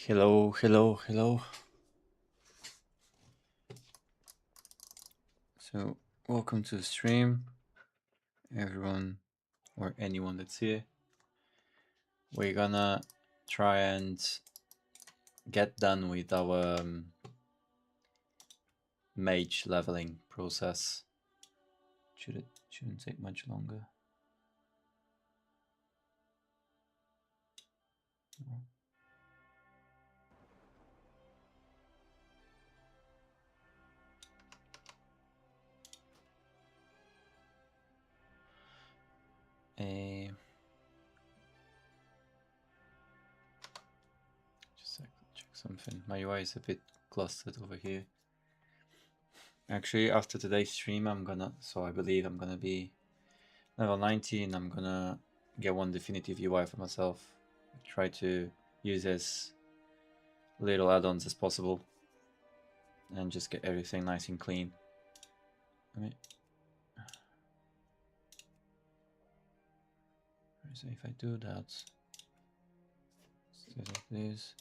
Hello, hello, hello. So, welcome to the stream, everyone or anyone that's here. We're gonna try and get done with our mage leveling process. Shouldn't take much longer. No. Just check something. My UI is a bit clustered over here. Actually, after today's stream, I believe I'm gonna be level 90 and I'm gonna get one definitive UI for myself. Try to use as little add-ons as possible and just get everything nice and clean. So if I do that instead of this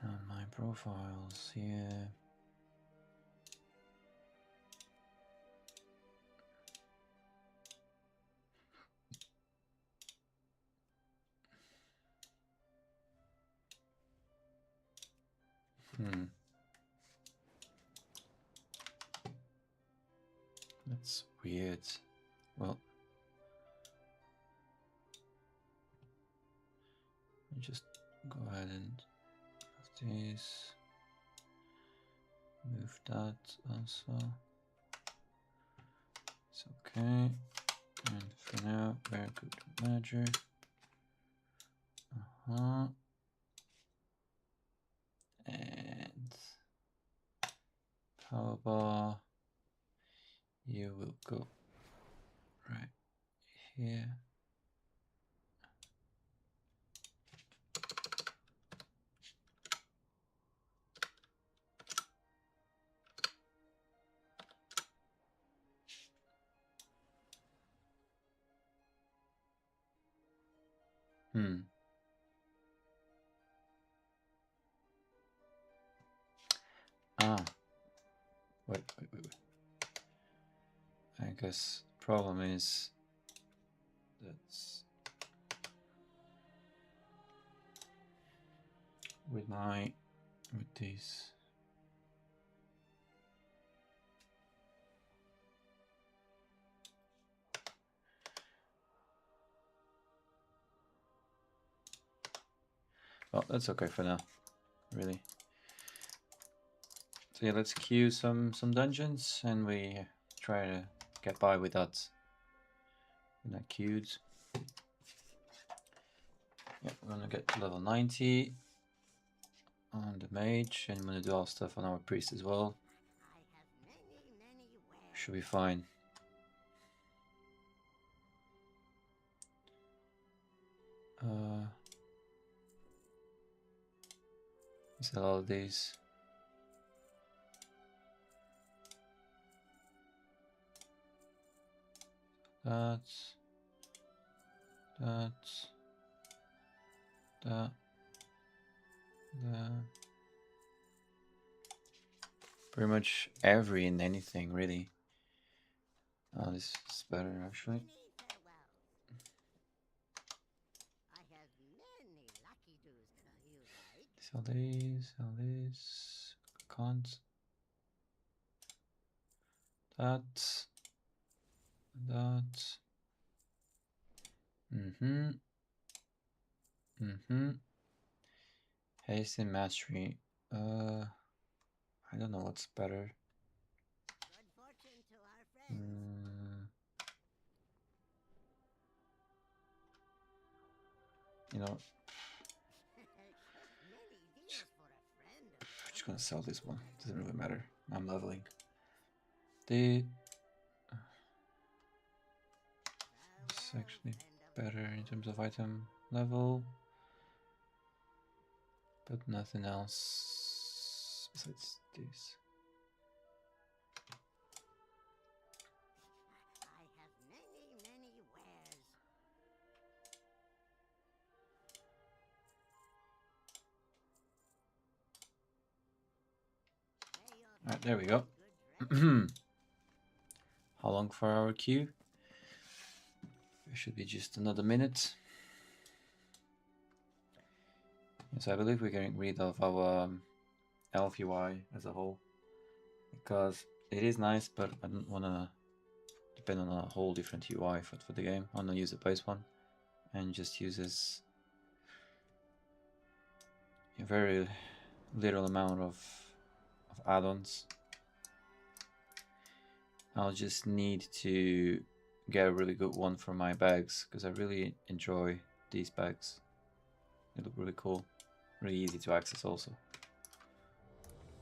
on my profiles here, that's weird. Well, let me just go ahead and have this, move that also. It's okay. And for now, very good manager. And power bar, you will go right here. Wait. I guess the problem is that's with these. Well, that's okay for now, really. So yeah, let's queue some dungeons and we try to get by with that. We're not queued. Yeah, we're gonna get to level 90 on the mage, and I'm gonna do all stuff on our priest as well. Should be fine. Sell all these. That. Pretty much every and anything, really. Oh, this is better, actually. Sell these, sell this. Can't. That. Haste and mastery. I don't know what's better. You know, just gonna sell this one. Doesn't really matter. I'm leveling. It's actually better in terms of item level, but nothing else besides this. Alright, there we go. How long for our queue? It should be just another minute. Yes, I believe we're getting rid of our elf UI as a whole, because it is nice, but I don't want to depend on a whole different UI for the game. I want to use the base one and just uses a very little amount of add-ons. I'll just need to get a really good one for my bags, because I really enjoy these bags. They look really cool, really easy to access also.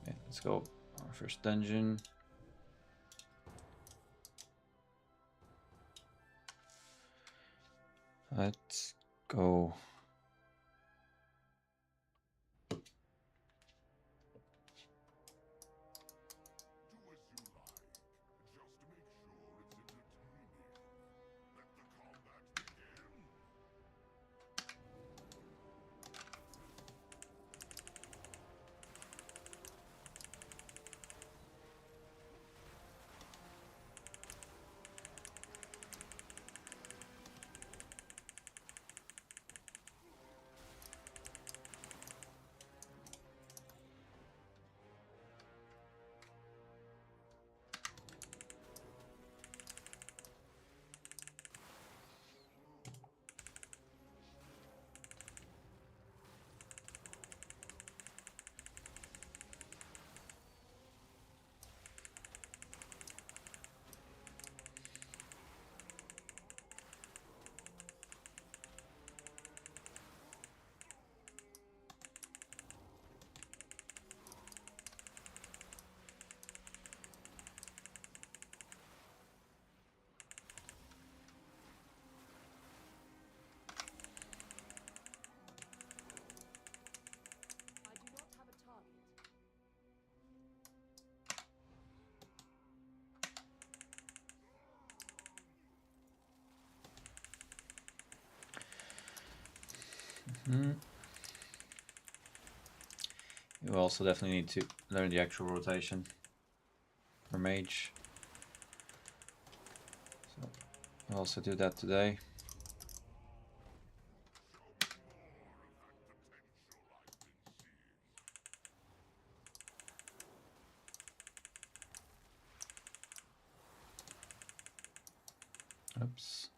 Okay, let's go. Our first dungeon. Let's go. You also definitely need to learn the actual rotation for mage. So I'll also do that today. Oops.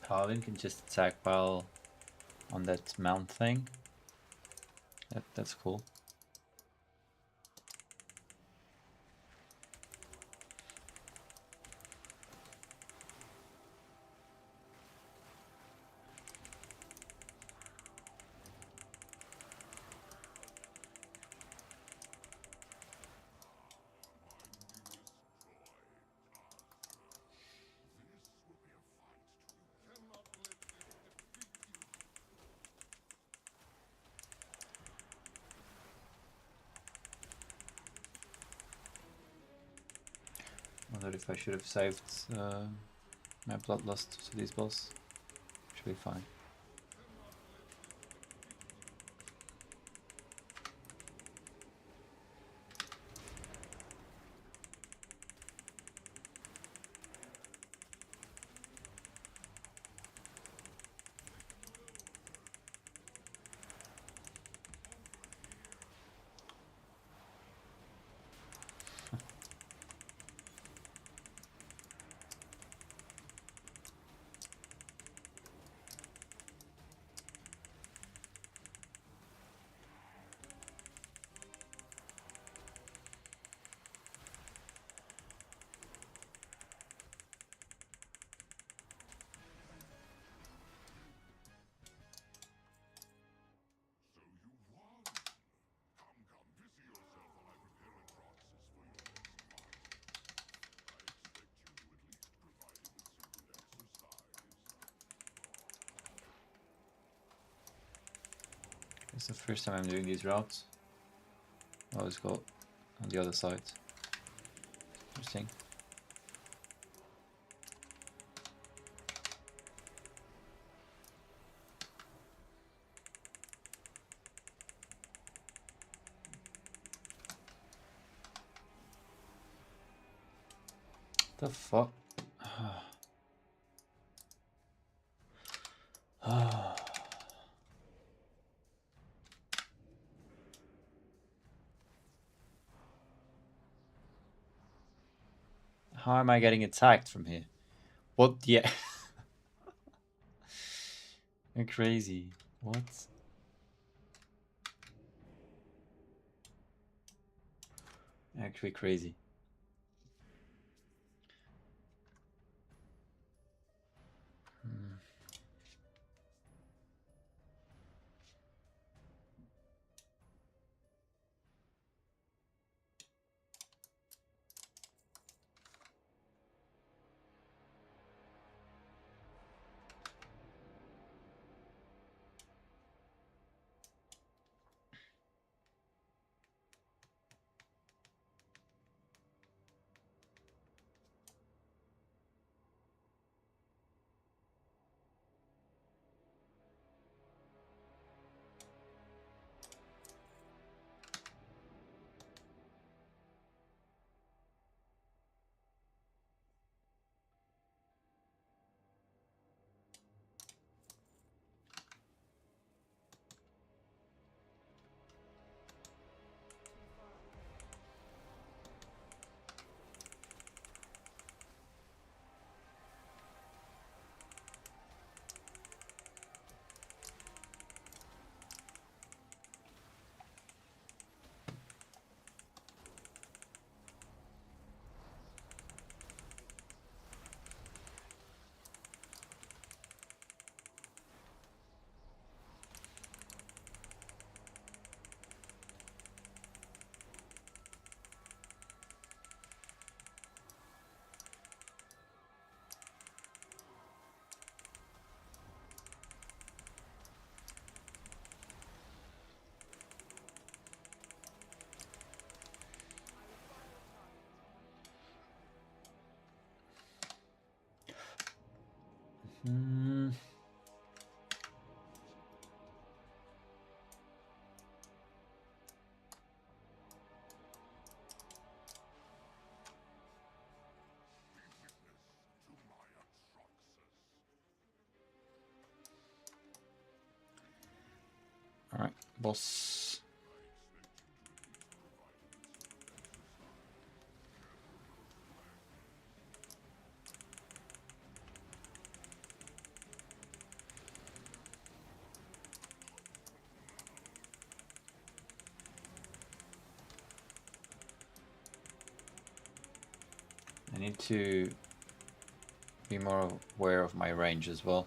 Paladin can just attack while on that mount thing. That's cool. wonder if I should have saved my bloodlust to this boss. Should be fine. It's the first time I'm doing these routes. I always go on the other side. Interesting. The fuck? How am I getting attacked from here? What? Yeah. You're crazy. What? Actually crazy. Alright, boss. I need to be more aware of my range as well.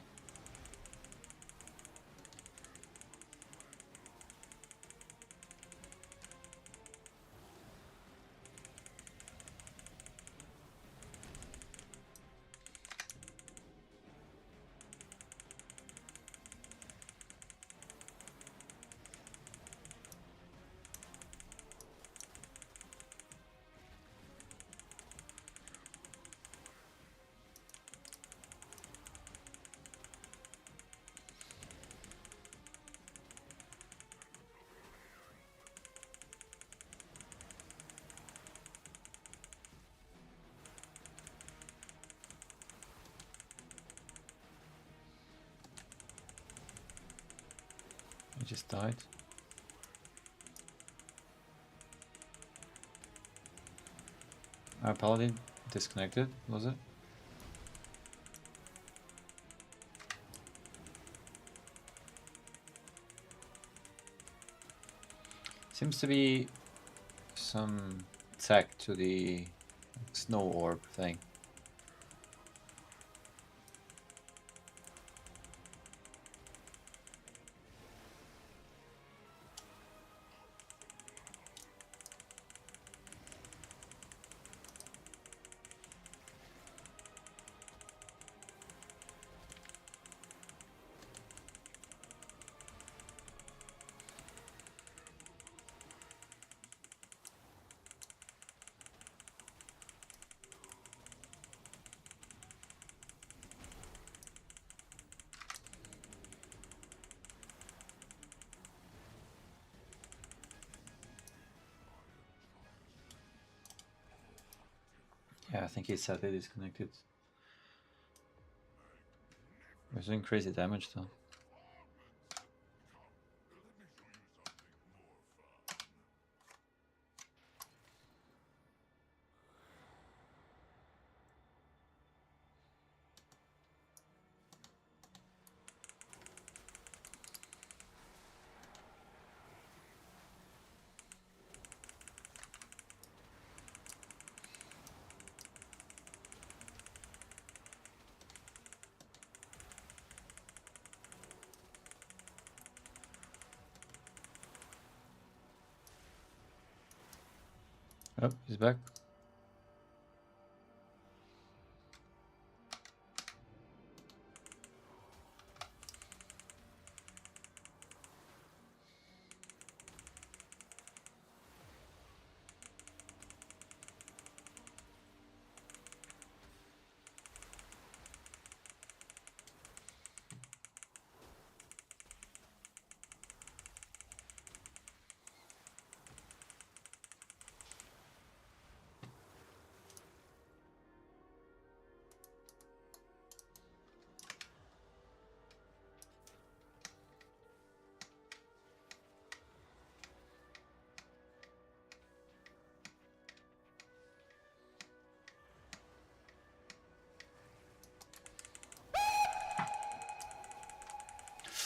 just died. Our paladin disconnected, was it? Seems to be some tech to the snow orb thing. Yeah, I think he's sadly disconnected. We're doing crazy damage though. Oh, he's back.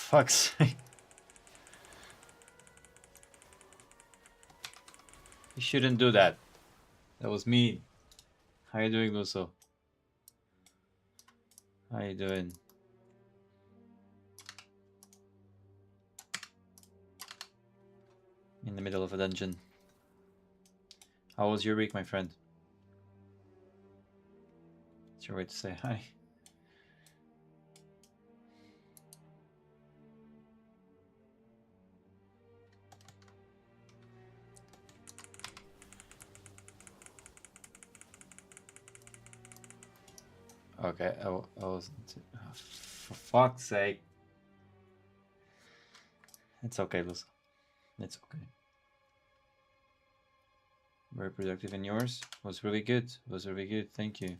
Fuck's sake. You shouldn't do that. That was mean. How you doing, Luso? How you doing? In the middle of a dungeon. How was your week, my friend? It's your way to say hi. Okay, I wasn't. For fuck's sake. It's okay, Luso. It's okay. Very productive, and yours was really good. Was really good. Thank you.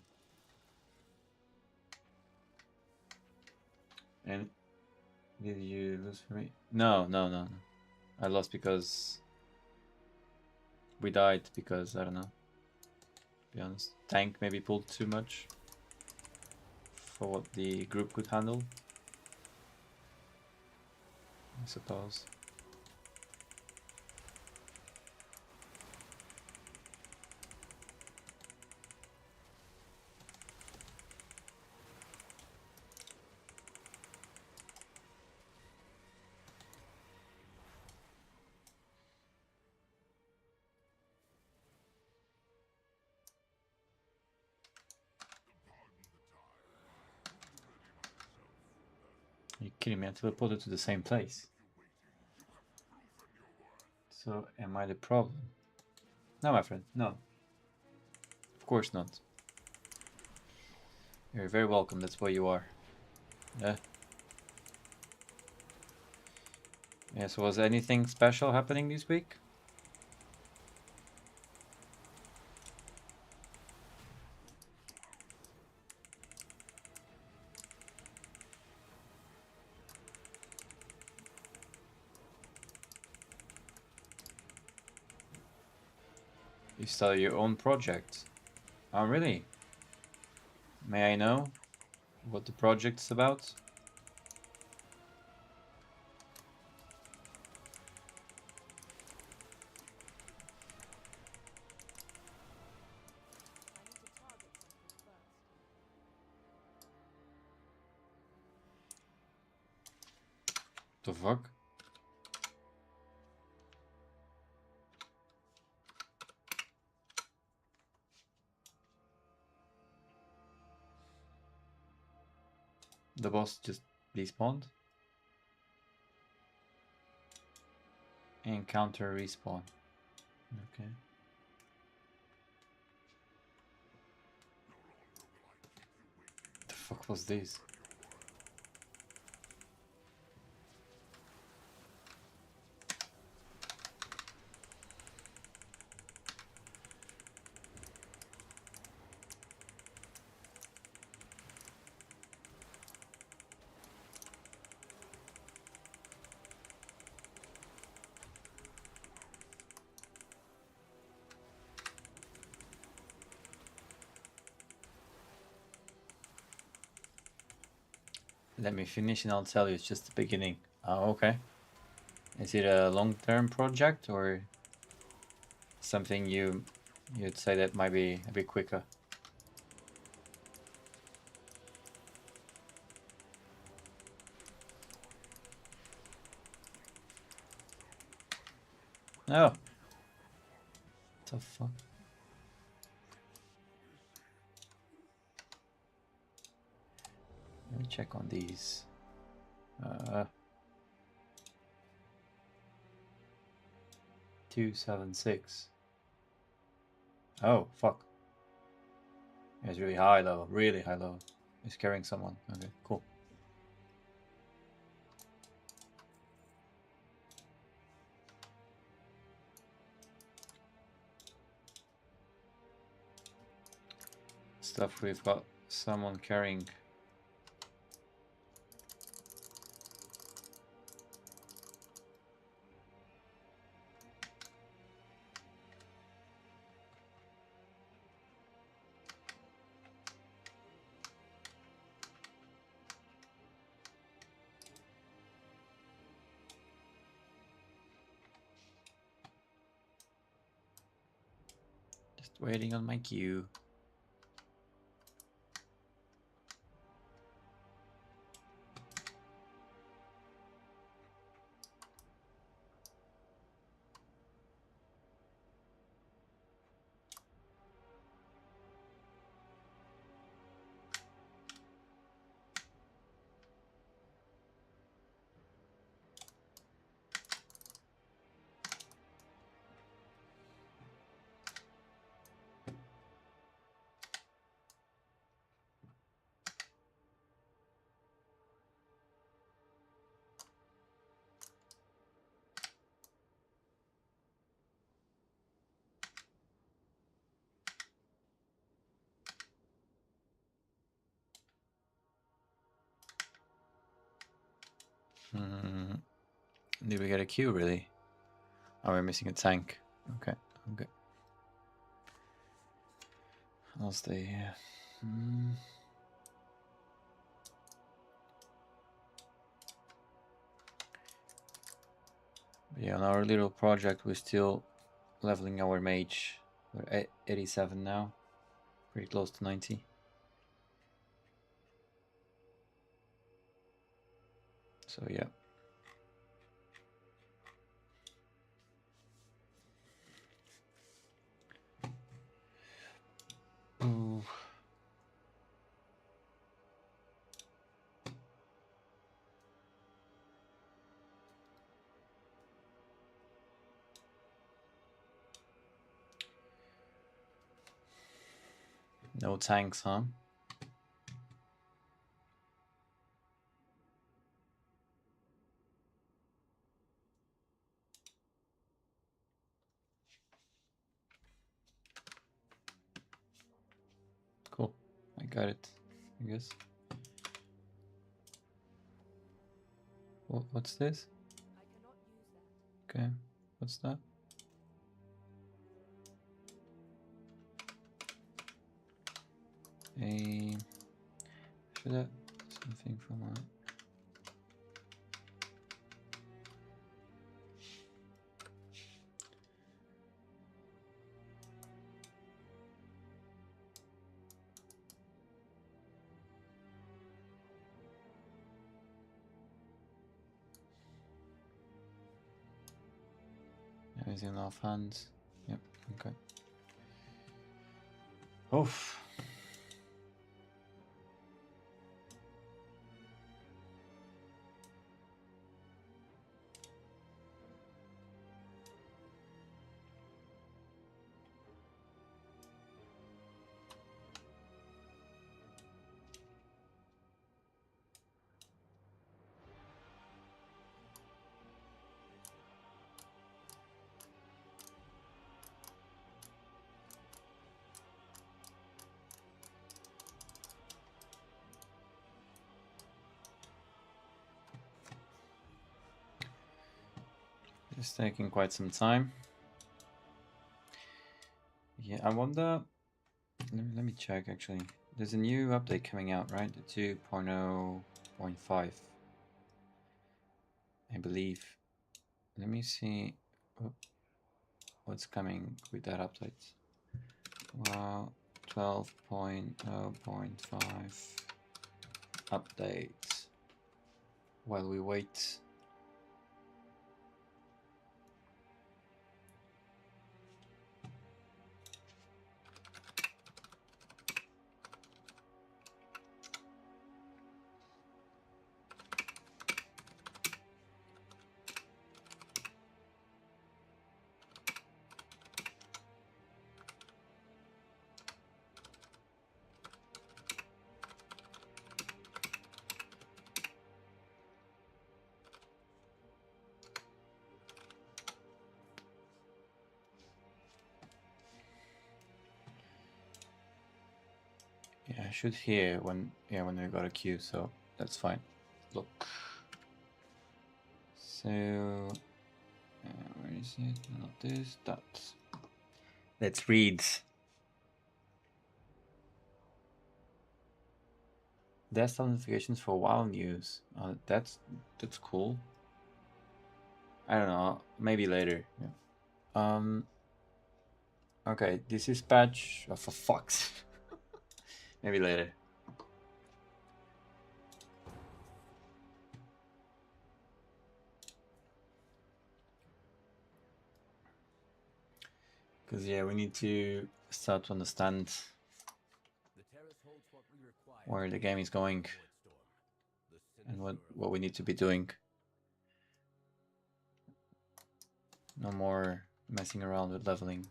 And did you lose for me? No. I lost because we died because I don't know. To be honest, tank maybe pulled too much for what the group could handle, I suppose. Are you kidding me? I teleported to the same place. So am I the problem? No, my friend, no. Of course not. You're very welcome, that's why you are. Yeah. Yeah, so was anything special happening this week? You started your own project. Oh, really? May I know what the project's about? The fuck? The boss just despawned? Encounter respawn. Okay. The fuck was this? Let me finish and I'll tell you, it's just the beginning. Oh, okay. Is it a long-term project or something you'd say that might be a bit quicker? Oh. What the fuck? Let me check on these. 276. Oh, fuck. It's really high level, really high level. He's carrying someone. Okay, cool. Stuff, we've got someone carrying. Just waiting on my queue. Did we get a queue, really? Oh, we're missing a tank. Okay, okay. I'll stay here. Yeah, on our little project, we're still leveling our mage. We're at 87 now. Pretty close to 90. So, yeah. Ooh. No tanks, huh? Cool. I got it, I guess. What's this? Okay, what's that? a should have something from my everything off hands. Yep, okay. Oof. It's taking quite some time. Yeah, I wonder. Let me check actually. There's a new update coming out, right? The 2.0.5, I believe. Let me see what's coming with that update. Well, 12.0.5 update. While we wait. Yeah, I should hear when we got a queue, so that's fine. Look. So where is it? Not this, that. Let's read. Desktop notifications for WoW news. That's cool. I don't know. Maybe later. Yeah. Okay, this is patch. Oh, for fuck's. Maybe later. Because yeah, we need to start to understand where the game is going and what we need to be doing. No more messing around with leveling.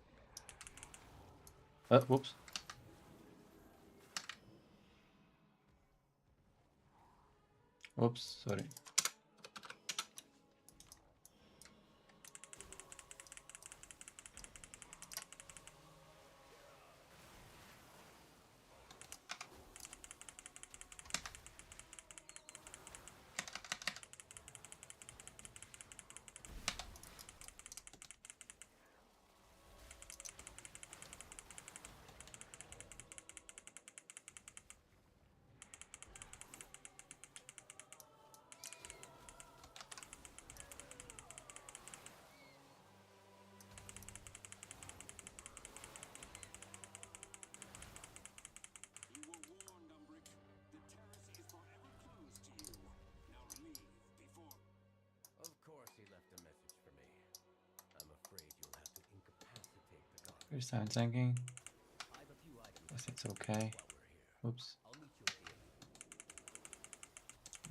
Whoops. Whoops, sorry. First time tanking. Guess it's okay. Oops.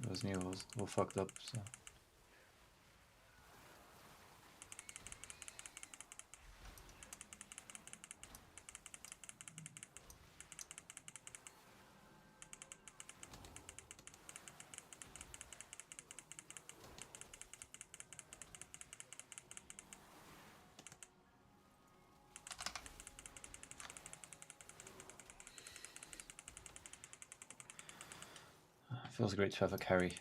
It was me, was all fucked up, so. Feels great to have a carry.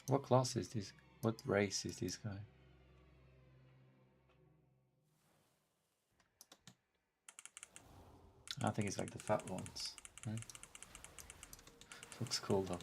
What class is this? What race is this guy? I think it's like the fat ones, right? Looks cool though.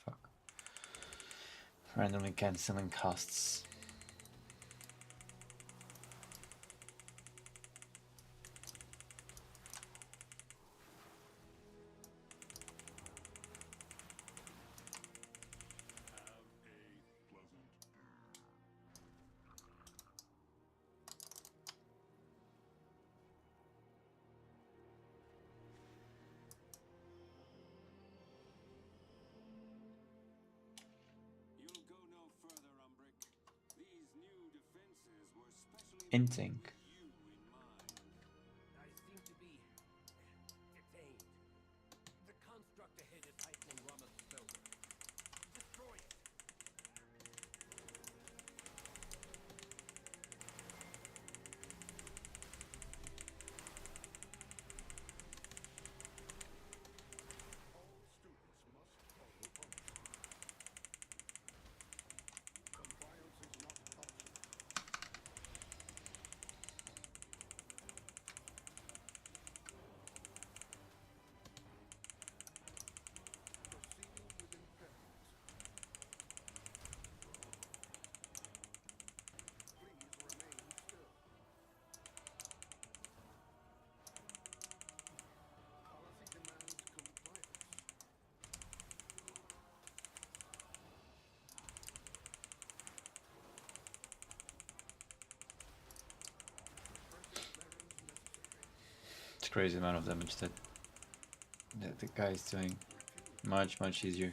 Fuck. Randomly canceling costs. Inting. It's crazy amount of damage that the guy is doing. Much easier.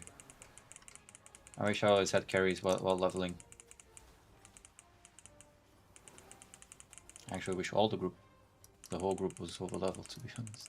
I wish I always had carries while leveling. I actually wish all the whole group was over leveled, to be honest.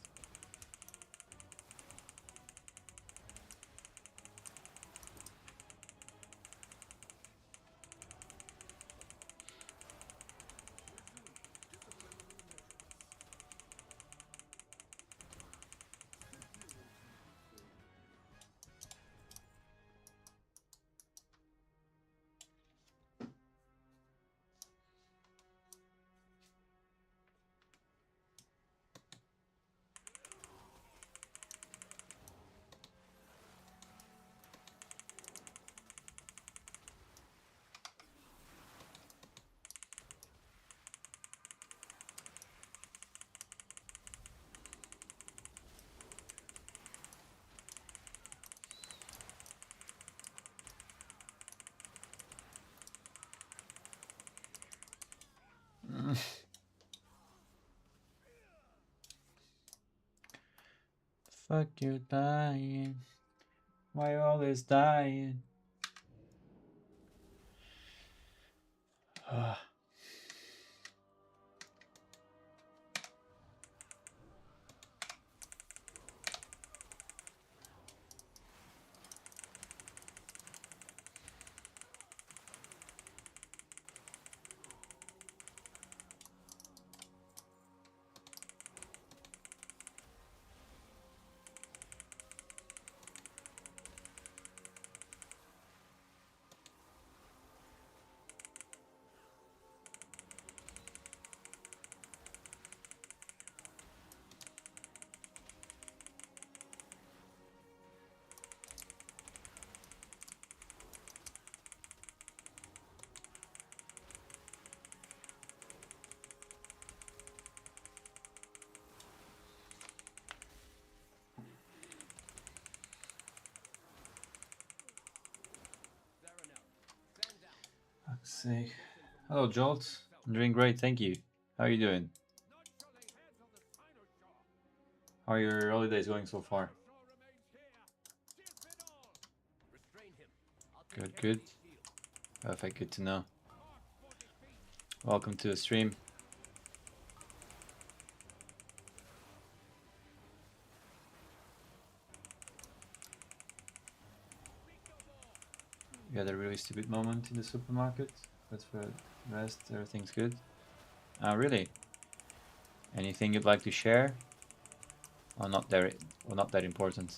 Fuck you dying. Why you always dying? sake. Hello, Jolt. I'm doing great, thank you. How are you doing? How are your holidays going so far? Good, good. Perfect, good to know. Welcome to the stream. We had a really stupid moment in the supermarket, but for the rest, everything's good. Really? Anything you'd like to share? Or not that important?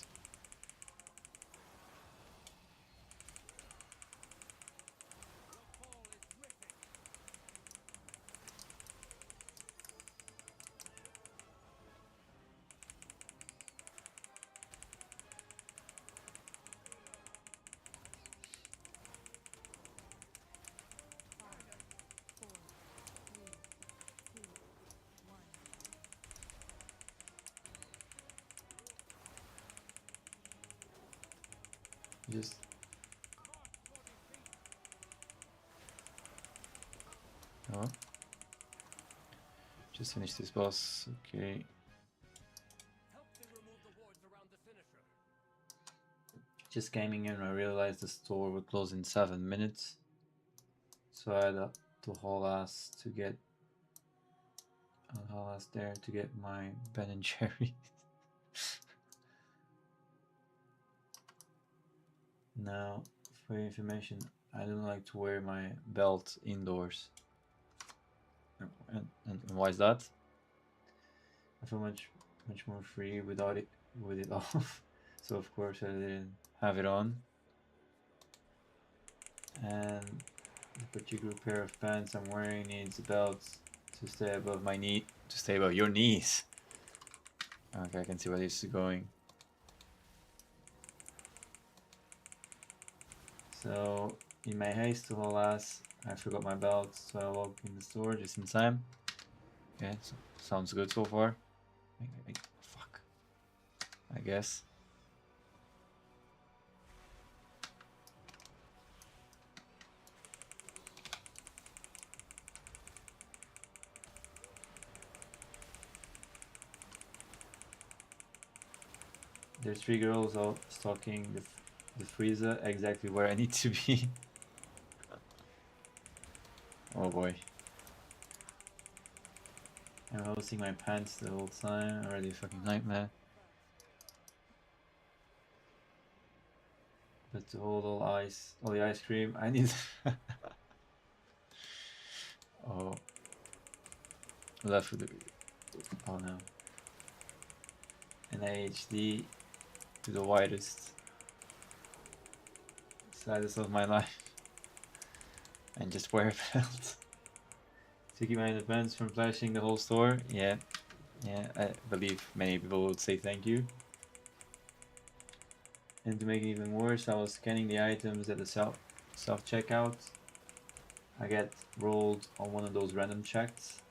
Just oh, just finish this boss. Okay. Just gaming in, I realized the store would close in 7 minutes, so I had to haul ass to get there to get my Ben and Jerry's. Now, for your information, I don't like to wear my belt indoors. And why is that? I feel much more free without it with it off. So of course I didn't have it on. And the particular pair of pants I'm wearing needs a belt to stay above my knee, to stay above your knees. Okay, I can see where this is going. So in my haste to haul ass, I forgot my belt, so I walked in the store just in time. Okay, so sounds good so far. Fuck. I guess. There's 3 girls out stalking the freezer exactly where I need to be. Oh boy. I'm hosting my pants the whole time. Already a fucking nightmare. But to hold all the ice cream, I need. Oh. Left with the. Oh no. An AHD to the widest. Saddest of my life. And just wear a belt. To keep my independence from flashing the whole store? Yeah. Yeah, I believe many people would say thank you. And to make it even worse, I was scanning the items at the self-checkout. I get rolled on one of those random checks.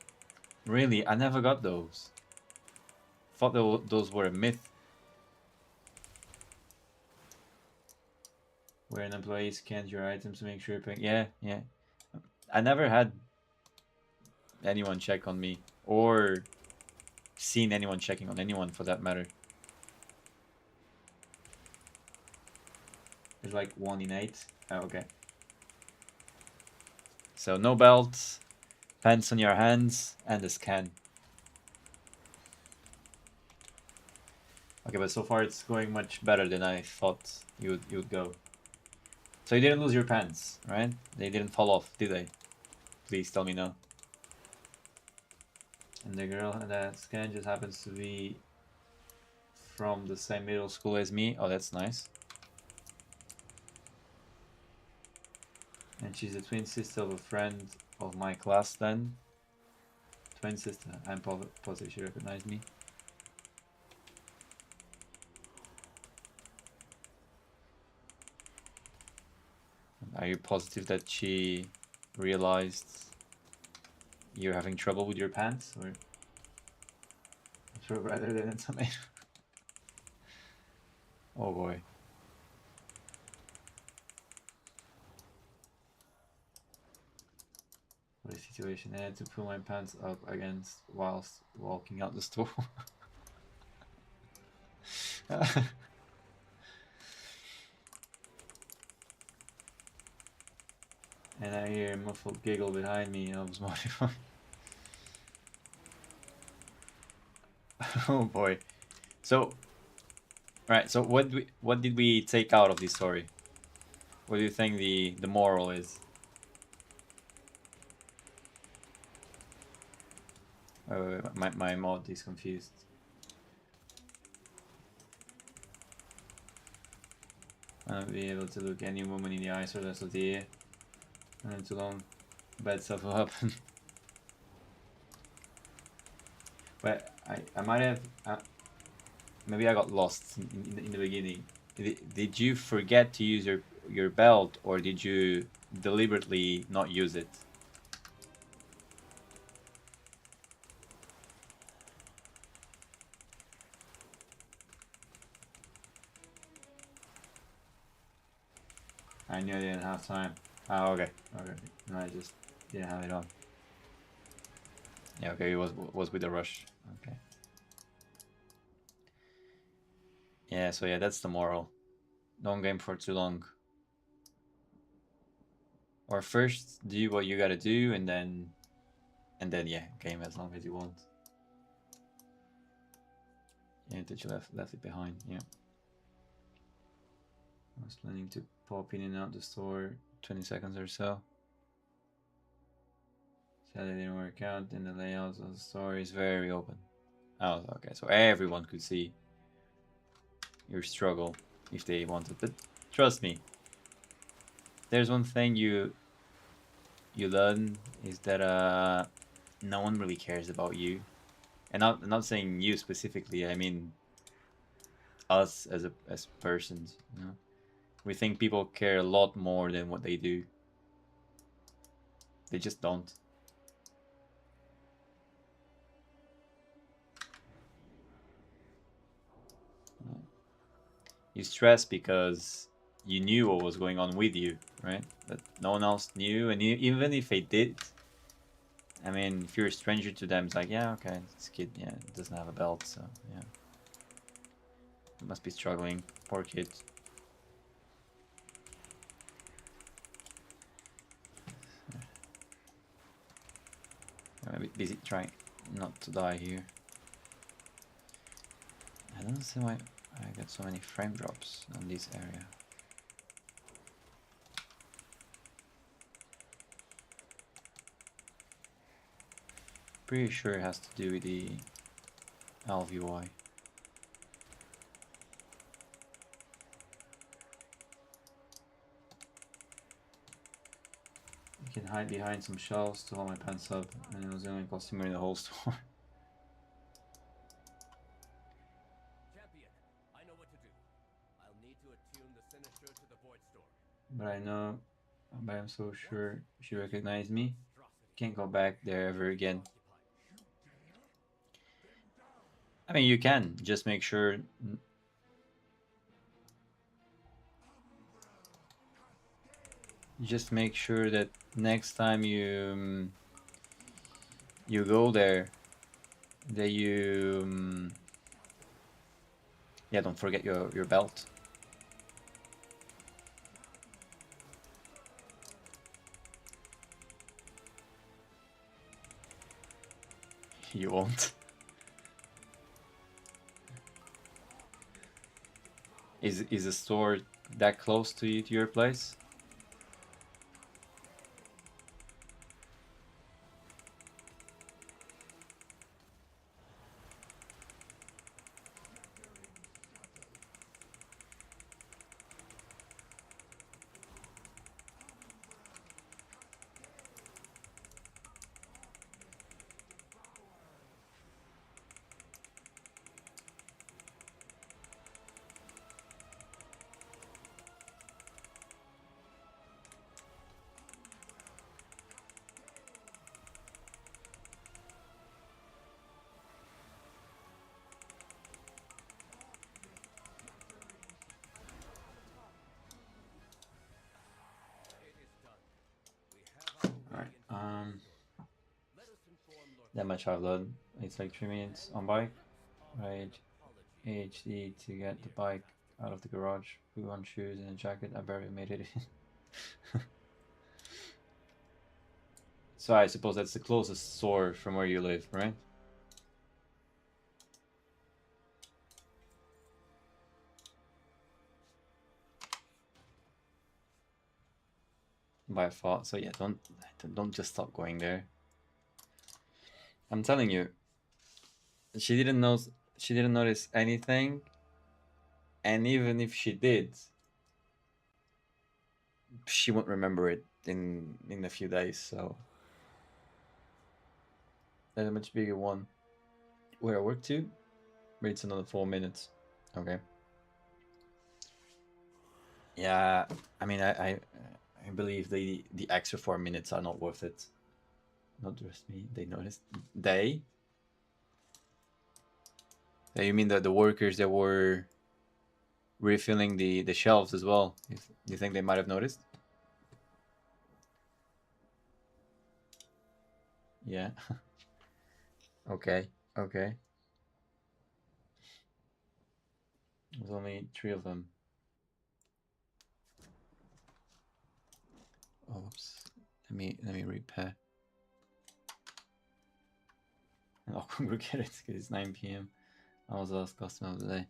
Really? I never got those. Thought those were a myth. Where an employee scans your items to make sure you're paying. Yeah, yeah. I never had anyone check on me. Or seen anyone checking on anyone for that matter. There's like 1 in 8. Oh, okay. So no belt, pants on your hands, and a scan. Okay, but so far it's going much better than I thought you would go. So you didn't lose your pants, right? They didn't fall off, did they? Please tell me no. And the girl that scan just happens to be from the same middle school as me. Oh, that's nice. And she's the twin sister of a friend of my class then. Twin sister. I'm positive she recognized me. Are you positive that she realized you're having trouble with your pants? Or rather than a tomato? Oh boy. What a situation. I had to pull my pants up against whilst walking out the store. And I hear a muffled giggle behind me. I was mortified. Oh boy. So, right. So what did we take out of this story? What do you think the moral is? Oh, my mod is confused. I'll be able to look any woman in the eyes for the rest of the year. And too long, bad stuff will happen. But I might have maybe I got lost in the beginning. Did you forget to use your belt, or did you deliberately not use it? I knew I didn't have time. Oh, okay. Okay. No, I just didn't have it on. Yeah, okay, it was with the rush. Okay. Yeah, so yeah, that's the moral. Don't game for too long. Or first do what you gotta do, and then yeah, game as long as you want. Yeah, that you left it behind. Yeah. I was planning to pop in and out the store 20 seconds or so. Sadly, didn't work out, and the layout of the store is very open. Oh, okay, so everyone could see your struggle if they wanted. But trust me, there's one thing you learn is that no one really cares about you, and not saying you specifically. I mean us as persons. You know, we think people care a lot more than what they do. They just don't. You stress because you knew what was going on with you, right? But no one else knew, and even if they did, I mean, if you're a stranger to them, it's like, yeah, okay, this kid, yeah, doesn't have a belt, so yeah, must be struggling. Poor kid. I'm a bit busy trying not to die here. I don't see why I got so many frame drops on this area. Pretty sure it has to do with the LVY. I can hide behind some shelves to hold my pants up, and it was the only customer in the whole store. Champion, I know what to do. I'll need to attune the Sinister to the Void Storm. But I'm so sure she recognized me. Can't go back there ever again. I mean, you can just make sure. Just make sure that next time you go there, that you yeah, don't forget your belt. You won't. Is the store that close to you, to your place? that much I've learned. It's like 3 minutes on bike, right? HD to get the bike out of the garage, put on shoes and a jacket. I barely made it in. So I suppose that's the closest store from where you live, right? By far. So yeah, don't just stop going there. I'm telling you, she didn't know. She didn't notice anything, and even if she did, she won't remember it in a few days. So there's a much bigger one where I work to, but it's another 4 minutes. Okay. Yeah, I mean, I believe the extra 4 minutes are not worth it. Not just me. They noticed. They. You mean the workers that were refilling the shelves as well? You think they might have noticed? Yeah. Okay. Okay. There's only 3 of them. Oops. Let me repair. I'll congregate it because it's 9 p.m. I was the last customer of the day.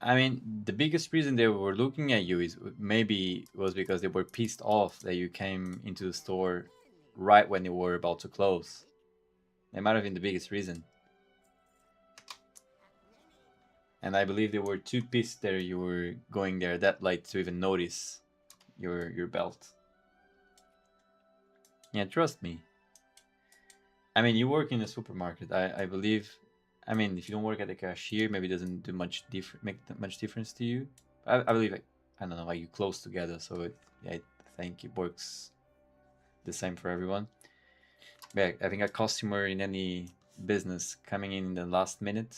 I mean, the biggest reason they were looking at you is maybe was because they were pissed off that you came into the store right when you were about to close. That might have been the biggest reason. And I believe they were too pissed that you were going there that late to even notice your belt. Yeah, trust me. I mean, you work in a supermarket. I believe. I mean, if you don't work at the cashier, maybe it doesn't do much make that much difference to you. I believe I don't know, like you close together, so I think it works the same for everyone. But I think a customer in any business coming in the last minute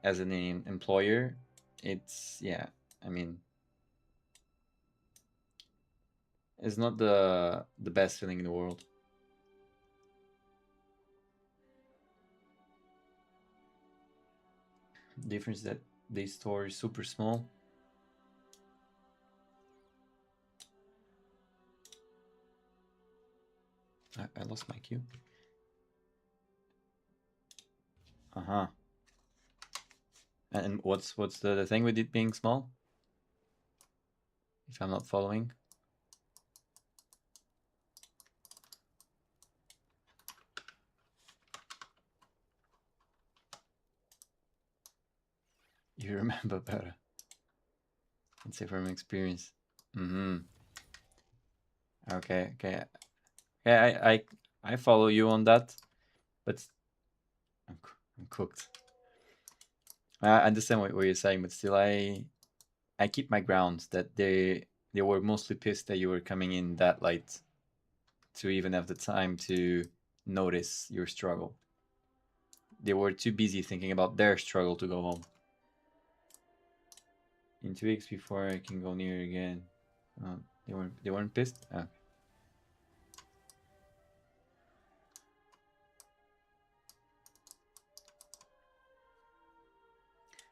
as an employer, it's yeah. I mean, it's not the best feeling in the world. The difference is that this store is super small. I lost my cue. Uh-huh. And what's the thing with it being small? If I'm not following. You remember better. Let's say from experience. Mm-hmm. Okay, okay. Yeah, I follow you on that, but I'm cooked. I understand what you're saying, but still I keep my ground that they were mostly pissed that you were coming in that late to even have the time to notice your struggle. They were too busy thinking about their struggle to go home. In 2 weeks before I can go near again. They weren't pissed? Oh.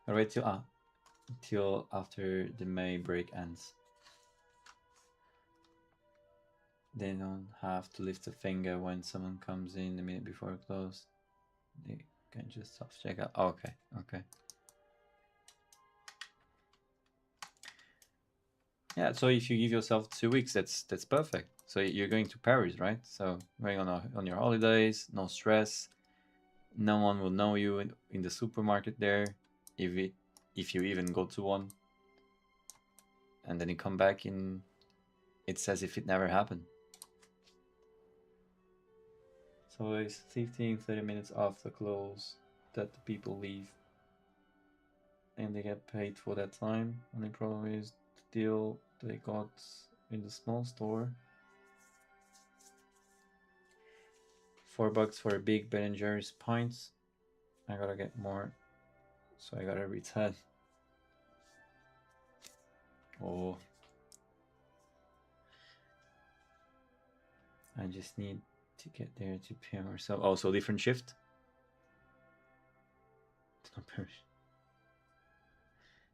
I'll wait till after the May break ends. They don't have to lift a finger when someone comes in the minute before close. They can just soft check out. Oh, okay, okay. Yeah, so if you give yourself 2 weeks, that's perfect. So you're going to Paris, right? So going on your holidays, no stress. No one will know you in the supermarket there, if you even go to one. And then you come back and it's as if it never happened. So it's 15, 30 minutes after close that the people leave. And they get paid for that time. Only problem is the deal they got in the small store. $4 for a big Ben and Jerry's pints. I gotta get more, so I gotta return. Oh, I just need to get there 2 p.m. or so. Oh, so different shift.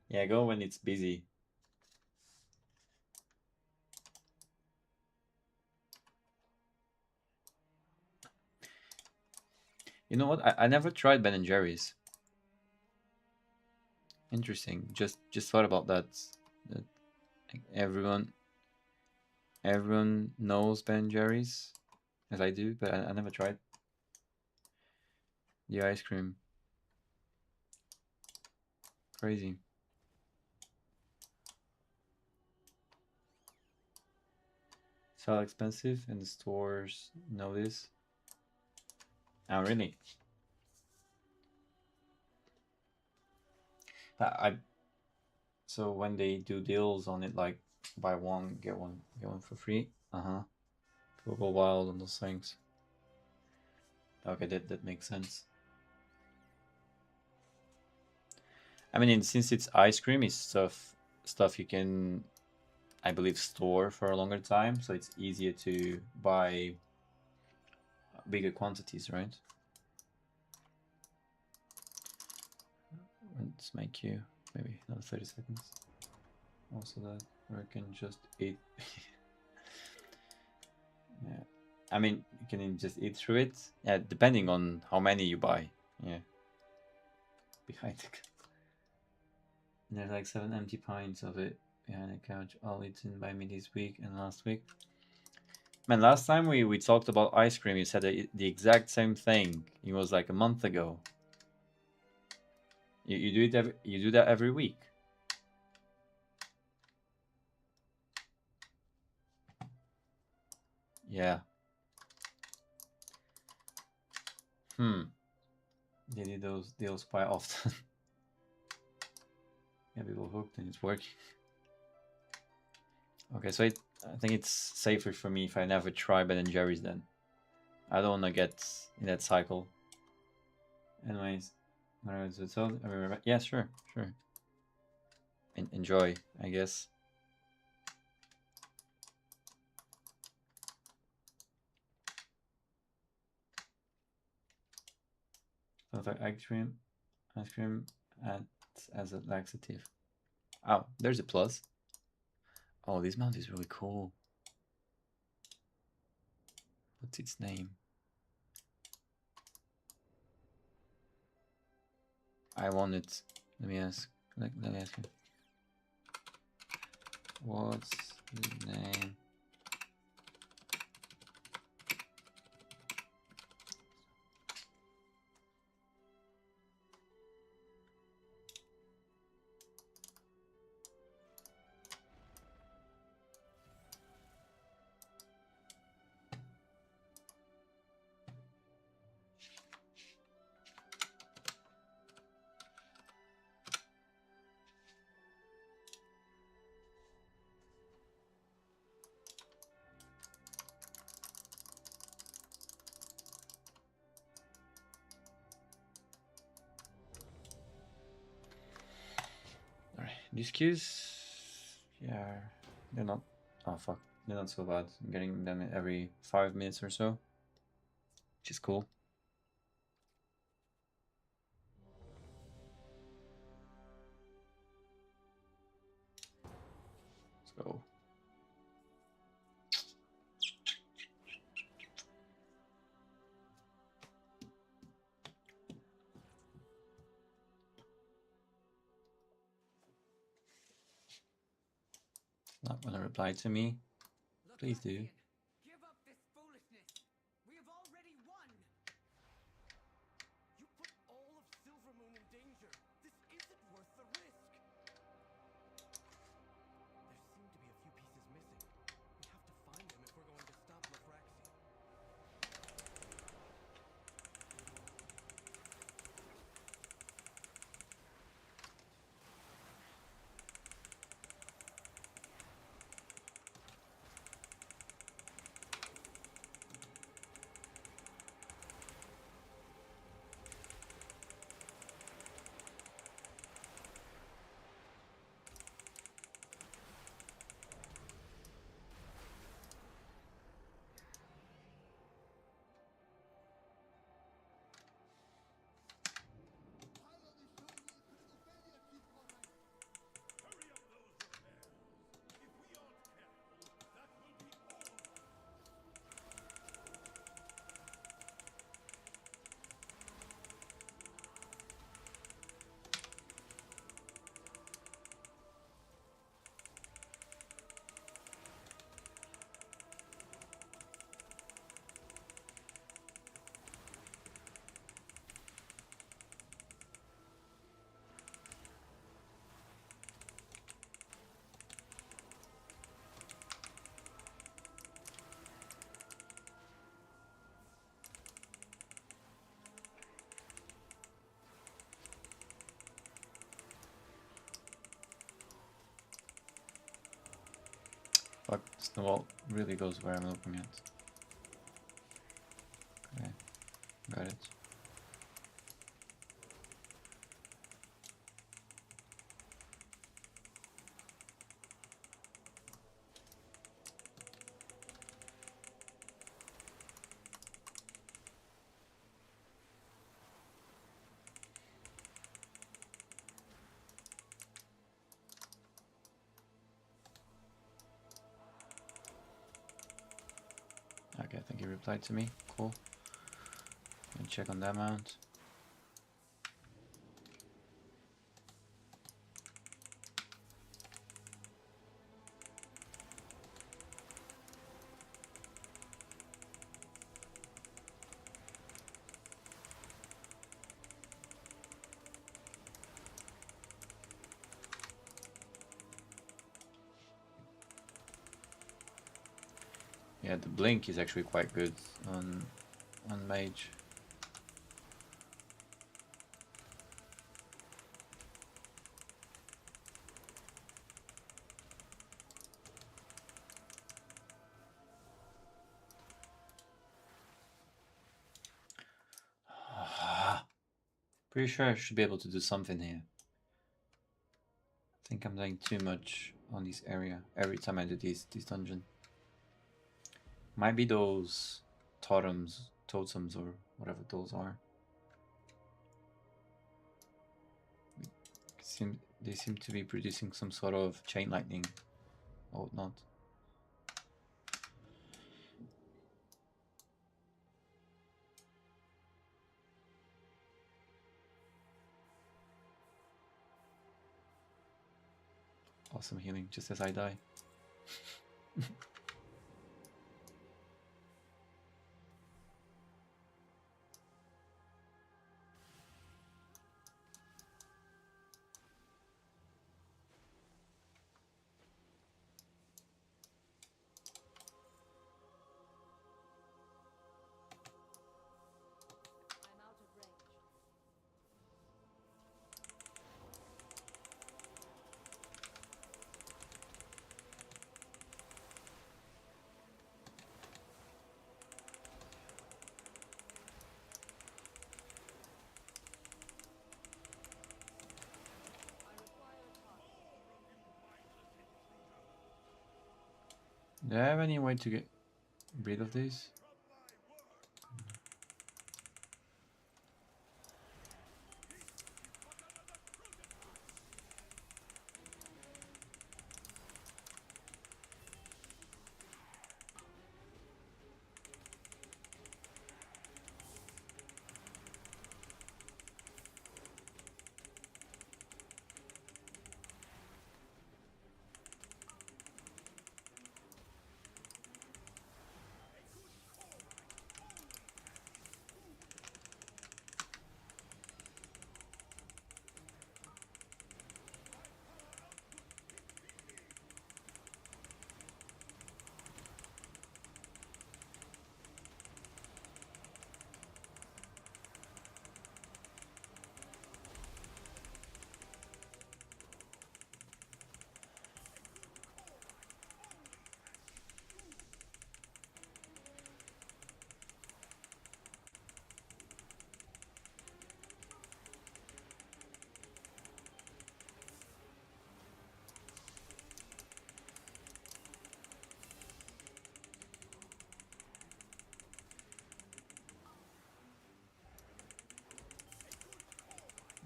Yeah, go when it's busy. You know what? I never tried Ben and Jerry's. Interesting. Just thought about that. That everyone knows Ben and Jerry's, as I do, but I never tried the ice cream. Crazy. It's all expensive, and the stores know this. Oh, really? I so when they do deals on it, like buy one get one for free. Go wild on those things. Okay, that makes sense. I mean, since it's ice cream, it's stuff you can, I believe, store for a longer time, so it's easier to buy bigger quantities, right? Let's make you maybe another 30 seconds. Also that, or I can just eat. Yeah, I mean, you can just eat through it. Yeah, depending on how many you buy. Yeah. Behind the and there's like 7 empty pints of it behind the couch, all eaten by me this week and last week. Man, last time we talked about ice cream, you said the exact same thing. It was like a month ago. You do it you do that every week. Yeah. They do those deals quite often. Yeah, people hooked and it's working. Okay, so I think it's safer for me if I never try Ben and Jerry's then. I don't want to get in that cycle. Anyways, yeah, sure. Enjoy, I guess. So if ice cream acts as a laxative. Oh, there's a plus. Oh, this mount is really cool. What's its name? I want it. Let me ask. Let me ask him. What's the name? Alright, these queues, yeah, they're not. Oh fuck, they're not so bad. I'm getting them every 5 minutes or so, which is cool. Let's go. Not gonna reply to me. Please do. Give up this foolishness. We have already won. You put all of Silvermoon in danger. This isn't worth the risk. There seem to be a few pieces missing. We have to find them if we're going to stop Lefraxi. Fuck, snowball really goes where I'm looking at. Okay, got it. Okay, I think he replied to me. Cool. And check on that mount. Yeah, the blink is actually quite good on mage. Pretty sure I should be able to do something here. I think I'm doing too much on this area every time I do this dungeon. Might be those totems or whatever those are. They seem to be producing some sort of chain lightning or whatnot. Awesome healing just as I die. I'm out of range. I require a target. Do I have any way to get rid of this?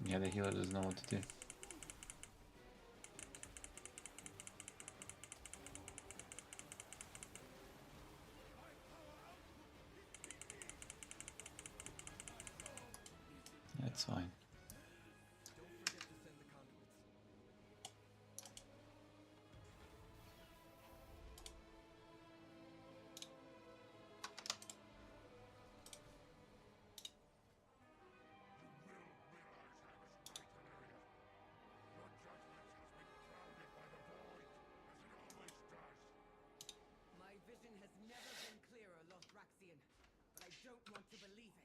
Yeah, the healer doesn't know what to do. That's fine. Don't forget to send the conduits. My vision has never been clearer, Lothraxian, but I don't want to believe it.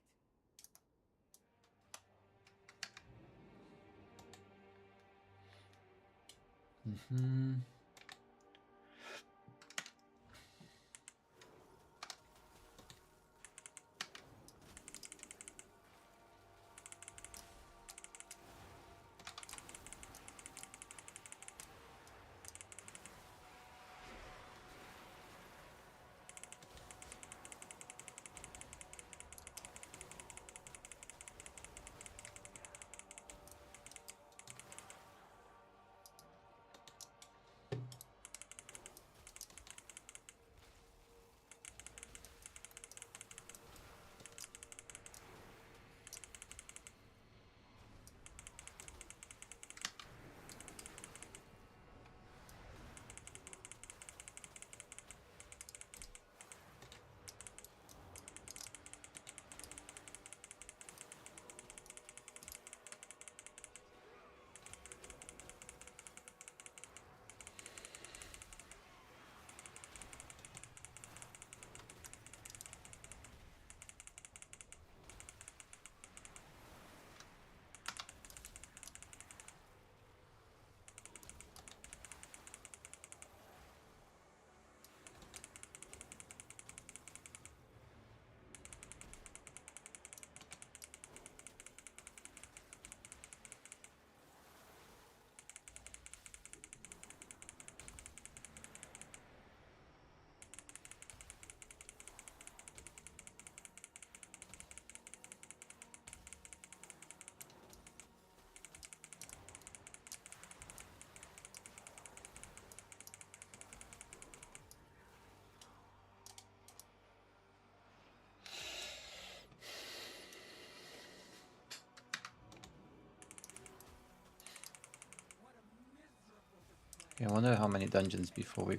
Okay, I wonder how many dungeons before we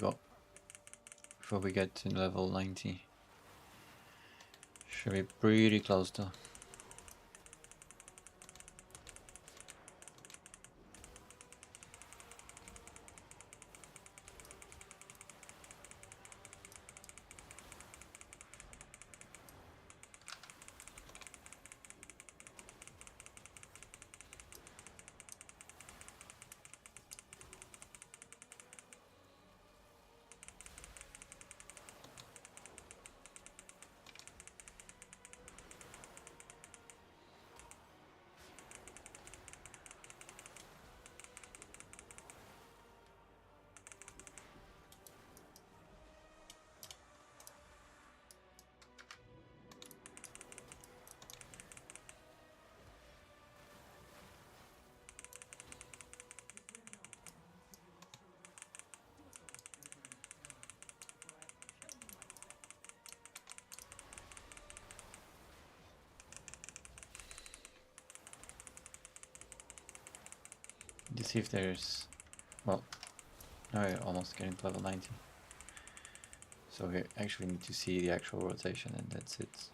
get to level 90. Should be pretty close though. Let's see if there's... Well, now we're almost getting to level 90. So we actually need to see the actual rotation, and that's it.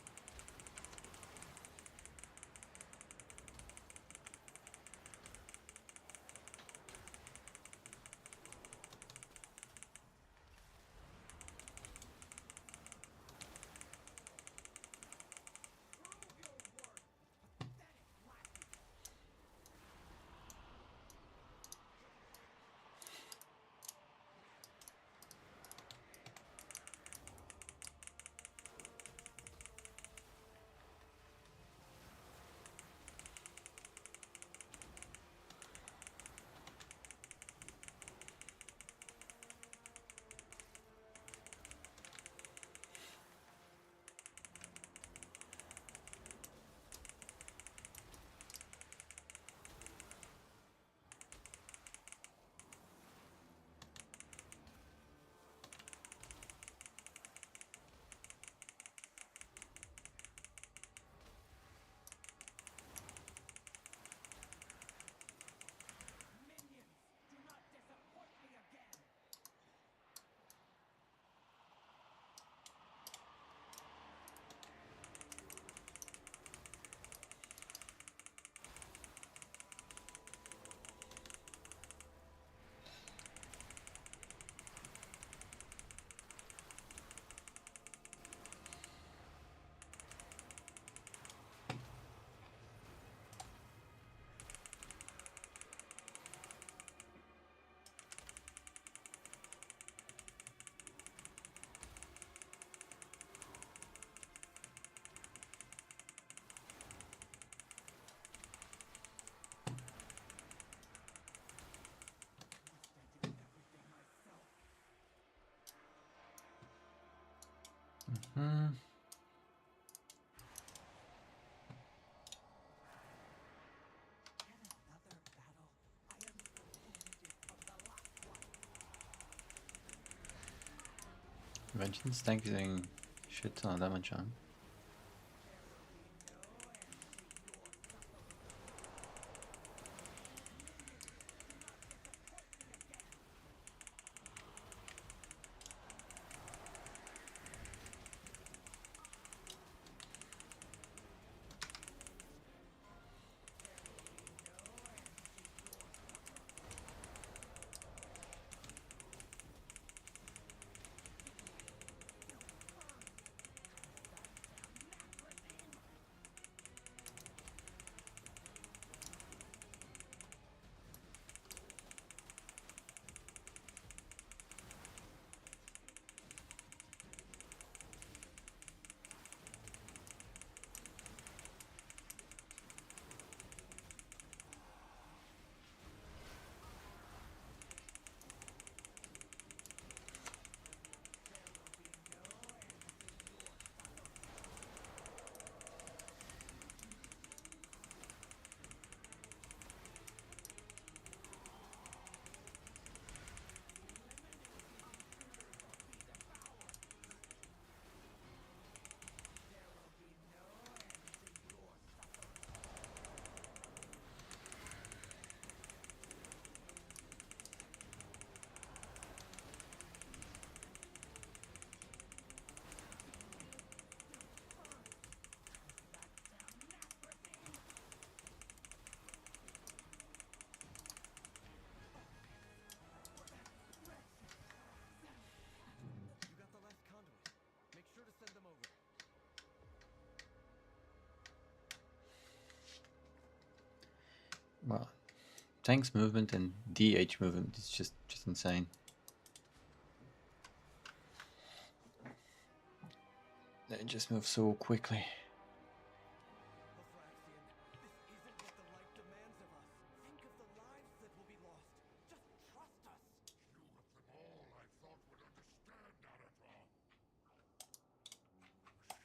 Hmm. Vengeance tank is doing shit ton of damage on. Well, tank's movement and DH movement is just insane. They just move so quickly. Afraxian, this isn't what the light demands of us. Think of the lives that will be lost. Just trust us. You of them all I thought would understand, Arathra. A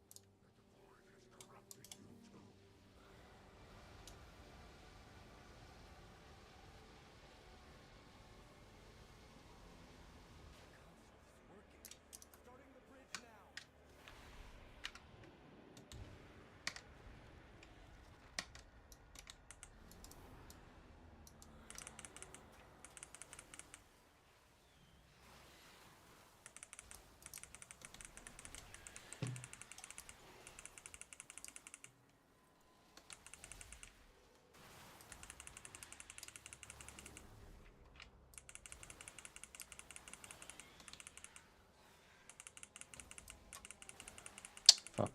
shame that the void has corrupted you too. The console is working. Starting the bridge now. Fuck.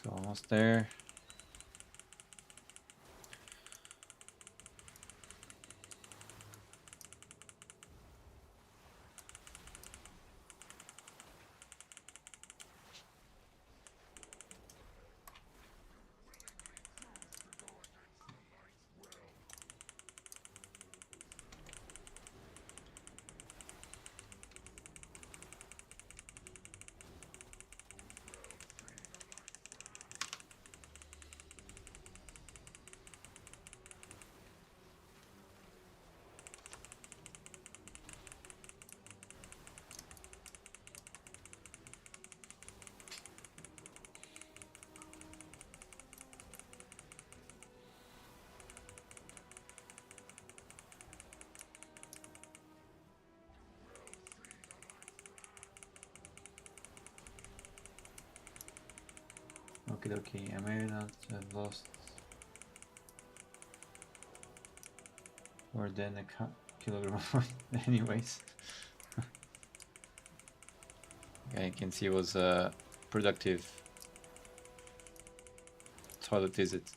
So almost there. Okay, okay. I may not have lost more than a kilogram anyways. Okay, you can see it was a productive toilet visit.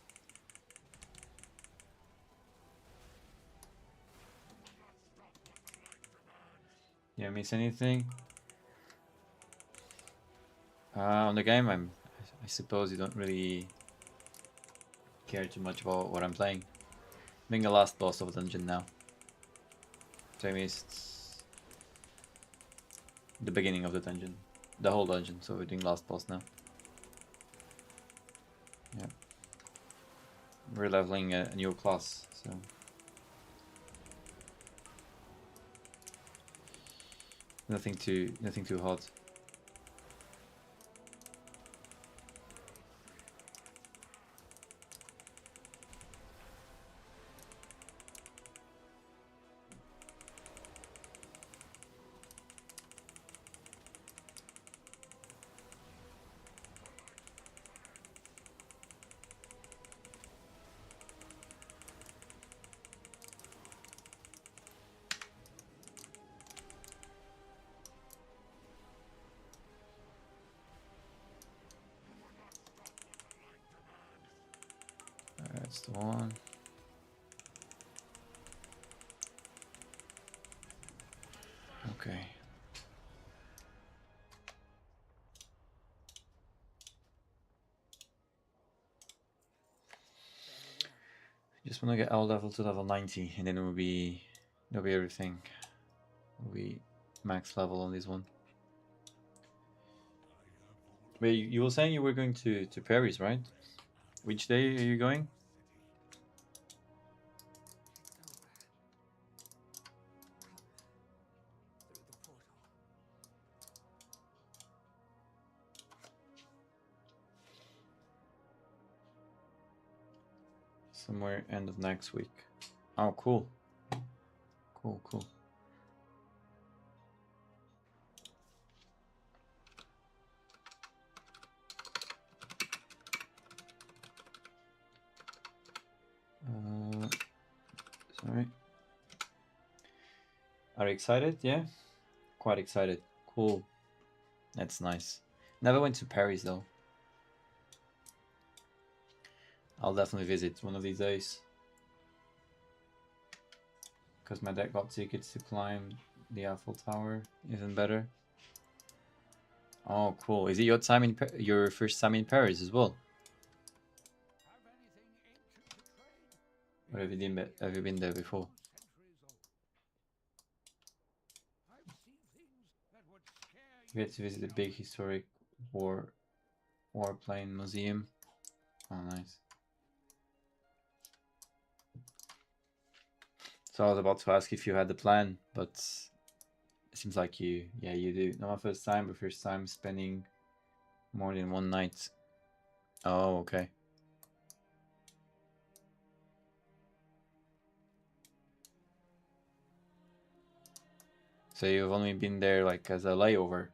Did I miss anything? On the game, I suppose you don't really care too much about what I'm playing. Being the last boss of a dungeon now. So I missed the beginning of the dungeon. The whole dungeon, so we're doing last boss now. Yeah. We're leveling a new class, so... Nothing too hard. That's the one. Okay. Just want to get our level to level 90, and then it'll be everything. It'll be max level on this one. Wait, you were saying you were going to Paris, right? Which day are you going? Somewhere end of next week. Oh, cool. Cool, cool. Sorry. Are you excited? Yeah? Quite excited. Cool. That's nice. Never went to Paris though. I'll definitely visit one of these days. Because my dad got tickets to climb the Eiffel Tower. Even better. Oh, cool. Is it your time in your first time in Paris as well? Or have you been there before? You get to visit the big historic warplane museum. Oh, nice. So I was about to ask if you had the plan, but it seems like you do. Not my first time, but first time spending more than one night. Oh, okay. So you've only been there like as a layover?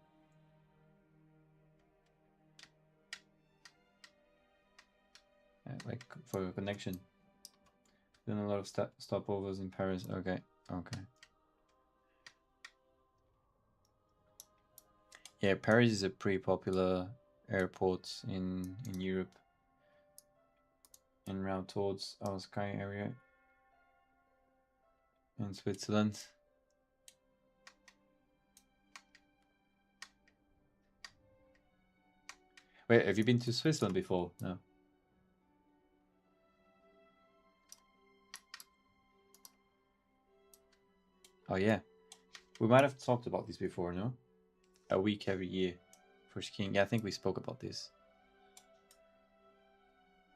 Like for a connection? Doing a lot of stopovers in Paris. Okay, okay. Yeah, Paris is a pretty popular airport in Europe. En route towards our sky area in Switzerland. Wait, have you been to Switzerland before? No. Oh yeah, we might have talked about this before, no? A week every year for skiing. Yeah, I think we spoke about this.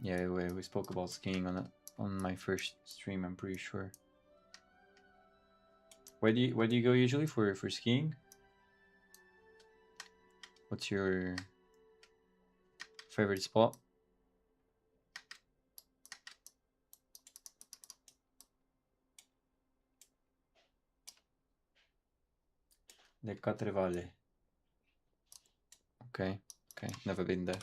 Yeah, we spoke about skiing on my first stream. I'm pretty sure. Where do you go usually for skiing? What's your favorite spot? Le Quatre Valles. Okay, okay, never been there.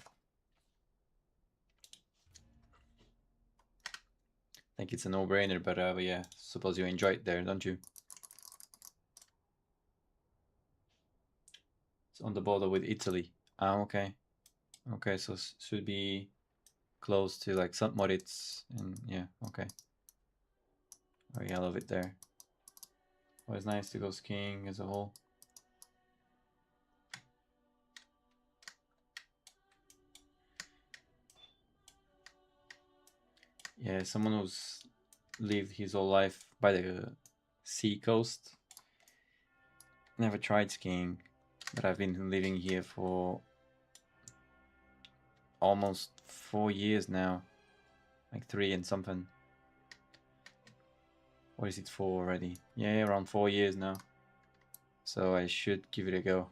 I think it's a no-brainer, but yeah, suppose you enjoy it there, don't you? It's on the border with Italy. Ah, okay. Okay, so should be close to like St. Moritz, and yeah, okay. Oh yeah, I love it there. Always nice to go skiing as a whole. Yeah, someone who's lived his whole life by the sea coast. Never tried skiing, but I've been living here for almost 4 years now. Like 3 and something. What is it for already? Yeah, around 4 years now. So I should give it a go.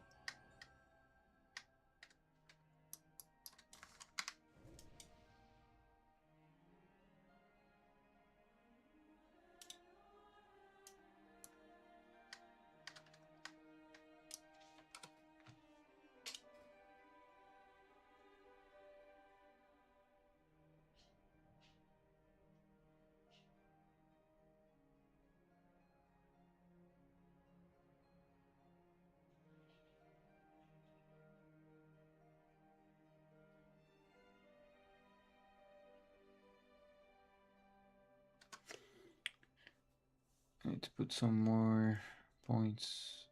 I need to put some more points.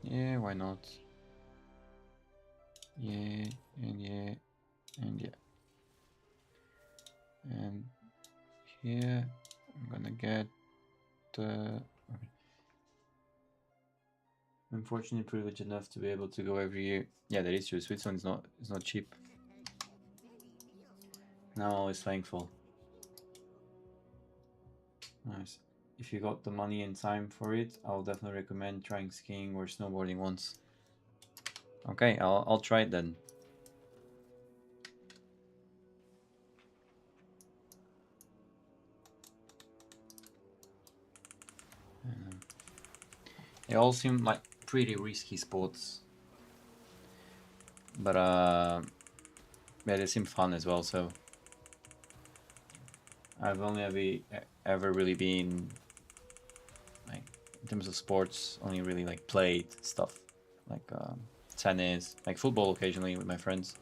Yeah, why not? Yeah, and yeah, and yeah. And here, I'm gonna get okay. Unfortunately privileged enough to be able to go every year. Yeah, that is true. Switzerland is not cheap. Now I'm always thankful. Nice. If you got the money and time for it, I'll definitely recommend trying skiing or snowboarding once. Okay, I'll try it then. They all seem like pretty risky sports, but yeah, they seem fun as well. So I've only ever really been like in terms of sports, only really like played stuff like tennis, like football occasionally with my friends.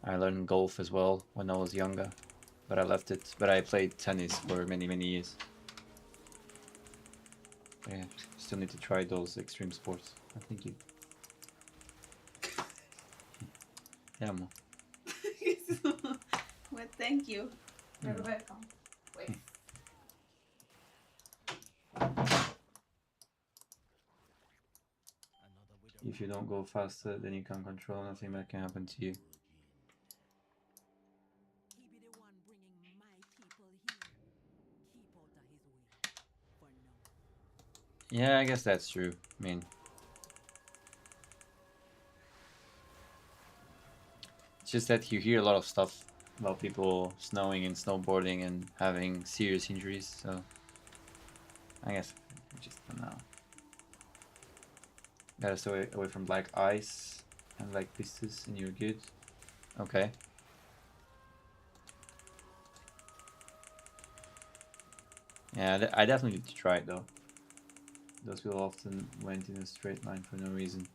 I learned golf as well when I was younger, but I left it. But I played tennis for many years. But yeah, still need to try those extreme sports. I think you. Yeah, mo. Well, thank you. You're Mm. welcome. Wait. Another widow. If you don't go faster, then you can't control nothing that can happen to you. He be the one bringing my people here. Keep out of his way. For now. Yeah, I guess that's true. I mean, it's just that you hear a lot of stuff about people snowing and snowboarding and having serious injuries, so I guess I just don't know. Gotta stay away from black ice and black pistes and you're good. Okay. Yeah, I definitely need to try it though. Those people often went in a straight line for no reason.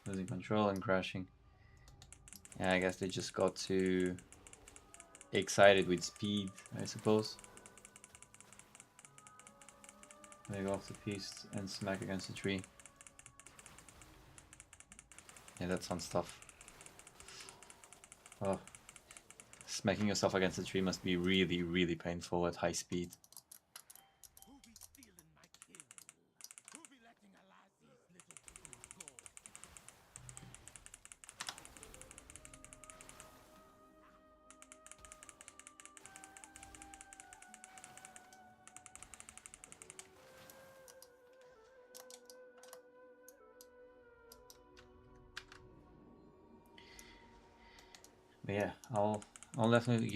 Losing control and crashing. Yeah, I guess they just got too excited with speed, I suppose. They go off the piste and smack against the tree. Yeah, that's fun stuff. Oh. Smacking yourself against the tree must be really painful at high speed. Who be stealing my kill? Who be letting alive these little people go? But yeah, I'll definitely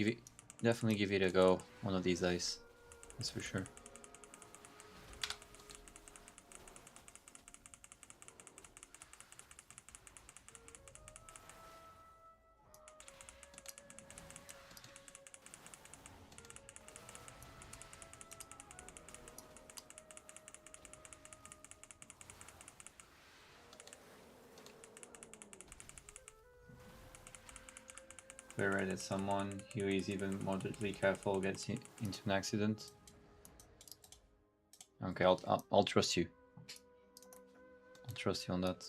give it a go one of these days. That's for sure. We're right that someone who is even moderately careful gets into an accident. Okay, I'll trust you. I'll trust you on that.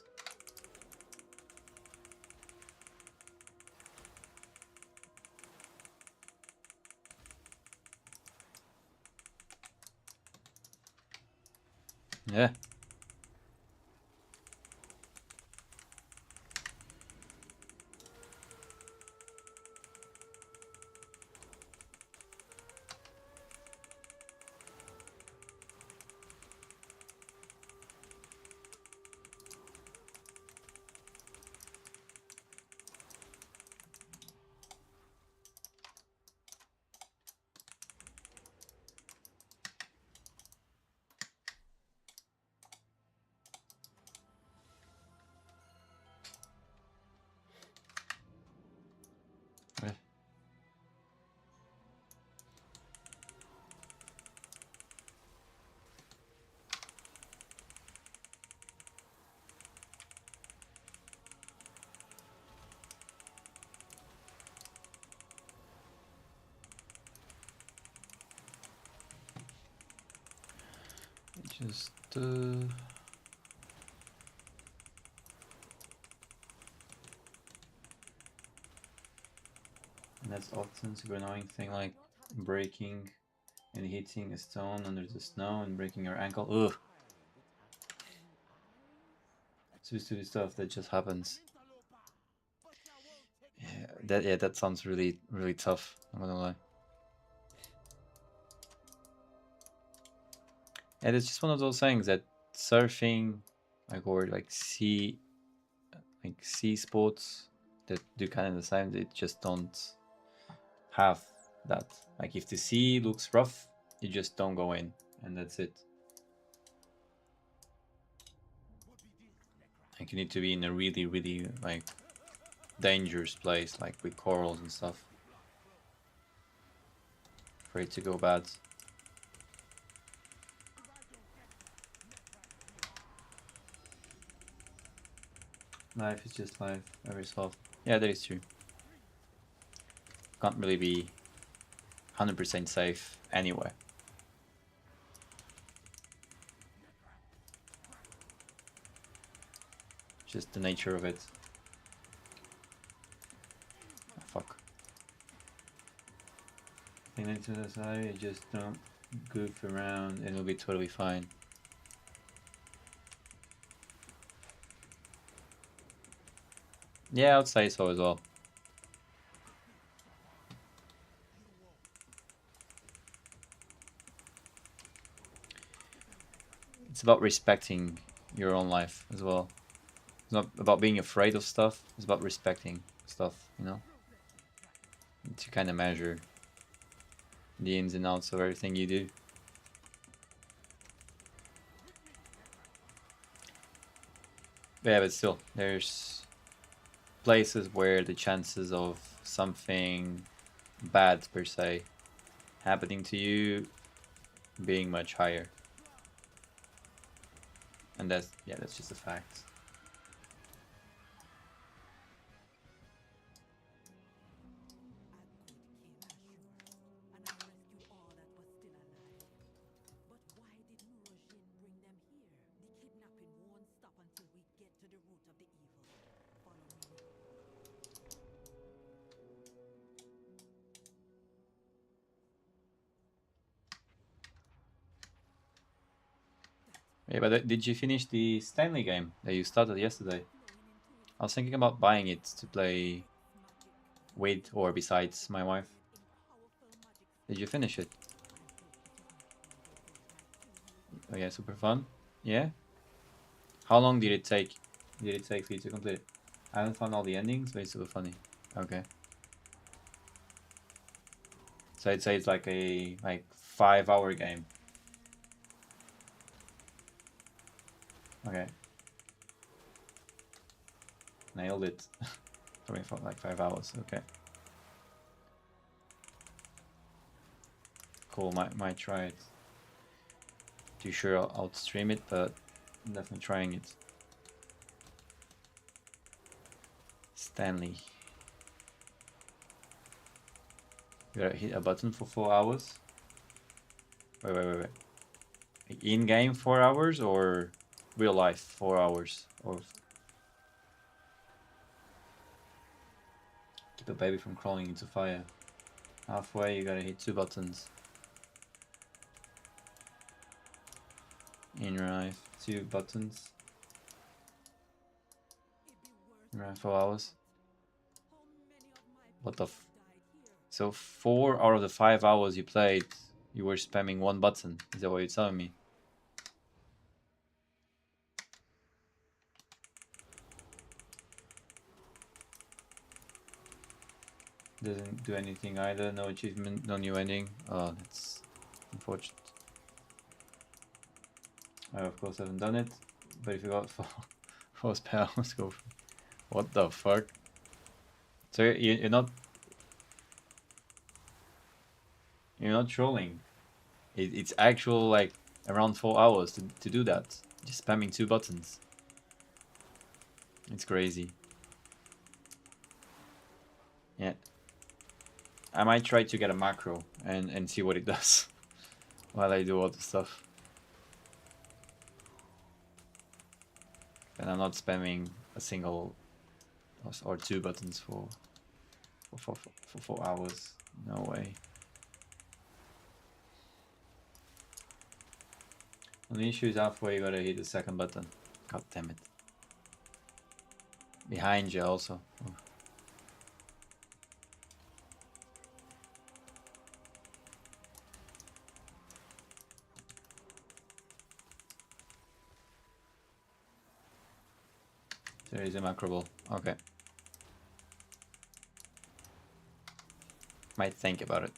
Yeah. Just and that's often super annoying thing, like breaking and hitting a stone under the snow and breaking your ankle. Ugh. Stupid stuff that just happens. Yeah, that sounds really tough. I'm not gonna lie. And it's just one of those things that surfing, like, or like sea sports that do kind of the same. They just don't have that. Like, if the sea looks rough, you just don't go in, and that's it. Like, you need to be in a really like dangerous place, like with corals and stuff, for it to go bad. Life is just life, very soft. Yeah, that is true. Can't really be 100% safe anywhere. Just the nature of it. Oh, fuck. Thing into the side, you just don't goof around and it'll be totally fine. Yeah, I'd say so as well. It's about respecting your own life as well. It's not about being afraid of stuff, it's about respecting stuff, you know? To kind of measure the ins and outs of everything you do. Yeah, but still, there's places where the chances of something bad, per se, happening to you being much higher. And that's just a fact. Yeah, but did you finish the Stanley game that you started yesterday? I was thinking about buying it to play with or besides my wife. Did you finish it? Oh yeah, super fun. Yeah? How long did it take? Did it take for you to complete it? I haven't found all the endings, but it's super funny. Okay. So I'd say it's like a 5-hour game. Okay. Nailed it. For me, for like 5 hours. Okay. Cool. Might try it. Too sure I'll stream it, but I'm definitely trying it. Stanley. You gotta hit a button for 4 hours. Wait. In game 4 hours or real life 4 hours? Or keep a baby from crawling into fire. Halfway, you gotta hit 2 buttons. In life, 2 buttons. Around 4 hours. What the So 4 out of the 5 hours you played, you were spamming 1 button. Is that what you're telling me? Doesn't do anything either. No achievement, no new ending. Oh, that's unfortunate. I of course haven't done it, but if you got 4 spells, let's go. What the fuck? So you're not trolling. It's actual, like, around 4 hours to do that. Just spamming 2 buttons. It's crazy. Yeah. I might try to get a macro and see what it does while I do all the stuff. and I'm not spamming a single or two buttons for 4 hours. No way. And the issue is halfway you gotta hit the second button. God damn it. Behind you also. Oof. There is a macro ball. Okay. Might think about it.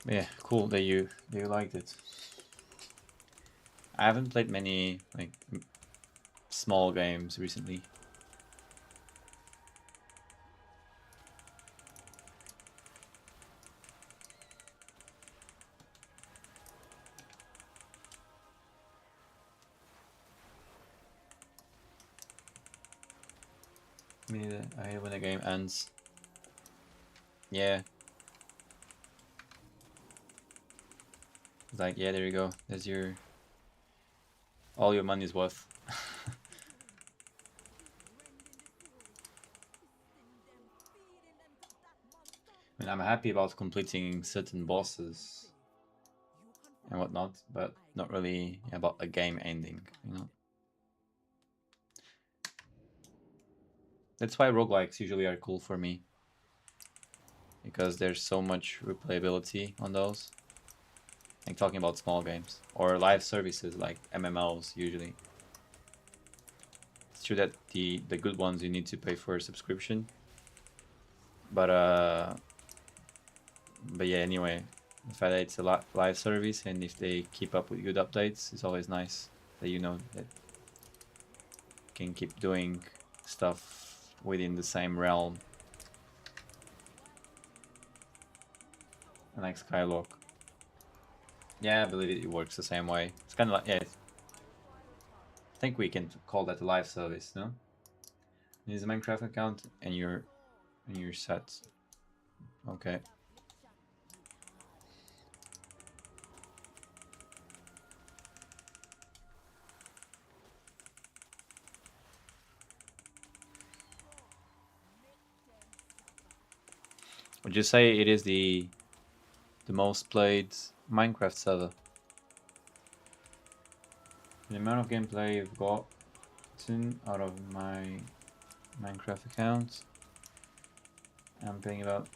Yeah, cool that you liked it. I haven't played many like small games recently. Me neither. I hate when the game ends. Yeah. It's like, yeah, there you go. There's all your money's worth. I mean, I'm happy about completing certain bosses and whatnot, but not really about a game ending, you know? That's why roguelikes usually are cool for me. Because there's so much replayability on those. Like talking about small games. Or live services like MMOs usually. It's true that the good ones you need to pay for a subscription. But yeah, anyway. The fact that it's a live service and if they keep up with good updates, it's always nice that you know that you can keep doing stuff within the same realm. And like Skylock. Yeah, I believe it works the same way. It's kind of like, yeah. I think we can call that a live service, no? Use a Minecraft account and you're set. Okay. Would you say it is the most played Minecraft server? The amount of gameplay I've gotten out of my Minecraft account, I'm paying about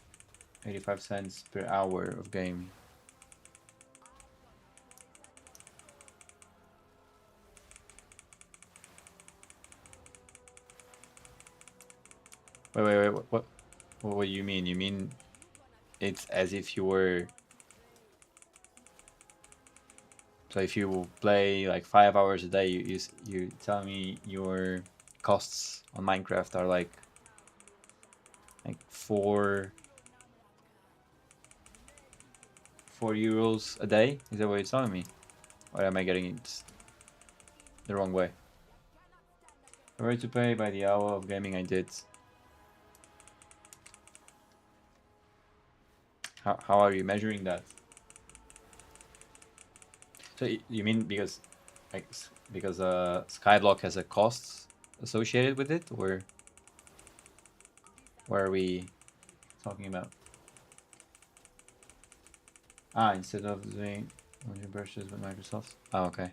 85 cents per hour of gaming. Wait, what do you mean? You mean it's as if you were... So if you play like 5 hours a day, you tell me your costs on Minecraft are like 4 euros a day? Is that what you're telling me? Or am I getting it the wrong way? If I were to pay by the hour of gaming I did, how are you measuring that? So you mean because Skyblock has a cost associated with it, or what are we talking about? Ah, instead of doing 100 brushes with Microsoft. Oh, okay.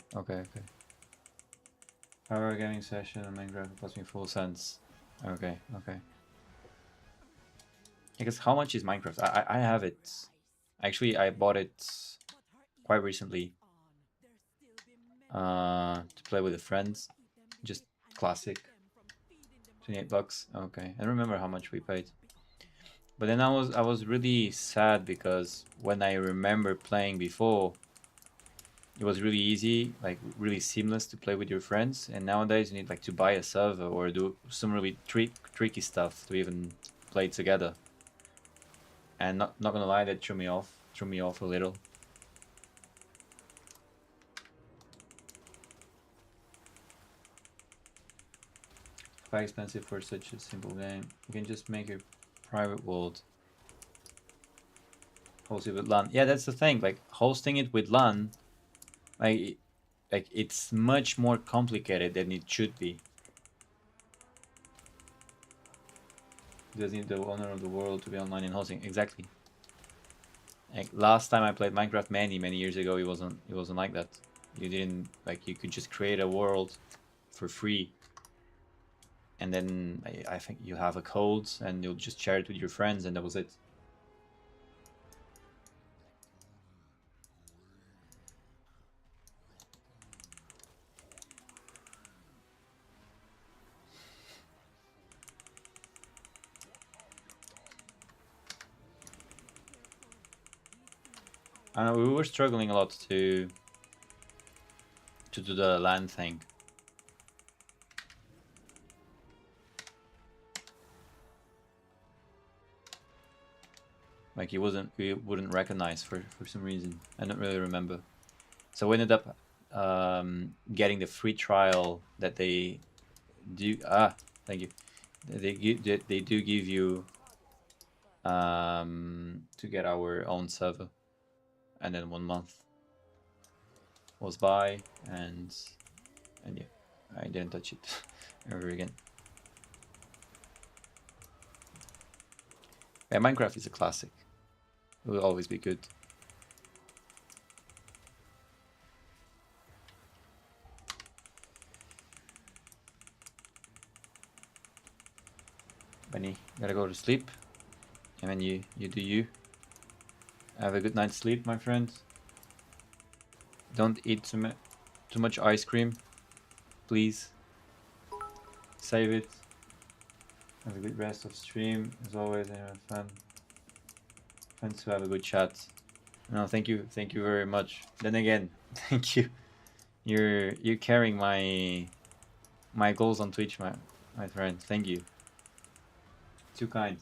Hour gaming session on Minecraft cost me full cents. Okay. Because how much is Minecraft? I have it. Actually, I bought it quite recently. To play with a friend. Just classic. 28 bucks. Okay. I don't remember how much we paid. But then I was really sad because when I remember playing before, it was really easy, like really seamless to play with your friends. And nowadays you need like to buy a server or do some really tricky stuff to even play together. And not gonna lie, that threw me off a little. Quite expensive for such a simple game. You can just make a private world. Host it with LAN. Yeah, that's the thing. Like hosting it with LAN, like it's much more complicated than it should be. Does need the owner of the world to be online and hosting. Exactly. Like last time I played Minecraft many years ago, it wasn't like that. You didn't like you could just create a world for free, and then I think you have a code and you'll just share it with your friends, and that was it. I know we were struggling a lot to do the LAN thing. Like we wouldn't recognize for some reason. I don't really remember. So we ended up getting the free trial that they do. Thank you. They do give you to get our own server, and then 1 month was by, and yeah, I didn't touch it ever again. Yeah, Minecraft is a classic. It will always be good. Benny, gotta go to sleep, and then you do you. Have a good night's sleep, my friend. Don't eat too much ice cream, please. Save it. Have a good rest of stream, as always, and have fun. Fun to have a good chat. No, thank you very much. Then again, thank you. You're carrying my goals on Twitch, my friend. Thank you. Too kind.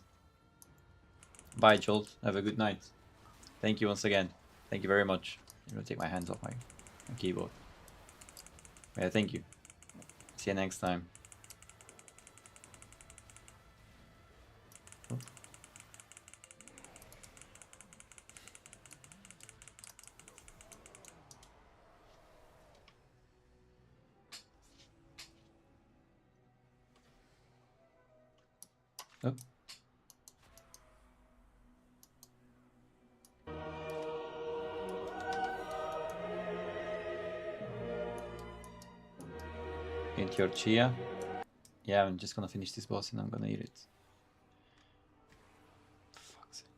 Bye, Jolt. Have a good night. Thank you once again. Thank you very much. I'm gonna take my hands off my keyboard. Yeah, thank you. See you next time. Oh. Eat your chia. Yeah, I'm just gonna finish this boss and I'm gonna eat it. Fuck's sake.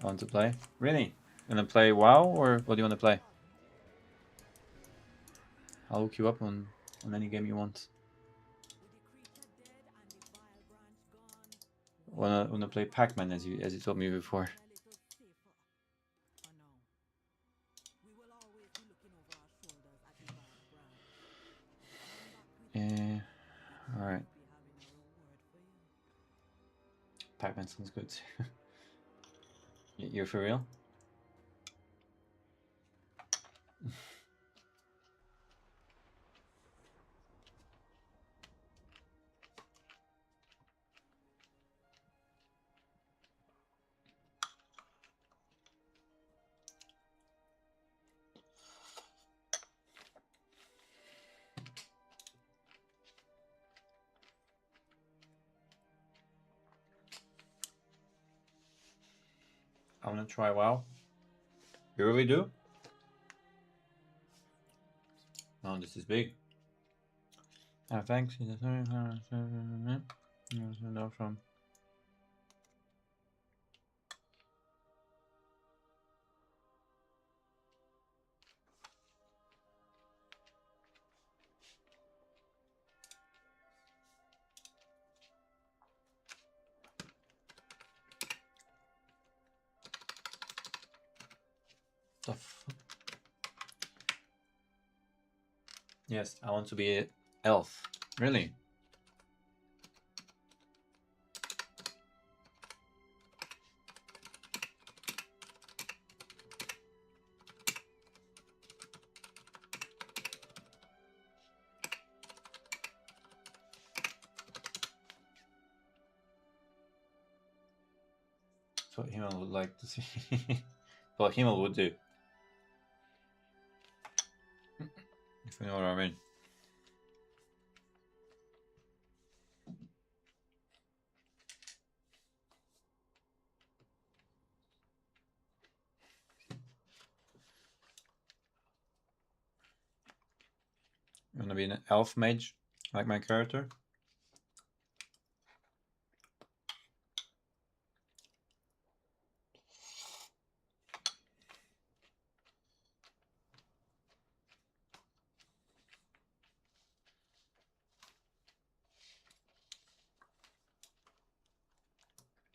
I want to play. Really? You wanna play WoW or what do you wanna play? I'll hook you up on any game you want. Wanna play Pac-Man as you told me before. Yeah. Alright. Pac-Man sounds good. You're for real? I wanna try WoW. You really do? Oh, this is big. Thanks. From The fuck? Yes, I want to be an elf. Really? That's what Himmel would like to see. What Himmel would do. If you know what I mean. You wanna be an elf mage, like my character?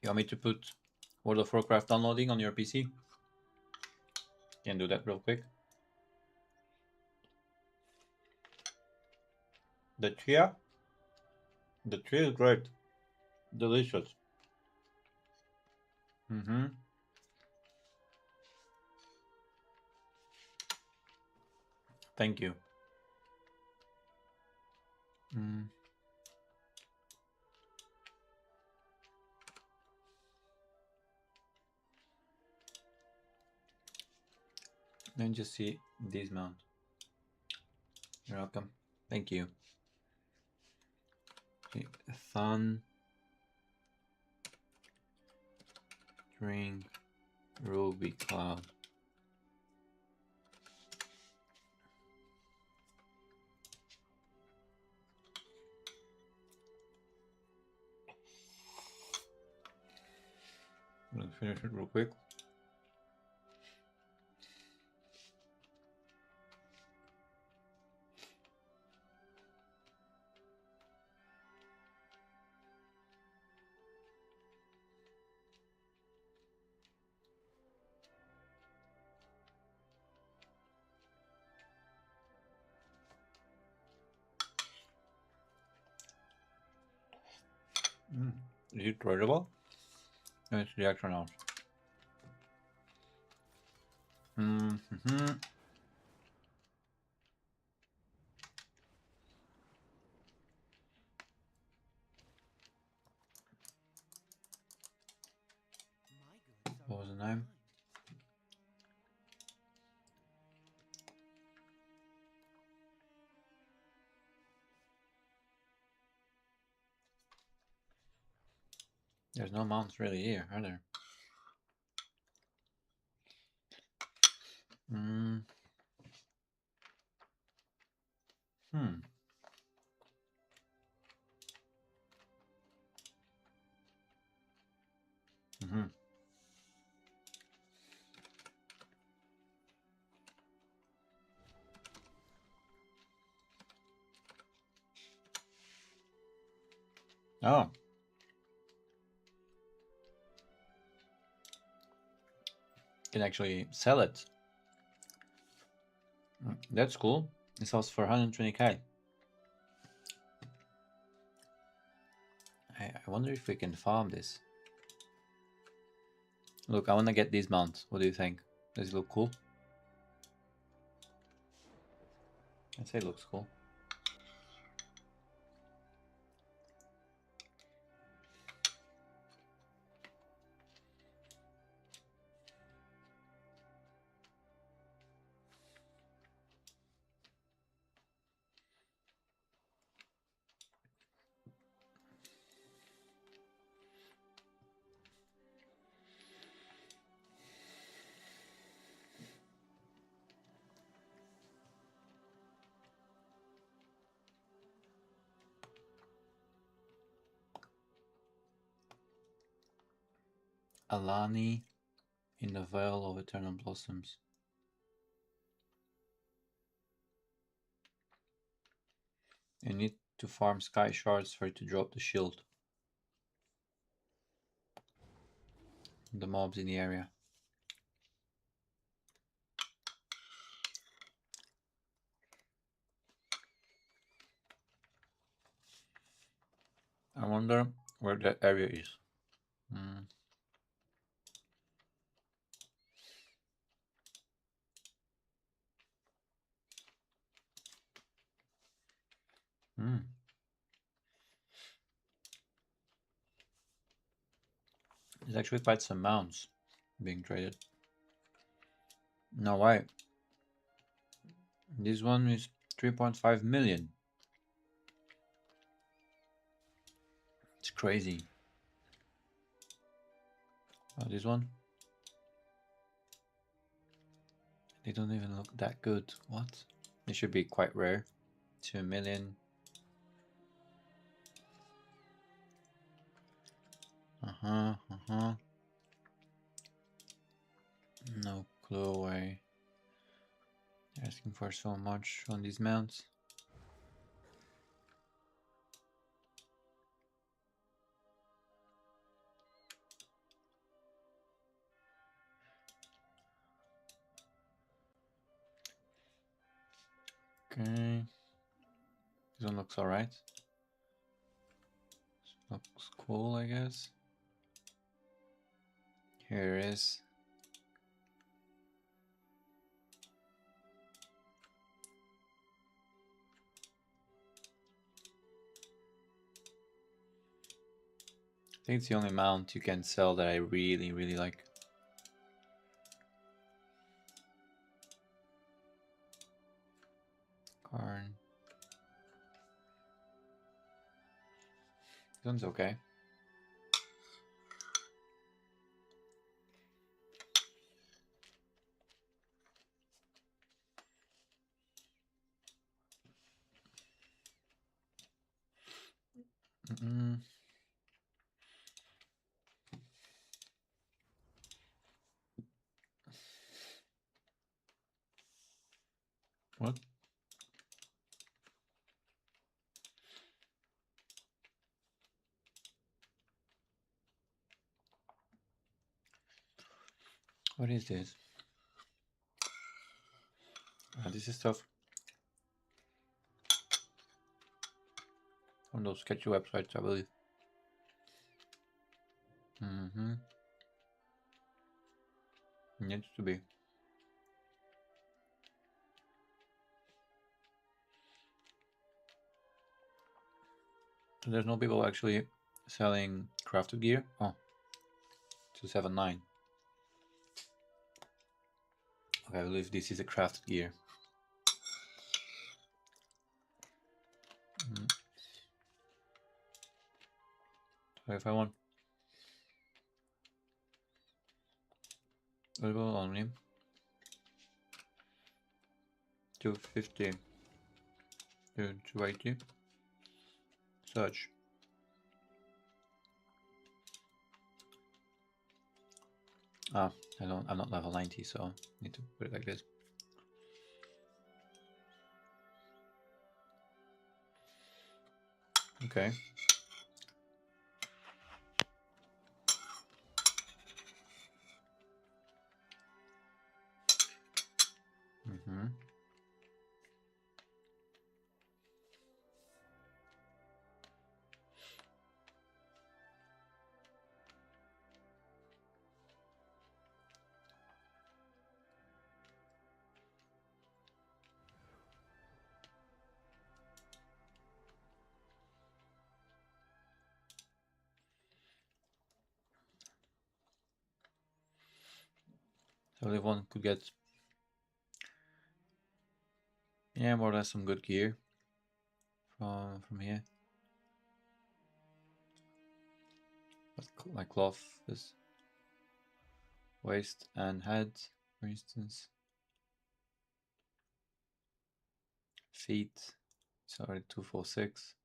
You want me to put World of Warcraft downloading on your PC? Can do that real quick. The Tria? The Tria is great. Delicious. Mm-hmm. Thank you. Mm. Let me just see this mount. You're welcome. Thank you. Okay, Thun. Drink. Ruby Cloud. Let's finish it real quick. Is it tradable? No, it's reaction out. Mm-hmm. What was the name? There's no mounts really here, are there? Mm. Hmm. Mm-hmm. Oh. Can actually sell it. That's cool. It sells for 120k. I wonder if we can farm this. Look, I want to get these mounts. What do you think? Does it look cool? I'd say it looks cool. Alani in the Vale of Eternal Blossoms. You need to farm sky shards for it to drop the shield. The mobs in the area. I wonder where that area is. There's actually quite some mounts being traded. No, why? This one is 3.5 million. It's crazy. Oh, this one? They don't even look that good. What? They should be quite rare. 2 million. No clue why they're asking for so much on these mounts. Okay. This one looks alright. Looks cool, I guess. Here it is. I think it's the only mount you can sell that I really, really like. Karn. This one's okay. What? What is this? This is stuff on those sketchy websites, I believe. Needs to be. So there's no people actually selling crafted gear? Oh, 279. Okay, I believe this is a crafted gear. So if I want available only 250 to 280 search. I'm not level 90, so I need to put it like this. Okay. So everyone could get, yeah, more or less some good gear from here. Like cloth, this waist and head, for instance. Feet, it's already 246.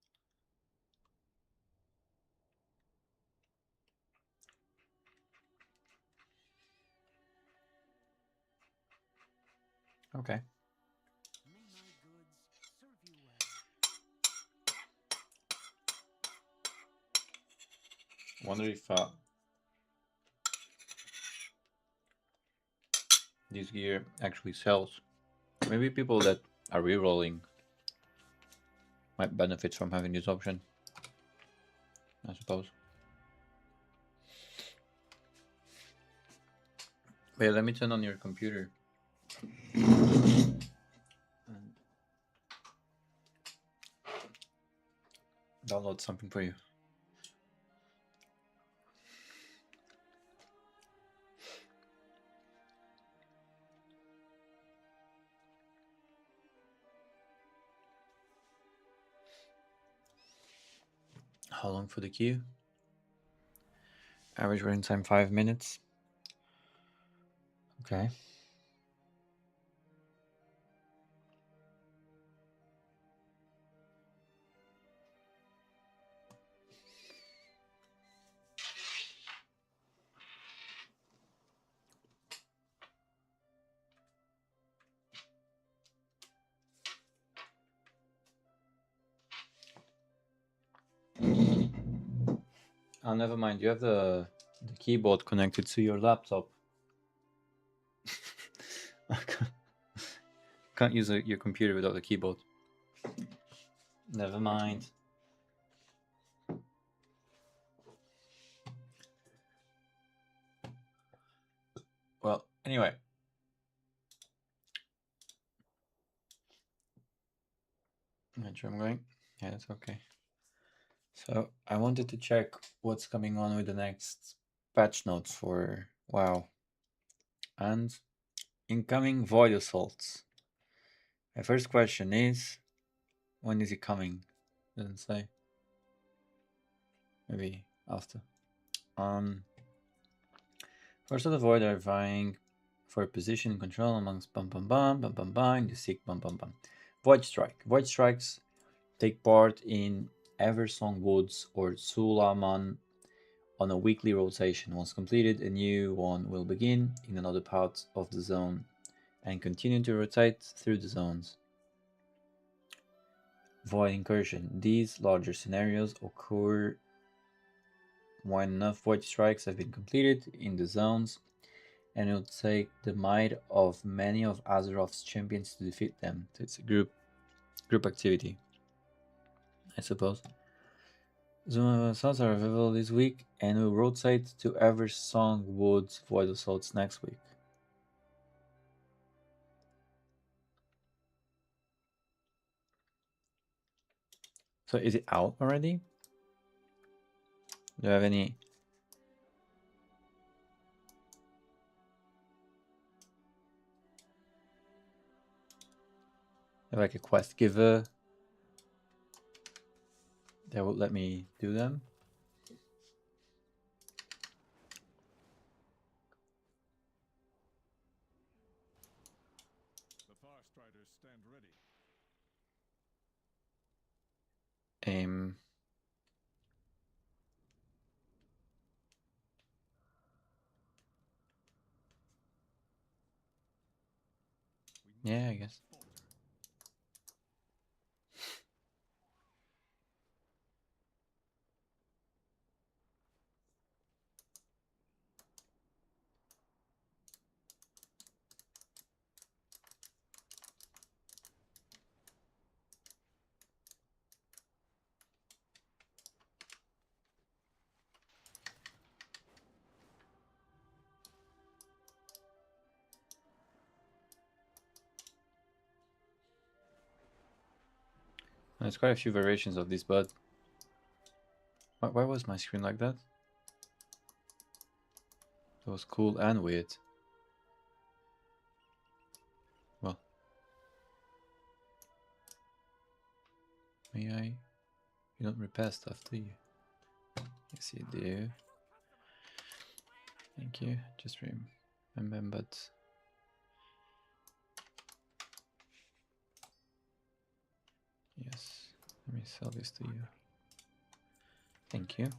Okay. May my goods serve you well. I wonder if this gear actually sells. Maybe people that are rerolling might benefit from having this option. I suppose. Wait, let me turn on your computer. And download something for you. How long for the queue? Average waiting time 5 minutes. Okay. Oh, never mind. You have the keyboard connected to your laptop. Can't use your computer without the keyboard. Never mind. Well, anyway. Not sure I'm going. Yeah, that's okay. So I wanted to check what's coming on with the next patch notes for WoW. And incoming Void Assaults. My first question is, when is it coming? Doesn't say. Maybe after. First of the Void are vying for position and control amongst bum bum bum bum bum bum. You seek bum bum bum. Void Strike. Void Strikes take part in Eversong Woods or Sulaman on a weekly rotation. Once completed, a new one will begin in another part of the zone and continue to rotate through the zones. Void Incursion. These larger scenarios occur when enough Void Strikes have been completed in the zones, and it will take the might of many of Azeroth's champions to defeat them. So it's a group activity, I suppose. Zoom assaults are available this week and will rotate to Eversong Woods Void Assaults next week. So is it out already? Do you have any? Like a quest giver that would let me do them? The Far Striders stand ready. Yeah, I guess. There's quite a few variations of this, but why was my screen like that? It was cool and weird. Well, may I? You don't repair stuff, do you? Yes, you do. Thank you. Just remembered. Yes. Let me sell this to you. Thank you.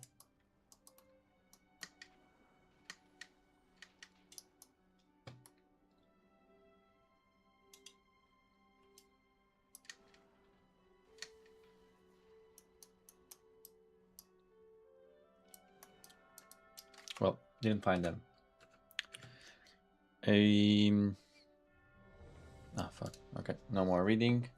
Well, didn't find them. Ah, fuck. Okay, no more reading.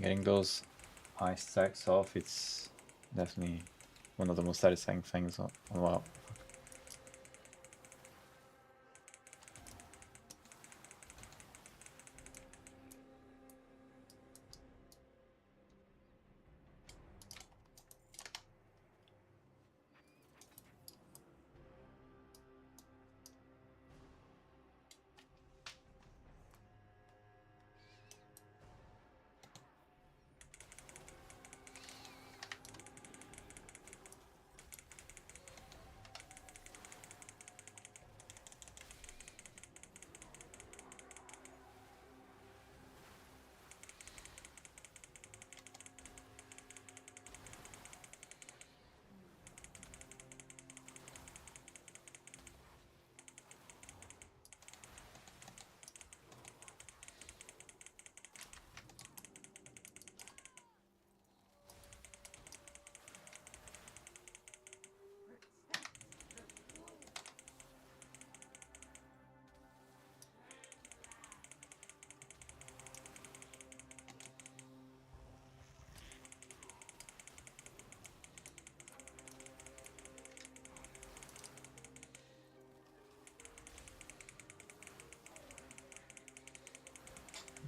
Getting those ice stacks off, it's definitely one of the most satisfying things on WoW.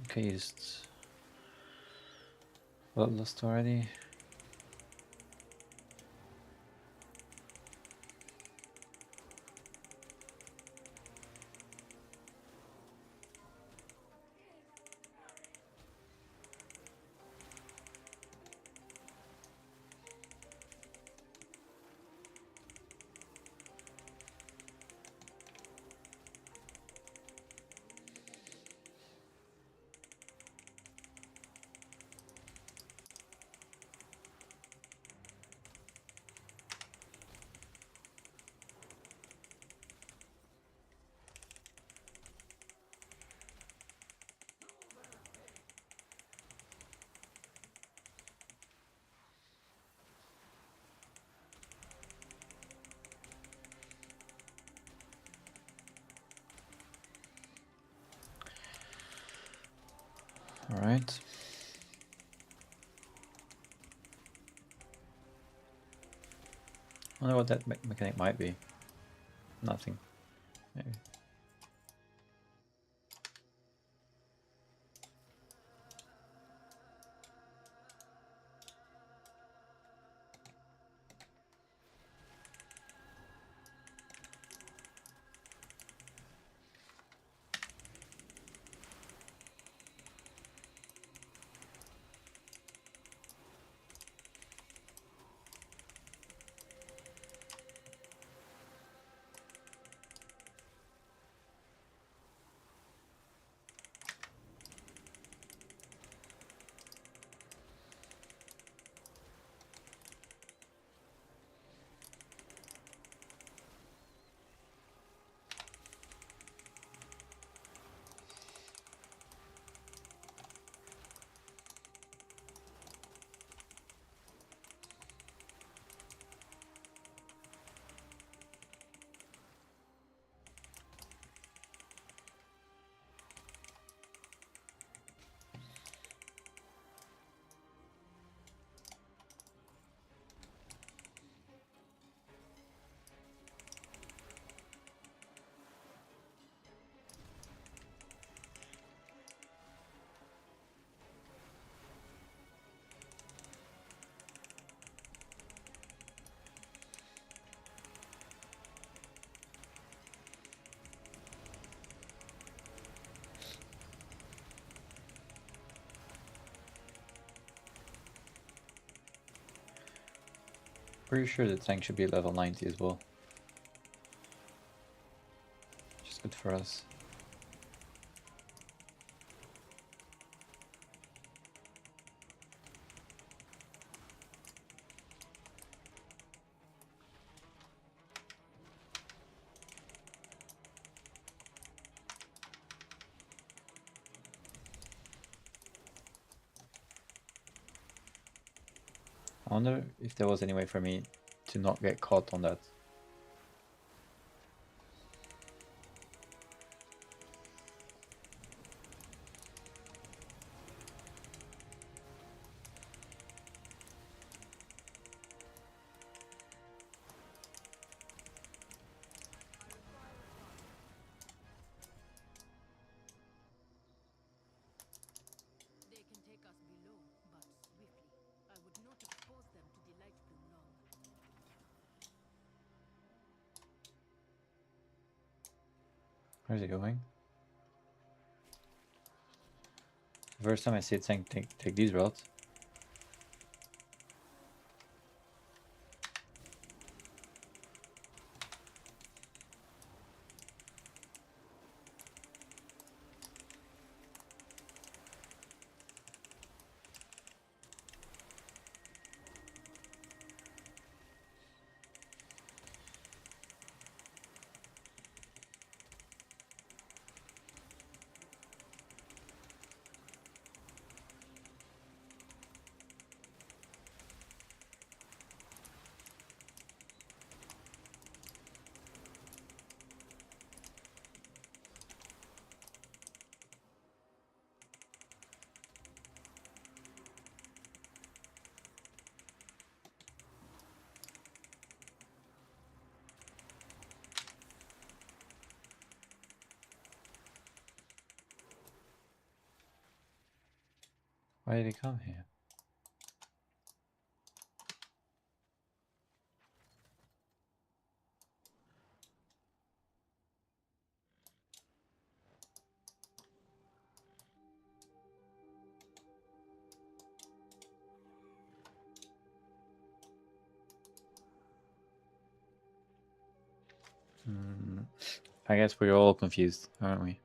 Okay, used Bloodlust already. All right. I wonder what that mechanic might be. Nothing. Maybe. Pretty sure the tank should be level 90 as well. Which is good for us. I wonder if there was any way for me to not get caught on that. Where's it going? The first time I see it saying take these routes. Why did he come here? I guess we're all confused, aren't we?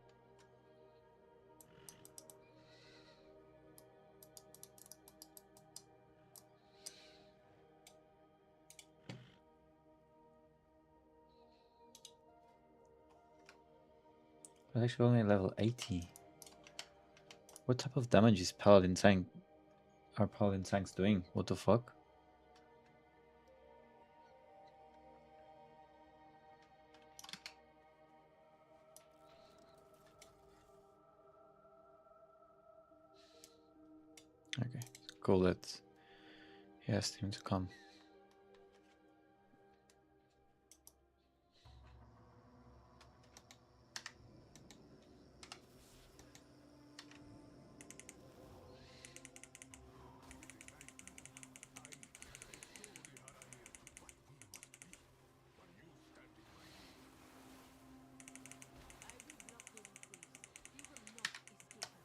But actually only level 80. What type of damage is Paladin tank? Are Paladin tanks doing? What the fuck? Okay, cool that he asked him to come. I will block the retreat. He will not escape again.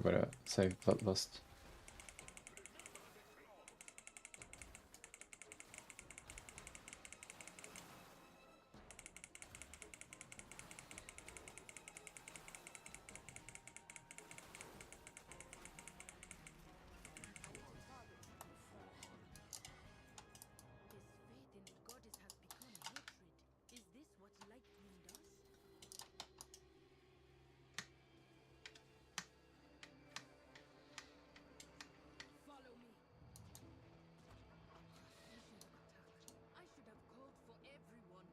gotta save Bloodlust. This faith in the goddess has become hatred. Is this what light moon does? Follow me. Precision attack. I should have called for everyone.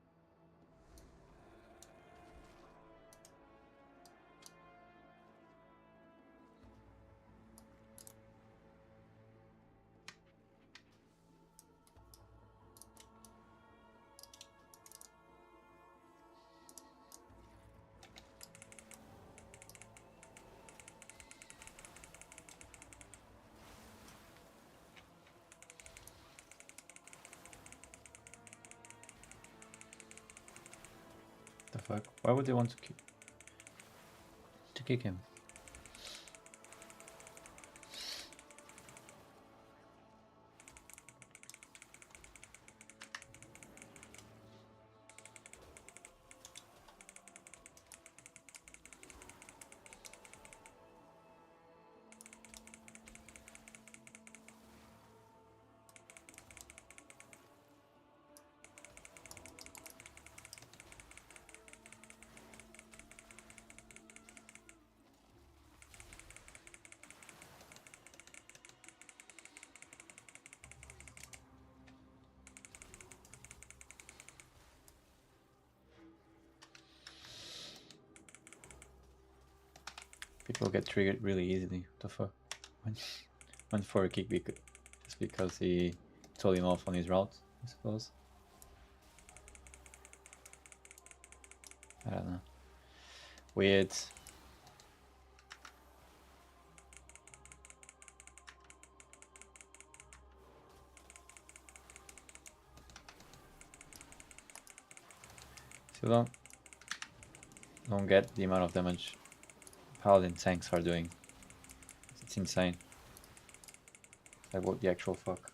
The fuck? Why would they want to kick him? People get triggered really easily. What the fuck? Went for a kick just because he told him off on his route, I suppose. I don't know. Weird. Still don't get the amount of damage Paladin tanks are doing. It's insane. Like, what the actual fuck?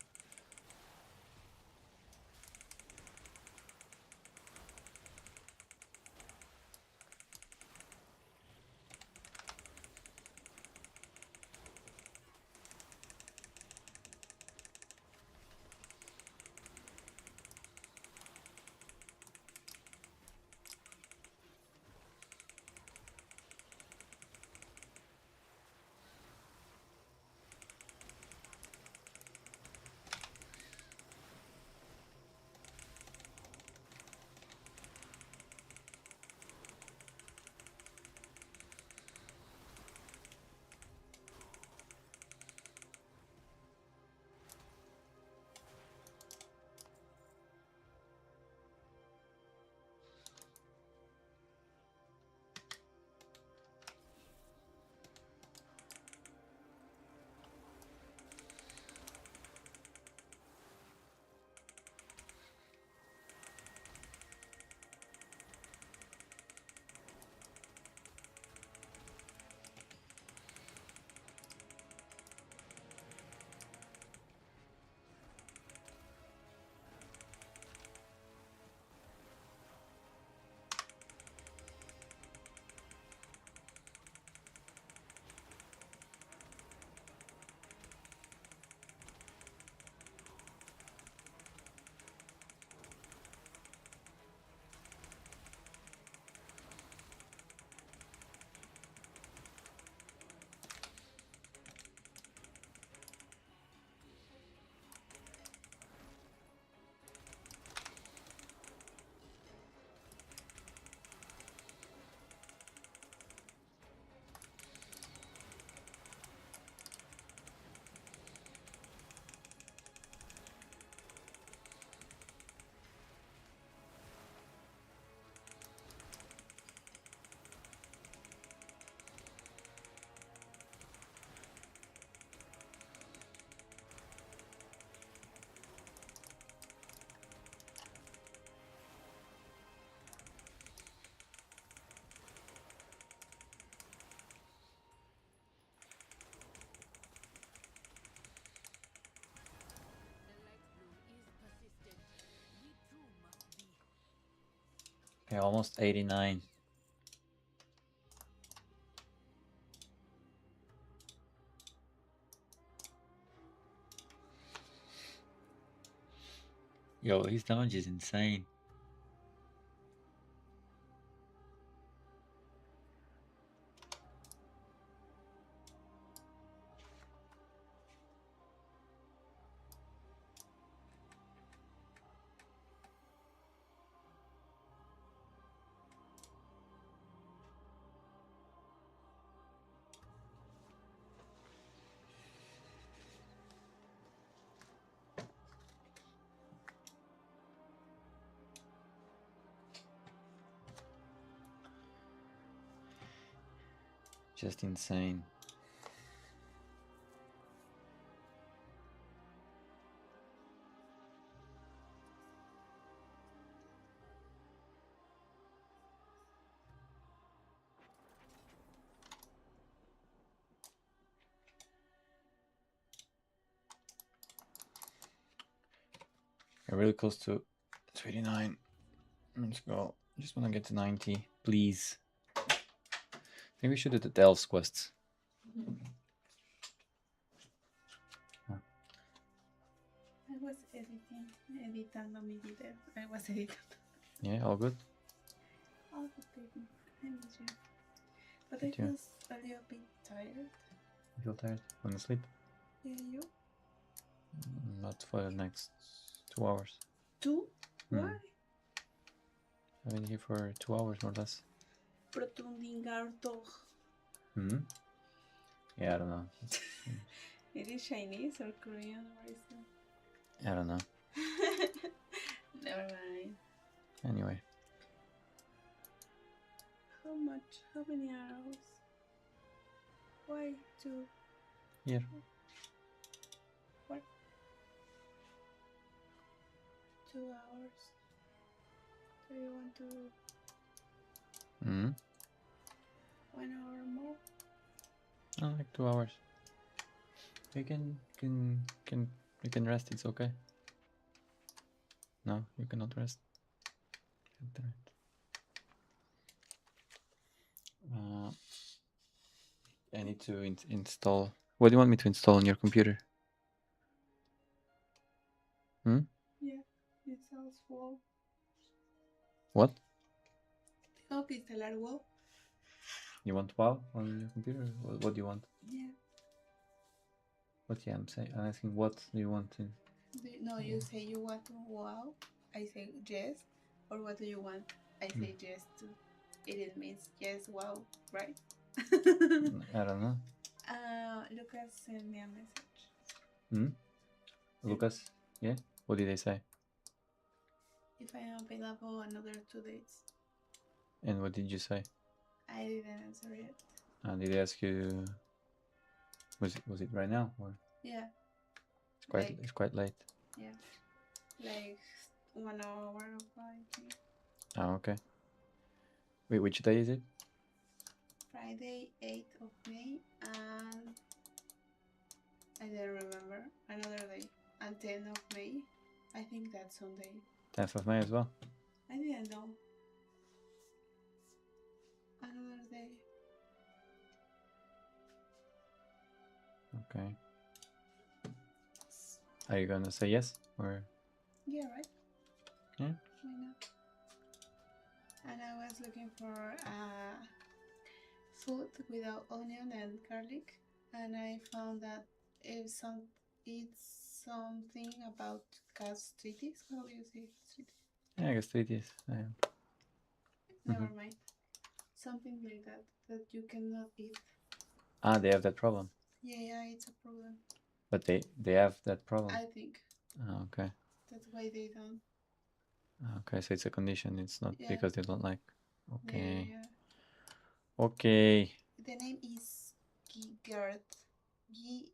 Yeah, almost 89. Yo, his damage is insane. Just insane. We're really close to 89. Let's go. Just want to get to 90, please. I think we should do the Delves quests. I was editando mi video. I was editing. Yeah, all good? All the baby. I miss you. But I Me too. feel a little bit tired. You feel tired? Want to sleep? Yeah, you? Not for the next 2 hours. 2? Hmm. Why? I've been here for 2 hours more or less. Protundingar toch. Hmm? Yeah, I don't know. It is Chinese or Korean or is it? I don't know. Never mind. Anyway. How much? How many arrows? Why 2? Here. What? 2 hours. Do you want to Hmm? 1 hour more? Oh, like 2 hours. You can rest, it's okay. No, you cannot rest. I need to install. What do you want me to install on your computer? Hmm? Yeah, it sounds WoW. What? Tengo que instalar WoW. You want WoW on your computer? What do you want? Yeah. What? Yeah, I'm asking what do you want in. No, you say you want to WoW. I say yes. Or what do you want? I say yes to. It means yes, wow, right? I don't know. Lucas sent me a message. Hmm? Lucas? Yeah? What did they say? If I am available another 2 days. And what did you say? I didn't answer yet. Did they ask you? Was it right now or? Yeah. It's quite late. Yeah. Like 1 hour ago, I think. Oh, okay. Wait, which day is it? Friday, 8th of May, and I don't remember another day. And 10th of May, I think that's Sunday. 10th of May as well. I didn't know. Another day. Okay. Are you gonna say yes or? Yeah, right? Yeah. Why not? And I was looking for food without onion and garlic, and I found that it's something about gastritis. How do you say gastritis? Yeah, gastritis. Never mind. Something like that you cannot eat. They have that problem. Yeah, it's a problem. But they have that problem. I think Oh, okay. that's why they don't. Okay, so it's a condition. It's not because they don't like. Okay. Yeah. Okay. The name is GIRD. GIRD.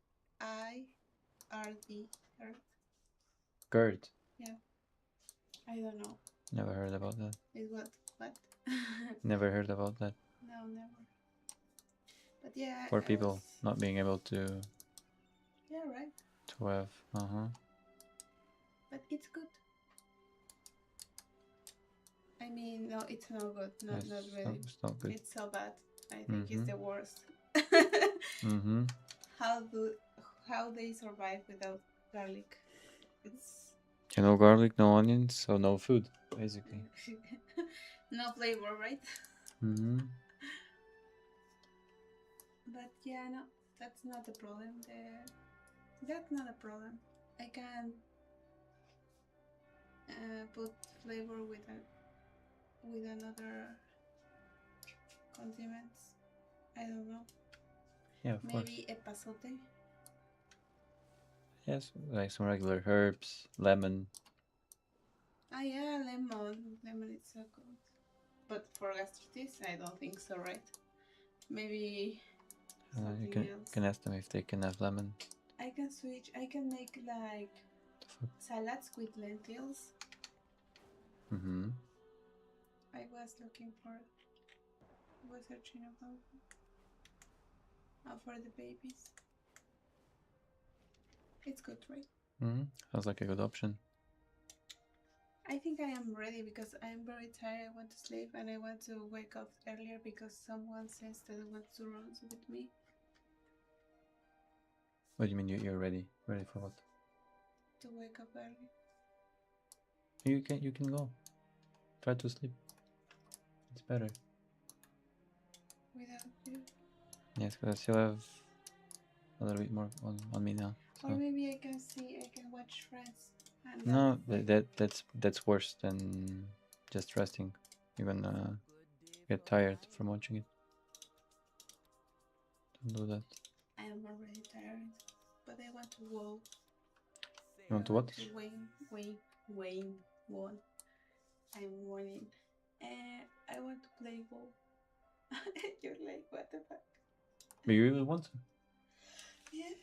GERD. Yeah. I don't know. Never heard about that. Is what? Never heard about that. No, never. But yeah. For people not being able to. Yeah, right. To have. But it's good. I mean, no, it's not good. Not It's not not, really. it's not good. It's so bad. I think it's Mhm. the worst. Mhm. how do how they survive without garlic? It's No garlic, no onions, so no food, basically. no flavor, right? Mhm. But yeah, no, that's not the problem. That's not a problem. I can put flavor with another condiments. I don't know. Yeah, of course. Maybe a pasote. Yes, like some regular herbs, lemon. Ah yeah, lemon. Lemon is so good. But for gastritis, I don't think so, right? Maybe You something else. can ask them if they can have lemon. I can switch. I can make like salads with lentils. Mhm. I was looking for. I was searching about for the babies. It's good, right? Mhm. Sounds like a good option. I think I am ready because I'm very tired. I want to sleep and I want to wake up earlier because someone says that they want to run with me. What do you mean you're ready? Ready for what? To wake up early. You can go. Try to sleep. It's better. Without you. Yes, because I still have a little bit more on me now. So. Or maybe I can watch Friends. And No, that's worse than just resting. You're gonna get tired from watching it. Don't do that. I am already tired. But I want to WoW. You want to what? To Wayne won. I'm winning. I want to play WoW. You're like, what the fuck? But you really want to? Yeah.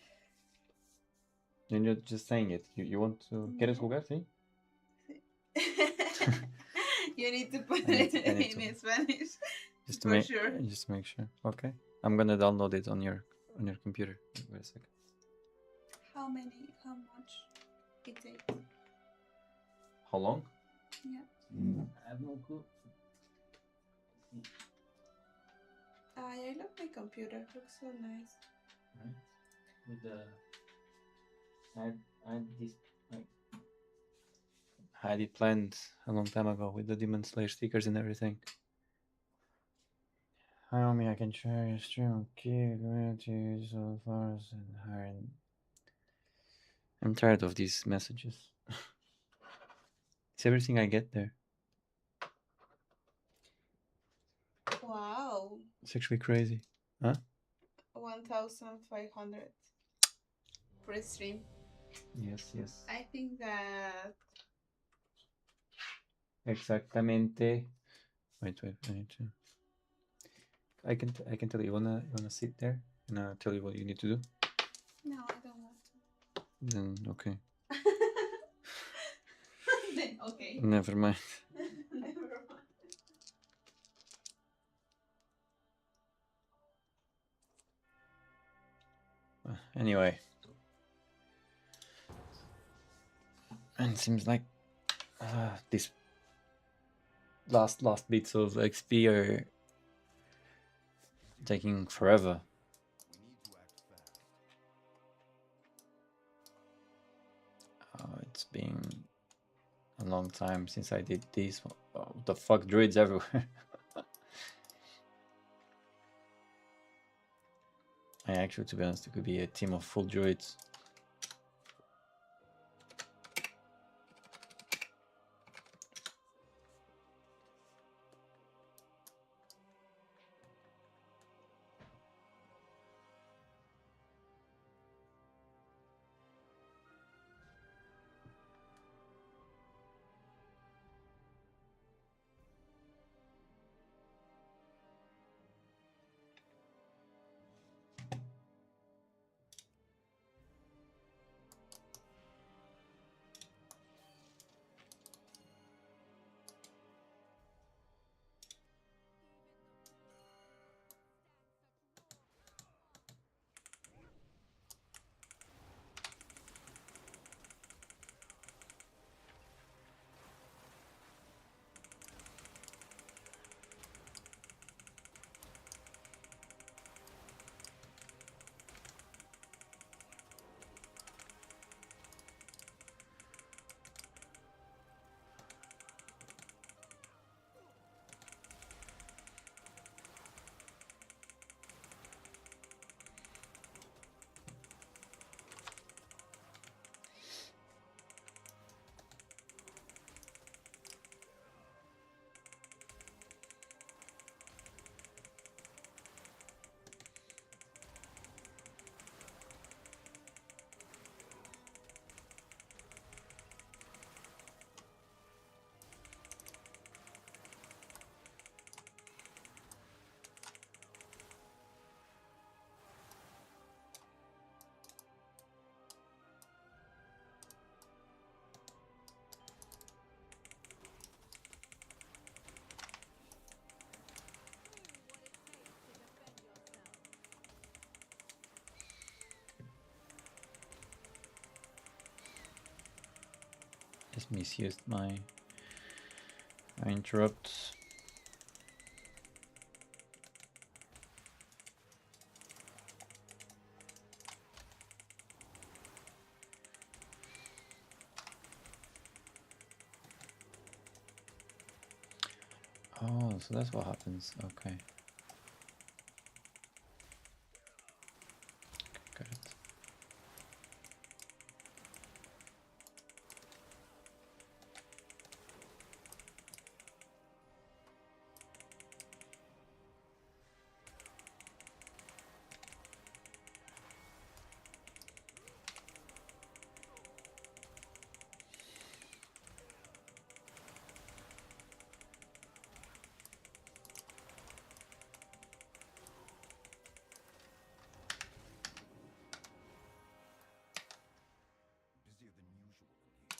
You're just saying it. You want to. ¿Quieres jugar? Sí. You need to put I it need in Spanish. Just to For make sure. just to make sure. Okay. I'm gonna download it on your computer. Wait a second. How much it takes? How long? Yeah. I have no clue. I love my computer. It looks so nice. Right. With the I this I had it planned a long time ago with the Demon Slayer stickers and everything. Hi, Omi, I can share your stream. Key community so far and hiring. I'm tired of these messages. It's everything I get there. Wow. It's actually crazy. Huh? 1,500 per stream. Yes. I think that Exactamente. Wait. I need to. I can tell you. You wanna sit there and I'll tell you what you need to do. no, I don't want to. Then okay. Then okay. Never mind. Never mind. Anyway, and it seems like these last bits of XP are taking forever. It's been a long time since I did this. Oh, the fuck, druids everywhere. Actually, to be honest, it could be a team of full druids. Just misused my interrupt. Oh, so that's what happens. Okay. Got it. Busier than usual in here.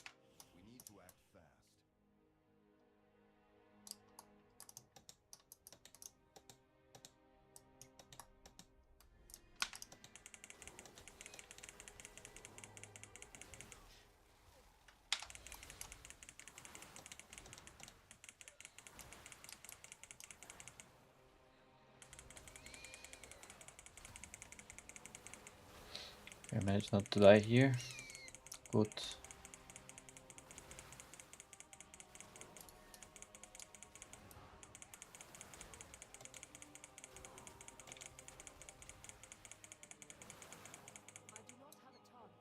We need to act fast. I managed not to die here. Good. I do not have a target.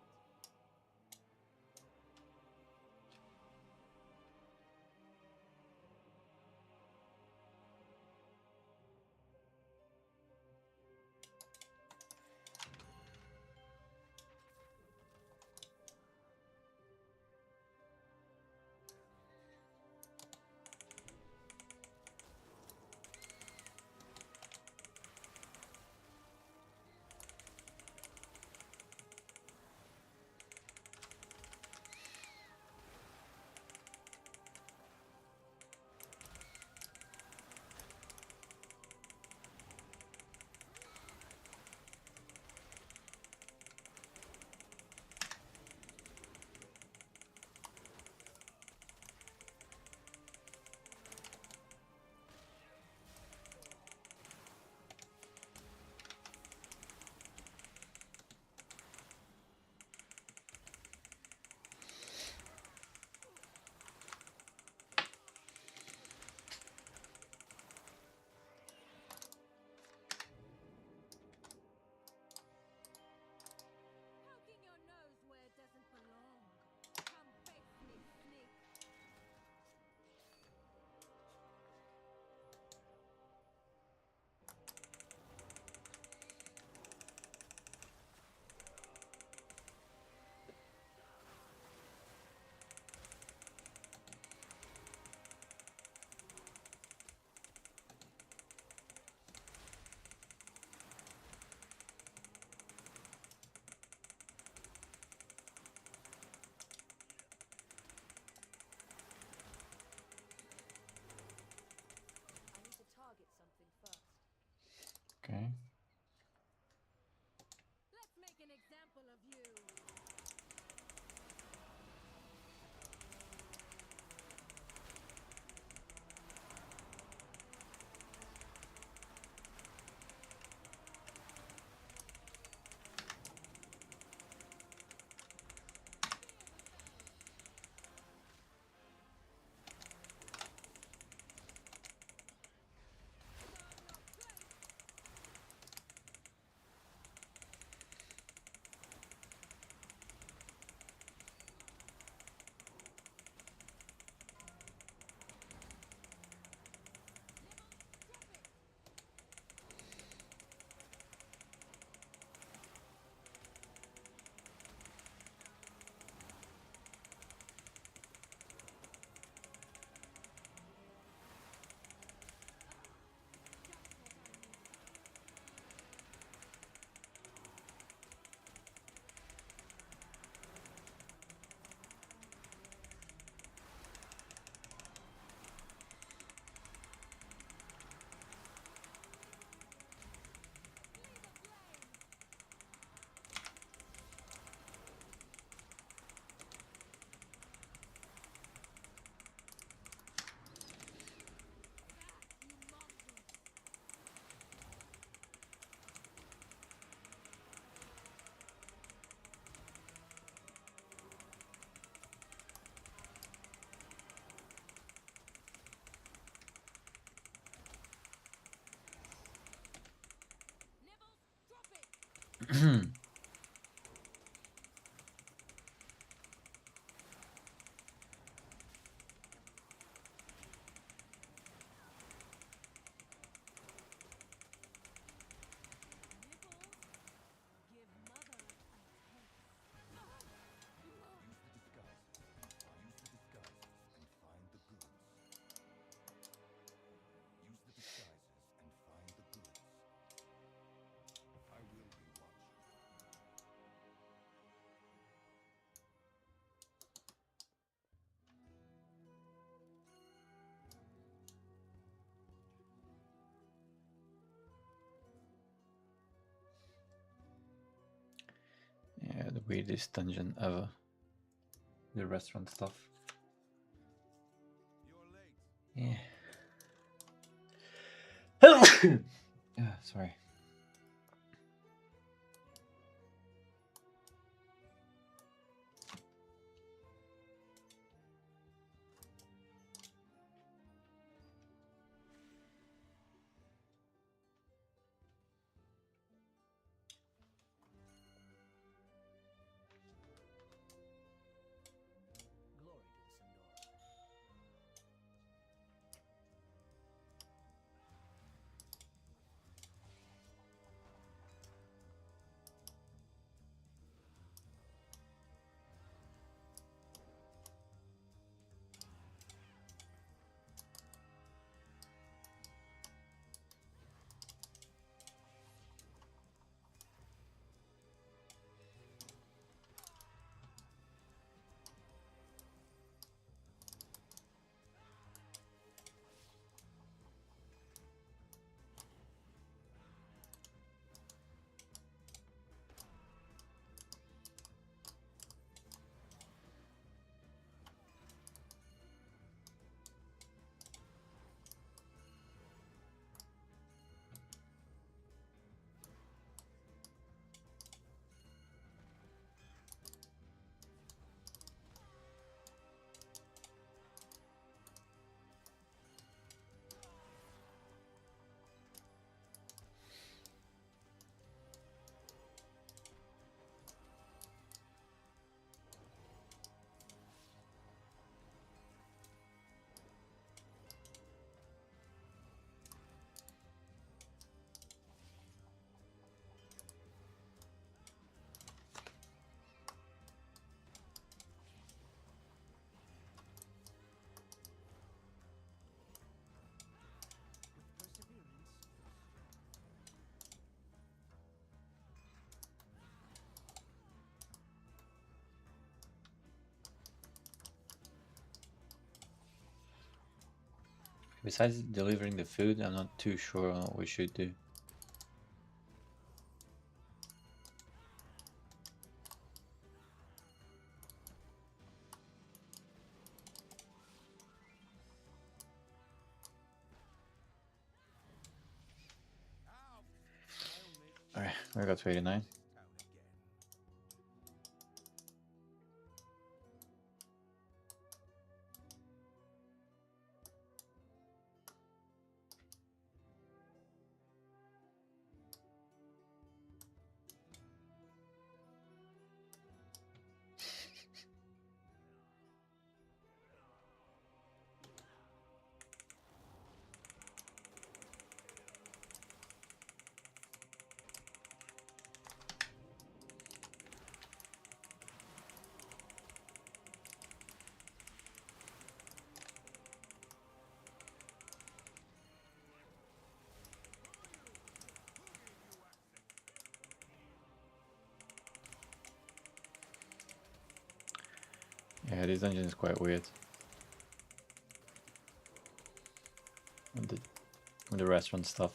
Give mother a taste. Use the disguises and find the goods. Use the disguises and find the goods. I will be watching. Yeah, the weirdest dungeon ever. The restaurant stuff. You're late. Yeah. Yeah, sorry. Glory to the Senora. With perseverance. Besides delivering the food, I'm not too sure on what we should do. Alright, we got to 89. Yeah, this dungeon is quite weird. With the restaurant stuff.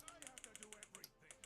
I have to do everything.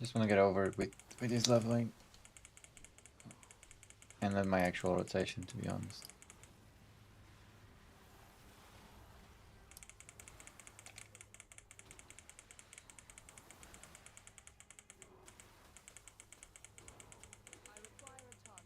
Just want to get over it with this leveling. And then my actual rotation, to be honest. I require a target.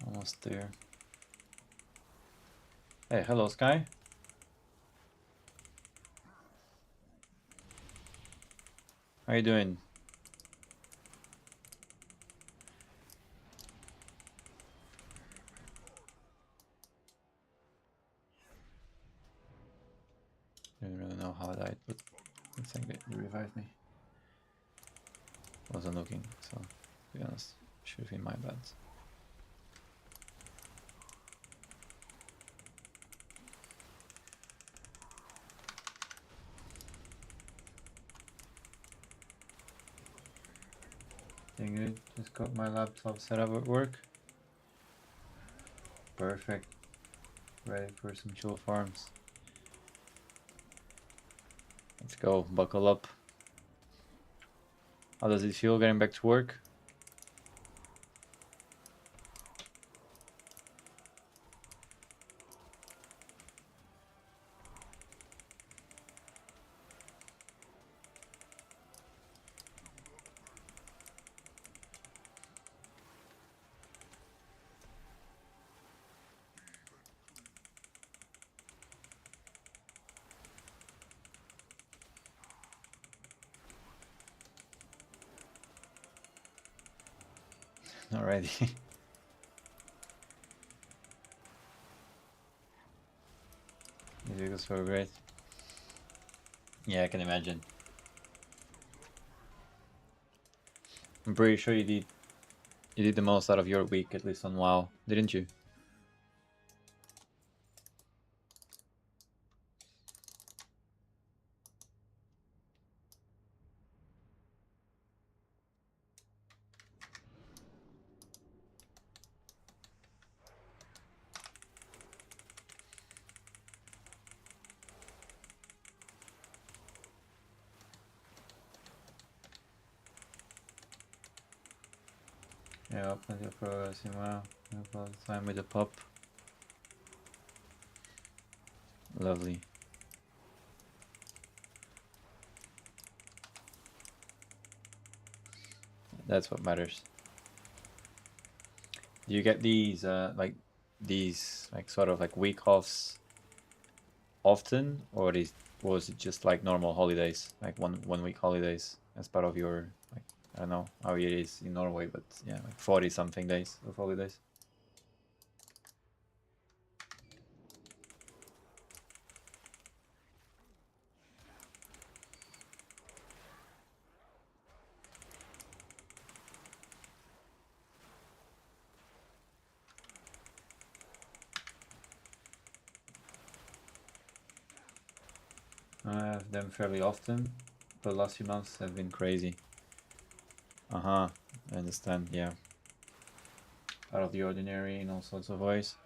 Almost there. Hey, hello, Sky. How you doing? I don't really know how I died, but I think it revived me. Wasn't looking, so to be honest, should have been my bad. Doing good. Just got my laptop set up at work. Perfect. Ready for some chill farms. Let's go. Buckle up. How does it feel getting back to work? Already. These vehicles were great. Yeah, I can imagine. I'm pretty sure you did the most out of your week, at least on WoW, didn't you? Yeah, plenty of progress in WoW. No problem. Time with the pop. Lovely. That's what matters. Do you get these sort of like week offs often, or was it just like normal holidays, like one week holidays as part of your, like, I don't know how it is in Norway, but yeah, like 40 something days of holidays? I have them fairly often. The last few months have been crazy. I understand, yeah. Out of the ordinary in all sorts of ways.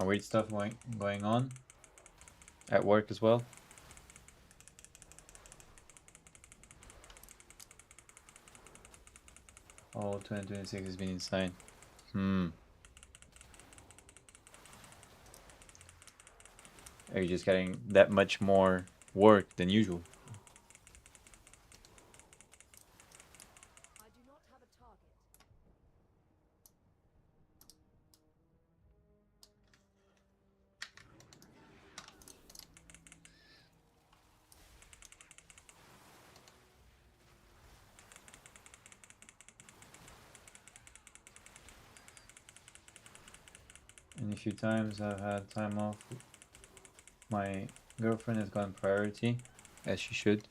Weird stuff going on at work as well. Oh, 2026 has been insane. Hmm. Are you just getting that much more work than usual? I do not have a target. And a few times I've had time off. My girlfriend has gotten priority, as she should.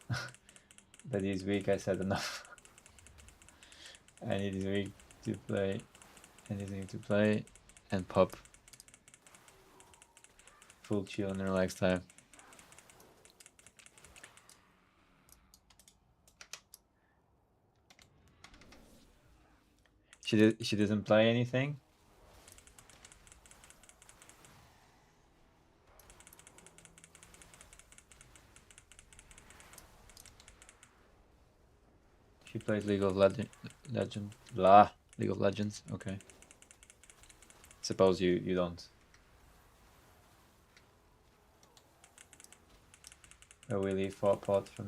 But this week I said enough. I need this week to play. I need to play and pop. Full chill and relax time. She doesn't play anything. She plays League of League of Legends. Okay. Suppose you don't. But we leave pot from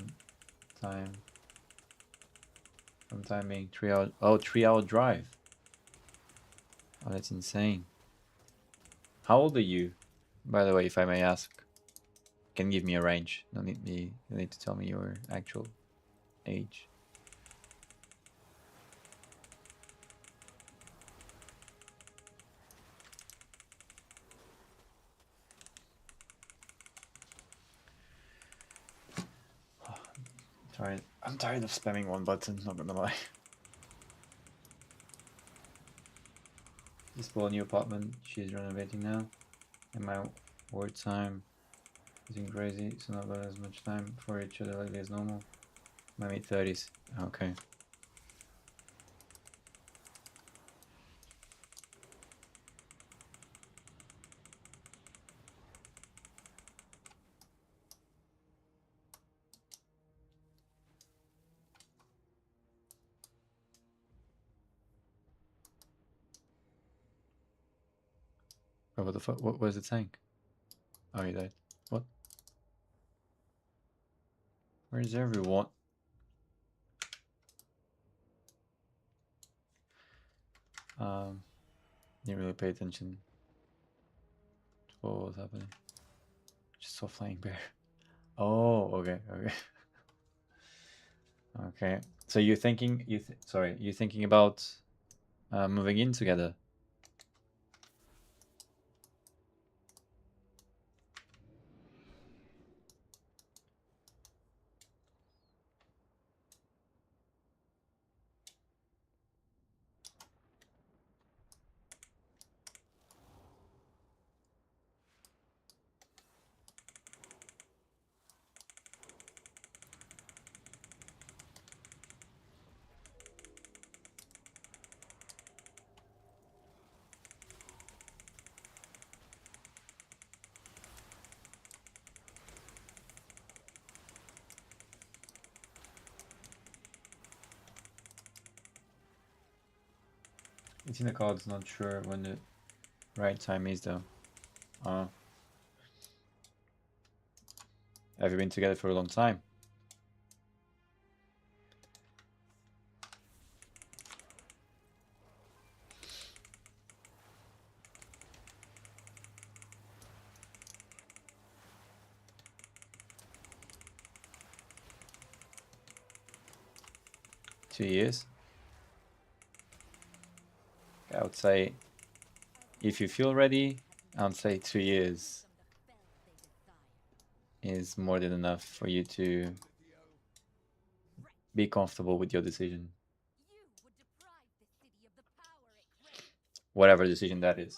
time being 3 hour. Oh, 3 hour drive. Oh, that's insane. How old are you, by the way, if I may ask? Can give me a range. No need to tell me your actual age. I'm tired of spamming one button, not gonna lie. Just bought a new apartment, she's renovating now. And my work time is been crazy, so not got as much time for each other lately as normal. My mid-30s. Okay. Oh, what the fuck? What was it saying? Oh, he died. What? Where's everyone? Didn't really pay attention to what was happening. Just saw flying bear. Oh, okay. Okay. So you're thinking you're thinking about moving in together? It's in the cards, not sure when the right time is though. Have you been together for a long time? Two years? I would say, if you feel ready, I would say 2 years is more than enough for you to be comfortable with your decision. Whatever decision that is.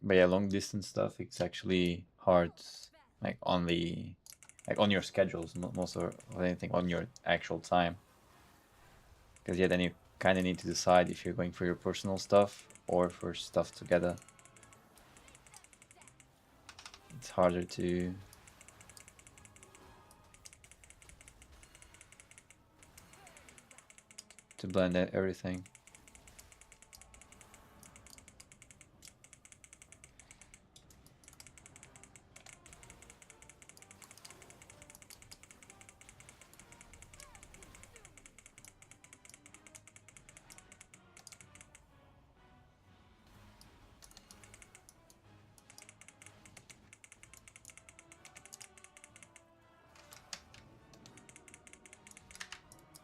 But yeah, long distance stuff, it's actually hard, like on your schedules, most of anything on your actual time. Because yeah, then you kind of need to decide if you're going for your personal stuff or for stuff together. It's harder to to blend everything.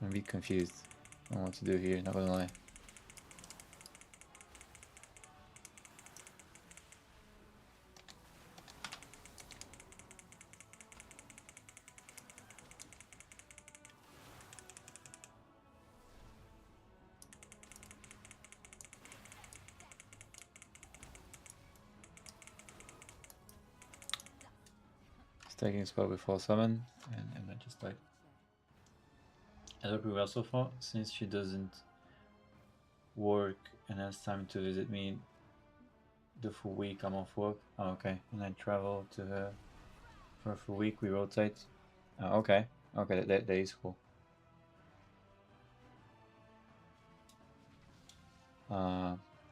I'm a bit confused on what to do here, not gonna lie. It's taking a spell before summon, and I just died. I look well so far, since she doesn't work and has time to visit me the full week I'm off work. Oh, okay. And I travel to her for a full week, we rotate. Oh, okay. Okay, that is cool.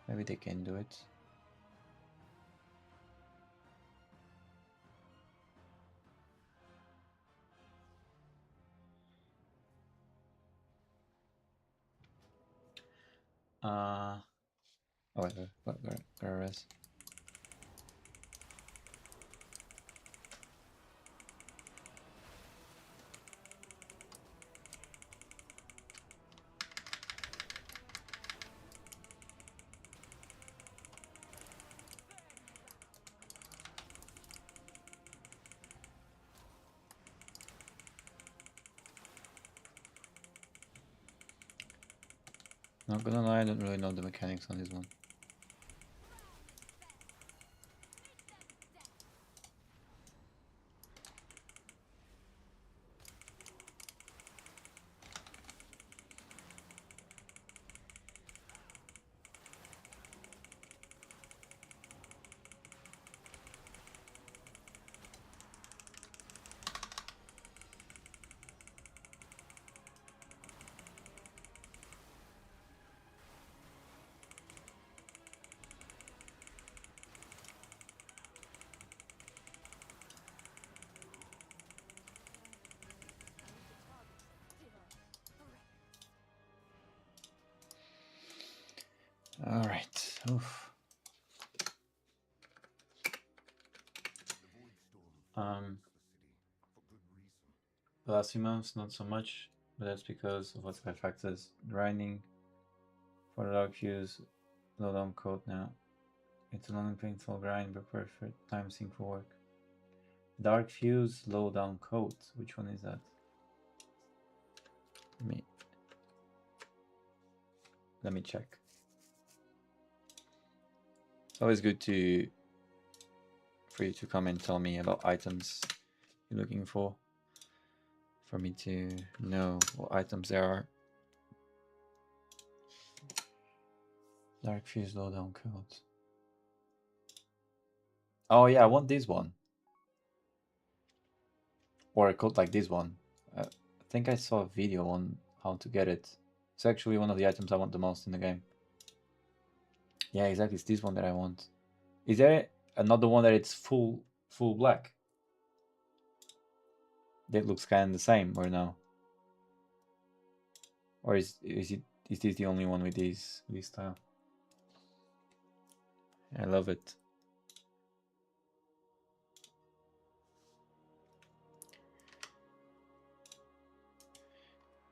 Maybe they can do it. Oh wait, where is? Not gonna lie, I don't really know the mechanics on this one. Alright. Oof. The last few months, not so much, but that's because of what's my factors. Grinding for the dark fuse, low down code now. It's a long and painful grind, but perfect time sync for work. Dark fuse, low down code. Which one is that? Let me check. It's always good for you to come and tell me about items you're looking for me to know what items there are. Dark fuse, low down code. Oh yeah, I want this one. Or a code like this one. I think I saw a video on how to get it. It's actually one of the items I want the most in the game. Yeah, exactly. It's this one that I want. Is there another one that it's full black? That looks kind of the same, or no? Or is this the only one with this style? I love it.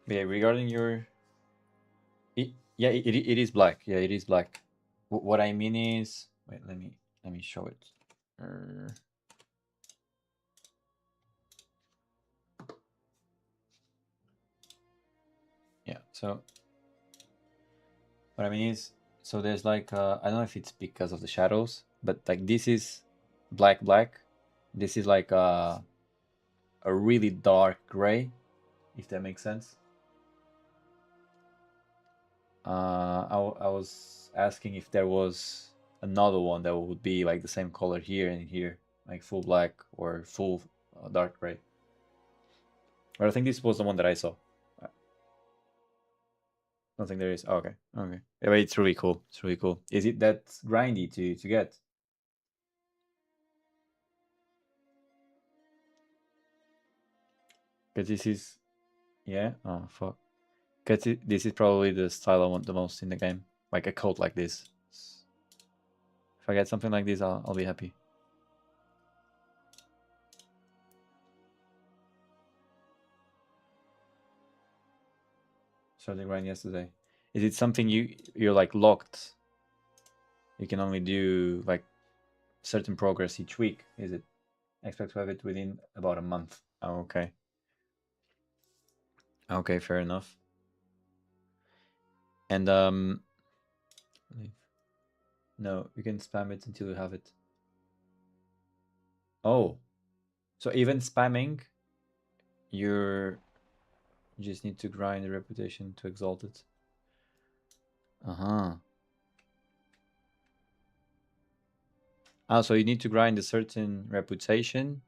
But yeah, regarding your, it is black. Yeah, it is black. What I mean is, wait, let me show it. Yeah, so what I mean is, so there's like I don't know if it's because of the shadows, but like this is black. This is like a really dark gray, if that makes sense. I was asking if there was another one that would be like the same color here and here, like full black or full dark gray. But I think this was the one that I saw. Don't think there is. Oh, okay, okay. Yeah, but it's really cool. It's really cool. Is it that grindy to get? Because this is, yeah. Oh fuck. Because this is probably the style I want the most in the game. Like a coat like this. If I get something like this, I'll be happy. Started grind yesterday. Is it something you're like locked? You can only do like certain progress each week. Is it? Expect to have it within about a month. Oh, okay. Okay, fair enough. And no, you can spam it until you have it. Oh, so even spamming, you just need to grind the reputation to exalt it. Uh-huh. Ah, so you need to grind a certain reputation,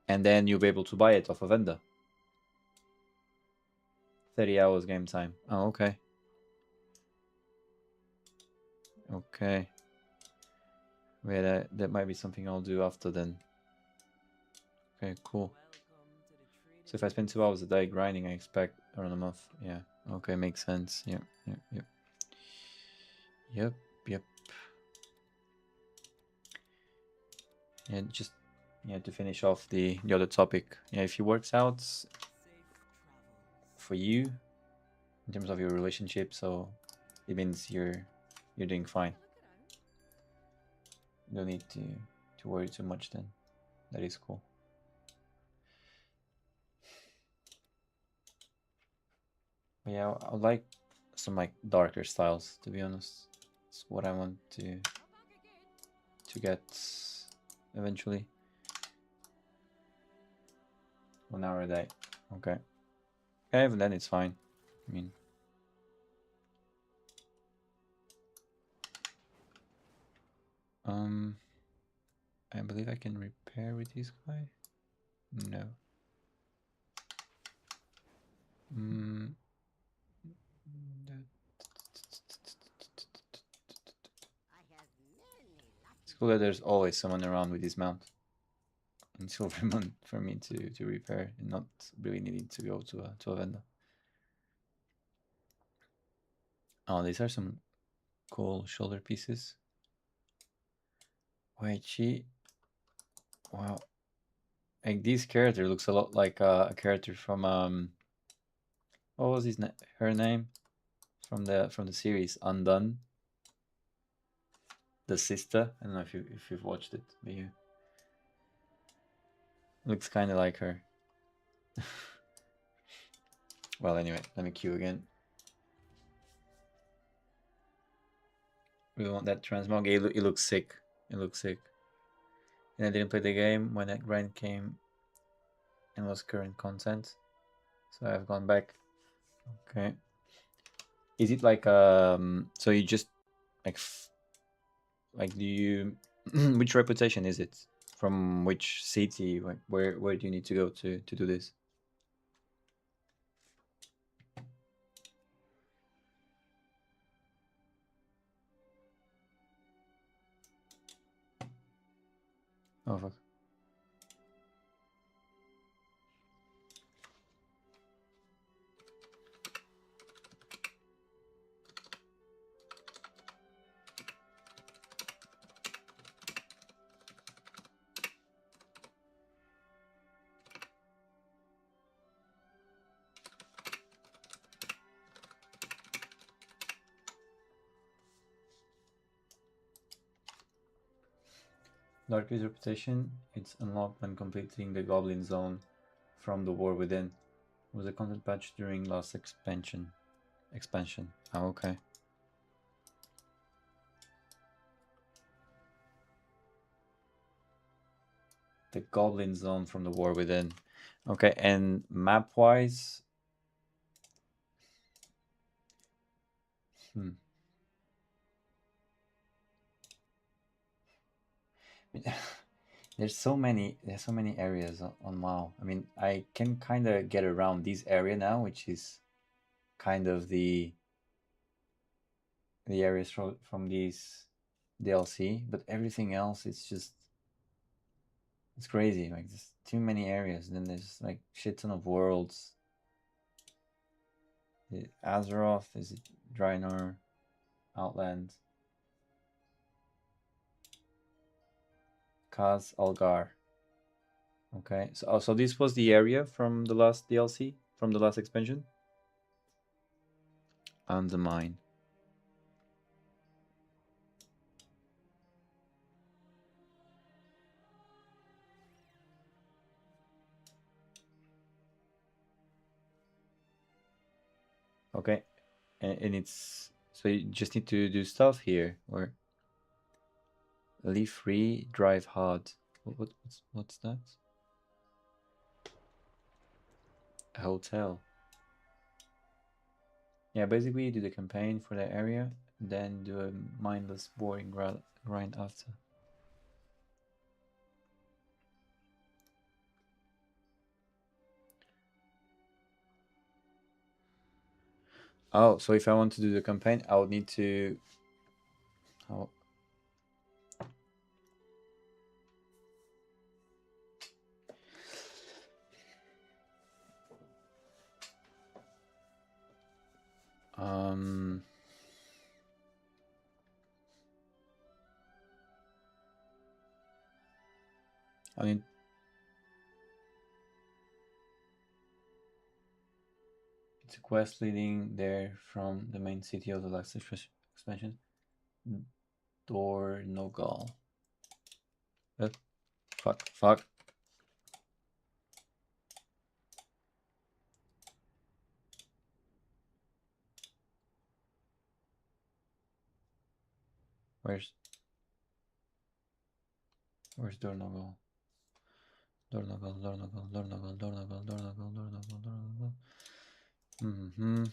and then you'll be able to buy it off a vendor. 30 hours game time. Oh, okay. Okay. Yeah, that might be something I'll do after then. Okay, cool. So if I spend 2 hours a day grinding, I expect around a month. Yeah. Okay, makes sense. Yep. Yeah, just to finish off the other topic. Yeah, if it works out for you in terms of your relationship, so it means you're doing fine. You don't need to worry too much then. That is cool. But yeah, I would like some like darker styles, to be honest. It's what I want to get eventually. 1 hour a day. Okay. Okay, even then it's fine. I mean, I believe I can repair with this guy. No. It's cool that there's always someone around with his mount in Silvermont for me to repair and not really needing to go to a vendor. Oh, these are some cool shoulder pieces. Wait, wow. Like this character looks a lot like a character from what was her name from the series Undone, the sister. I don't know if you've watched it, but yeah, looks kind of like her. Well, anyway, let me queue again. We want that transmog. It looks sick. It looks sick. And I didn't play the game when that grind came and was current content, so I've gone back. Okay. Is it like so you just like do you which reputation is it? From which city? Like where do you need to go to do this? Oh fuck. Darkest reputation. It's unlocked when completing the Goblin Zone from the War Within. It was a content patch during last expansion. Oh, okay. The Goblin Zone from the War Within. Okay, and map-wise... There's so many areas on WoW. I mean, I can kind of get around this area now, which is kind of the areas from these DLC, but everything else it's crazy. Like there's too many areas, and then there's like shit ton of worlds. Azeroth, is it Draenor, Outland, Kaz, Algar. Okay, so this was the area from the last DLC, from the last expansion. And the mine. Okay, and it's so you just need to do stuff here, or leave free, drive hard. What's that? A hotel. Yeah, basically you do the campaign for that area, then do a mindless, boring grind after. Oh, so if I want to do the campaign, I would need to. Oh. I mean, it's a quest leading there from the main city of the last expansion, Dornogal. Fuck. Where's Dornogal? Dornogal. Mm-hmm.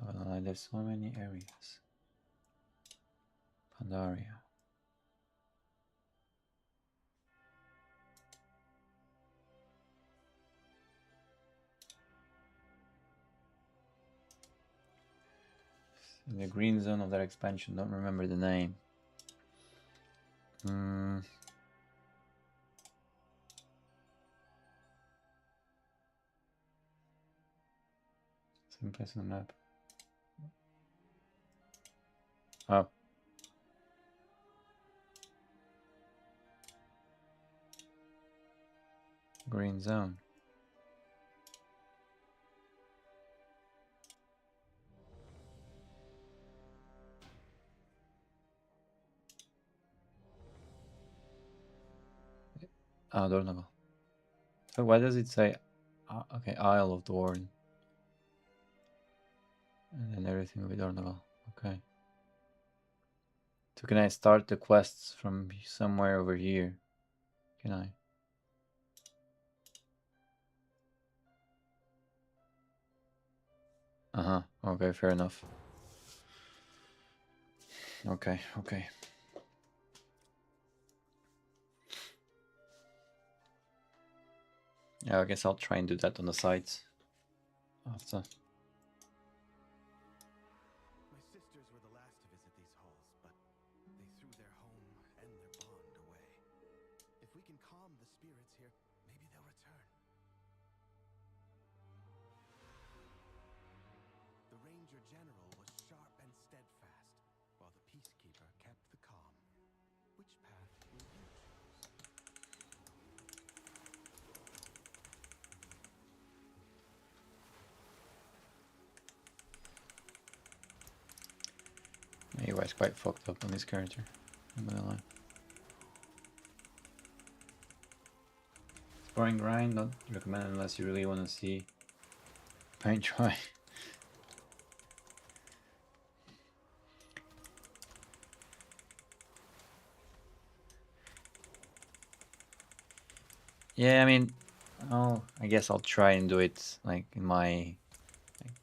Oh, there's so many areas. Pandaria. In the green zone of that expansion, don't remember the name. Same place on the map. Oh. Green zone. Oh, Dornogal. So why does it say, okay, Isle of Dorn? And then everything will be Dornogal. Okay. So can I start the quests from somewhere over here? Can I? Uh-huh. Okay, fair enough. Okay. Yeah, I guess I'll try and do that on the side after. My sisters were the last to visit these halls, but they threw their home and their bond away. If we can calm the spirits here, maybe they'll return. The Ranger General was sharp and steadfast, while the Peacekeeper kept the calm. Which path will you choose? UI's quite fucked up on this character, I'm gonna lie. Scoring grind, not recommend unless you really want to see paint dry. Yeah, I mean, I guess I'll try and do it like in my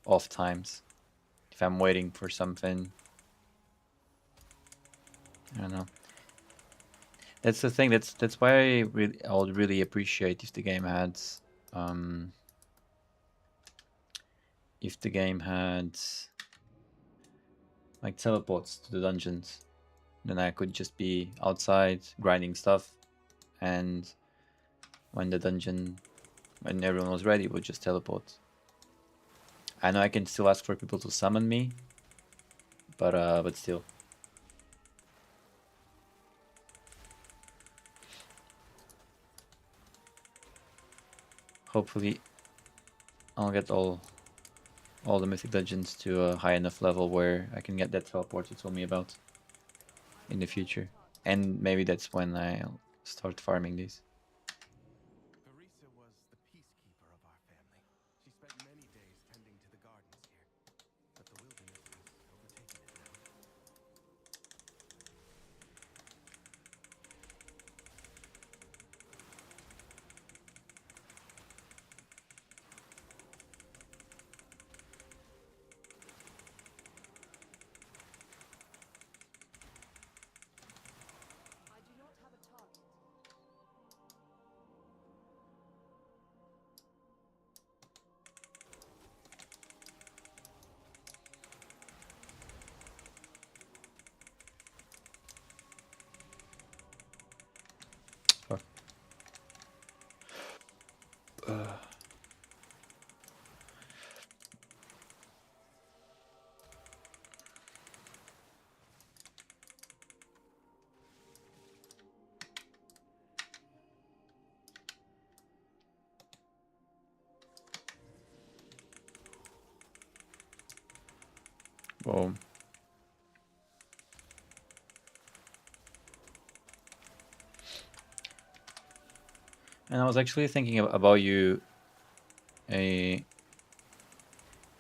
off times. if I'm waiting for something. I don't know. That's the thing. That's why I would really appreciate if the game had, um, like teleports to the dungeons. Then I could just be outside grinding stuff, and when everyone was ready, would just teleport. I know I can still ask for people to summon me, but still. Hopefully, I'll get all the mythic dungeons to a high enough level where I can get that teleport you told me about in the future. And maybe that's when I'll start farming these. Verisa was the peacekeeper of our family. She spent many days tending to the gardens here, but the wilderness has overtaken it now. I do not have a target. Fuck. Whoa. And I was actually thinking about you a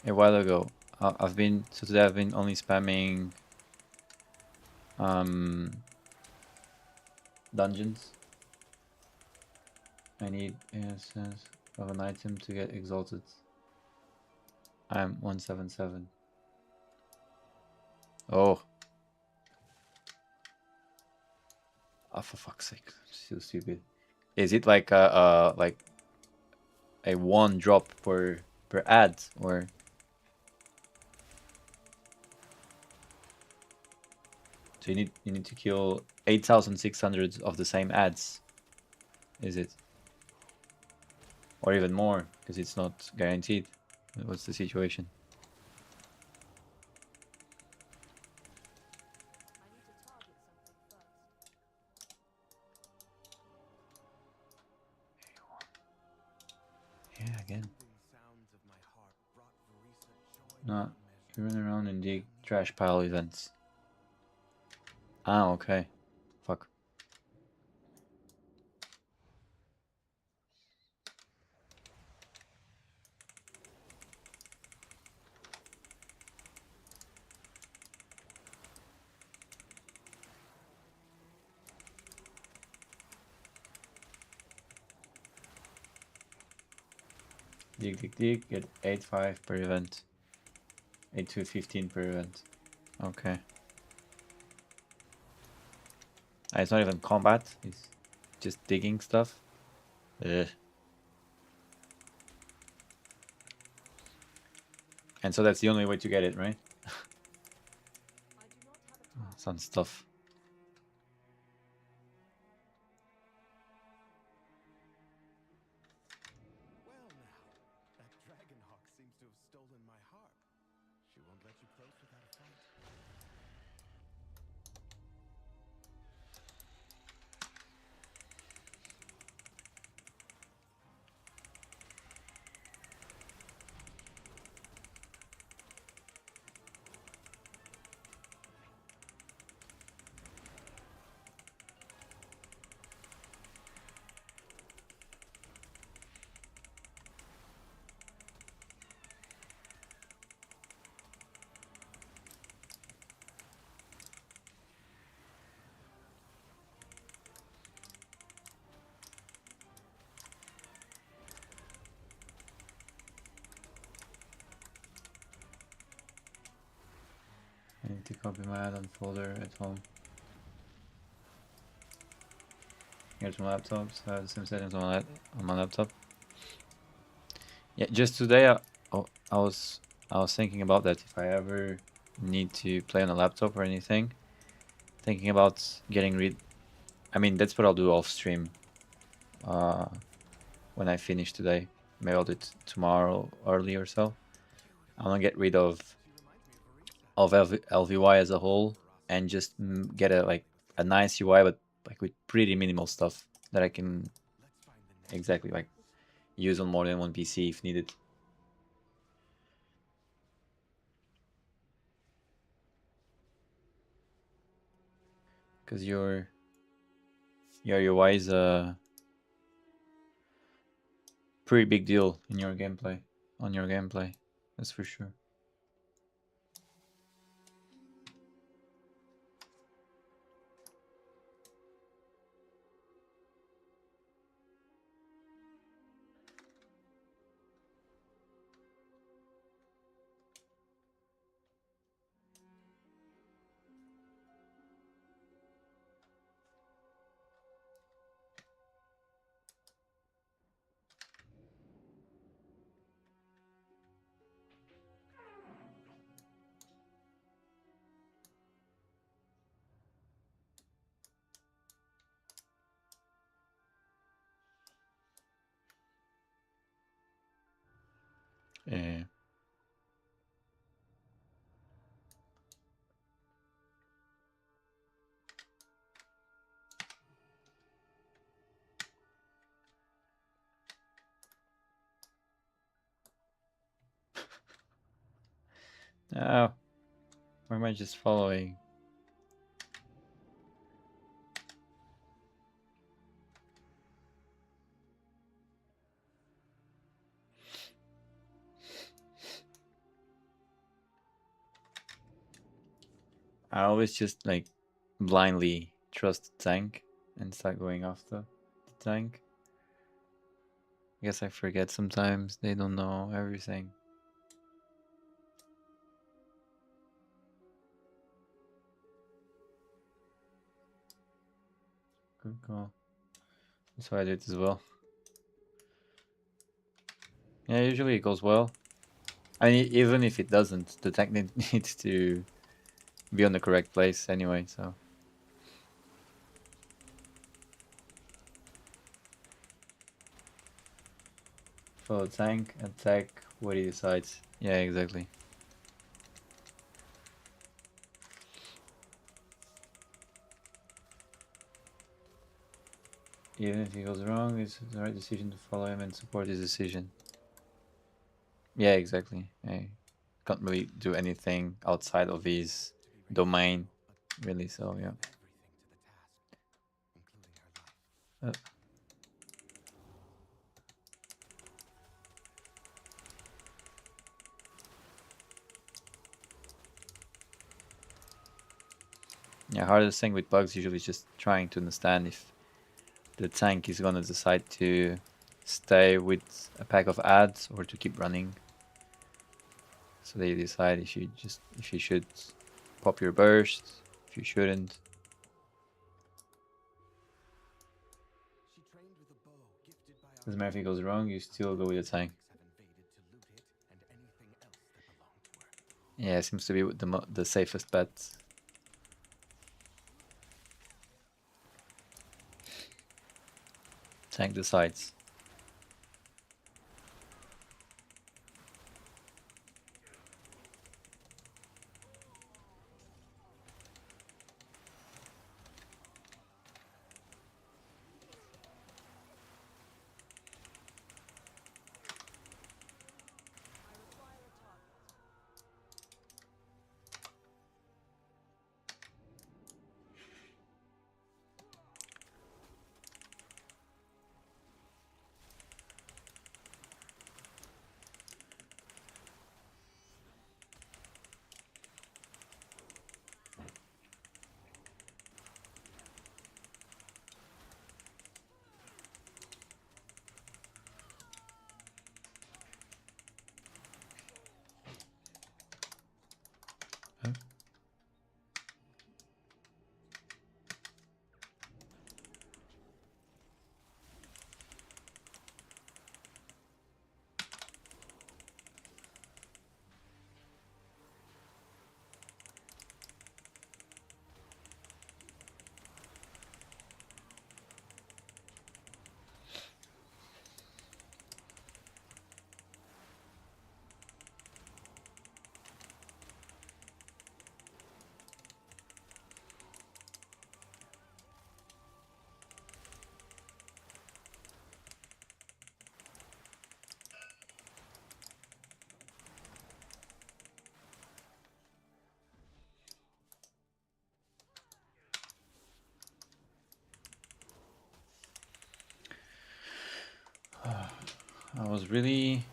while ago. Today I've been only spamming dungeons. I need essence of an item to get exalted. I'm 177. Oh. Oh, for fuck's sake. So stupid. Is it like a one drop per ad, or so you need to kill 8,600 of the same ads? Is it? Or even more, because it's not guaranteed. What's the situation? I need to target something first. Yeah, again. Soothing sounds of my harp brought Verisa joy No, beyond you measure. run around and dig trash pile events. Ah, okay. Fuck. Dig, get 8.5 per event. 8 to 15 per event. Okay. Ah, it's not even combat, it's just digging stuff. Ugh. And so that's the only way to get it, right? I do not have a target. Sounds tough. Well now, that dragon hawk seems to have stolen my harp. She won't let you close without a fight. to copy my add-on folder at home. Here's my laptop, so I have the same settings on my laptop. Yeah, just today I was thinking about that, if I ever need to play on a laptop or anything, thinking about getting rid. I mean, that's what I'll do off stream. When I finish today, maybe I'll do it tomorrow early or so. I'm gonna get rid of LVY as a whole and just get a nice UI, but like with pretty minimal stuff that I can exactly like use on more than one PC if needed. Because your UI is a pretty big deal in your gameplay, that's for sure. Yeah. Oh, or am I just following? I always just like blindly trust the tank and start going after the tank. I guess I forget sometimes, they don't know everything. Good call. That's why I did as well. Yeah, usually it goes well. I mean, even if it doesn't, the tank needs to be on the correct place anyway, so. Follow tank, attack what he decides. Yeah, exactly. Even if he goes wrong, it's the right decision to follow him and support his decision. Yeah, exactly. I can't really do anything outside of his domain, really, so yeah. Yeah, hardest thing with bugs usually is just trying to understand if the tank is gonna decide to stay with a pack of ads or to keep running. So they decide if you should pop your burst, if you shouldn't. She trained with a bow gifted by our Doesn't matter if it goes wrong, you still go with the tank. have invaded to loot it and anything else that belonged to her. Yeah, it seems to be the safest bet. Tank decides. I require a target. I was really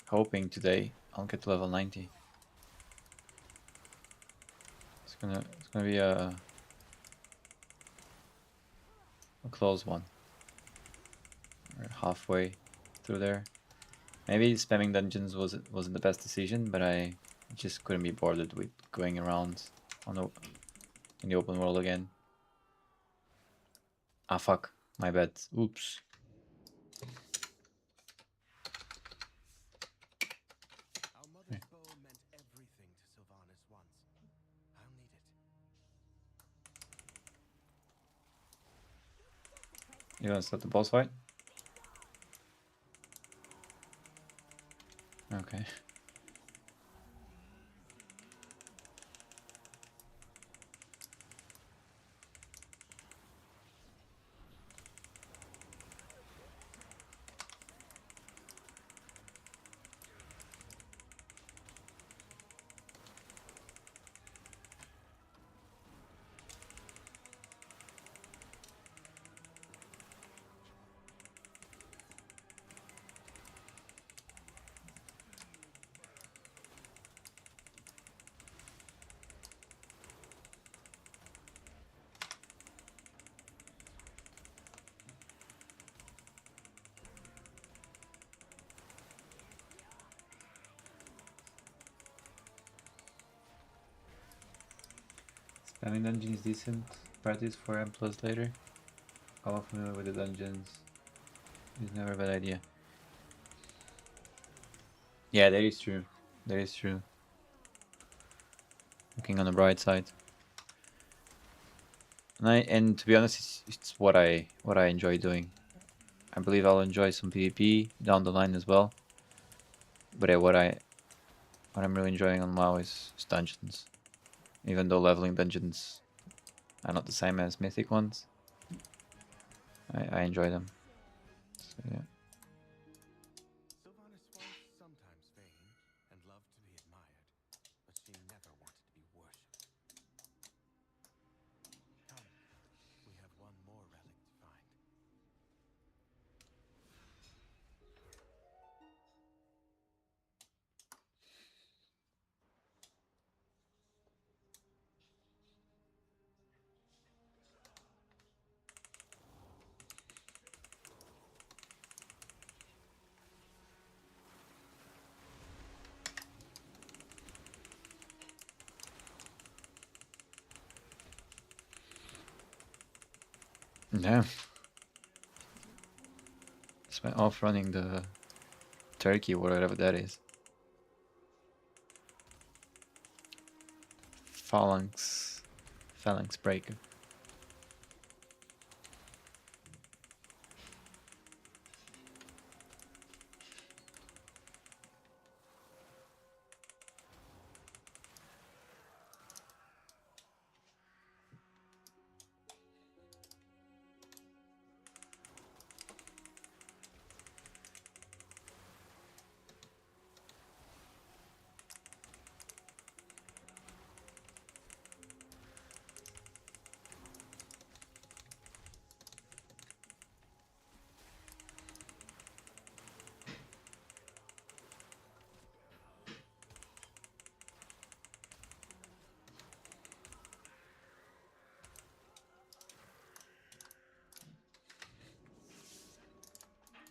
hoping today I'll get to level 90. It's gonna be a close one. We're halfway through there. Maybe spamming dungeons wasn't the best decision, but I just couldn't be bothered with going around in the open world again. Ah fuck, my bad. Oops. Our mother's bow meant everything to Sylvanas once. I'll need it. You wanna start the boss fight? Okay. Spamming dungeon is decent. Practice for M plus later. All familiar with the dungeons. It's never a bad idea. Yeah, that is true. That is true. Looking on the bright side. And to be honest, it's what I enjoy doing. I believe I'll enjoy some PvP down the line as well. But what I'm really enjoying on WoW is dungeons. Even though leveling dungeons are not the same as mythic ones, I enjoy them. So, yeah. Sylvanas was sometimes vain and loved to be admired, but she never wanted to be worshipped. Come, we have one more relic to find. Yeah. Spent off running the turkey, whatever that is. Phalanx breaker.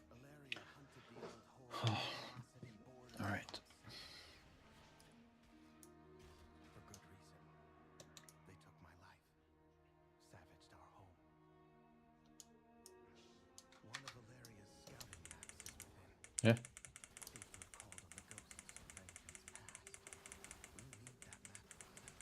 Alaria hunted the old horde and city borders. All right. For good reason. They took my life, savaged our home. One of Alaria's scouting maps is within. Yeah. Seems to have called on the ghosts of vengeance past. We'll need that map for them.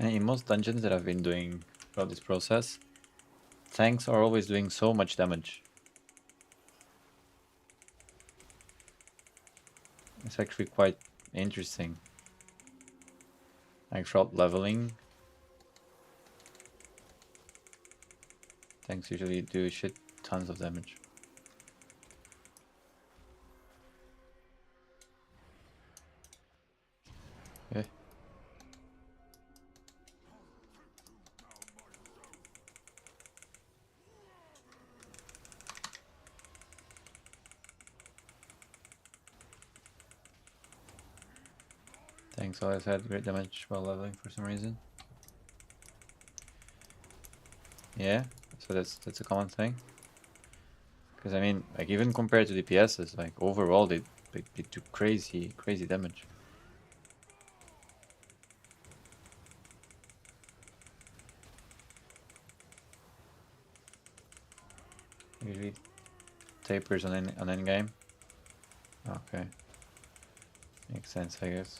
And in most dungeons that I've been doing throughout this process, tanks are always doing so much damage. It's actually quite interesting. Like throughout leveling, tanks usually do shit tons of damage. Okay. Tanks always had great damage while leveling for some reason. Yeah, so that's a common thing. Because I mean, like even compared to DPSs, like overall they do crazy damage. Usually tapers on any game. Okay, makes sense, I guess.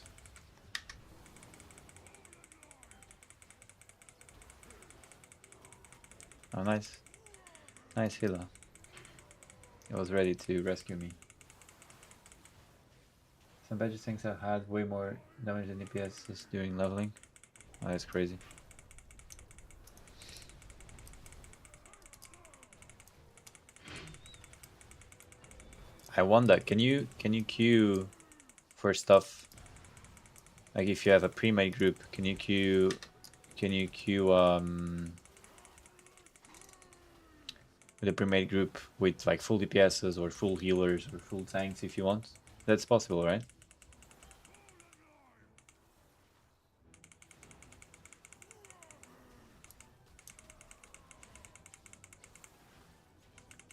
Oh, nice healer. He was ready to rescue me. Some badges things have had way more damage than DPSs during leveling. Oh, that's crazy. I wonder, can you queue for stuff? Like if you have a pre-made group, can you queue with a pre-made group with like full DPSs or full healers or full tanks if you want? That's possible, right?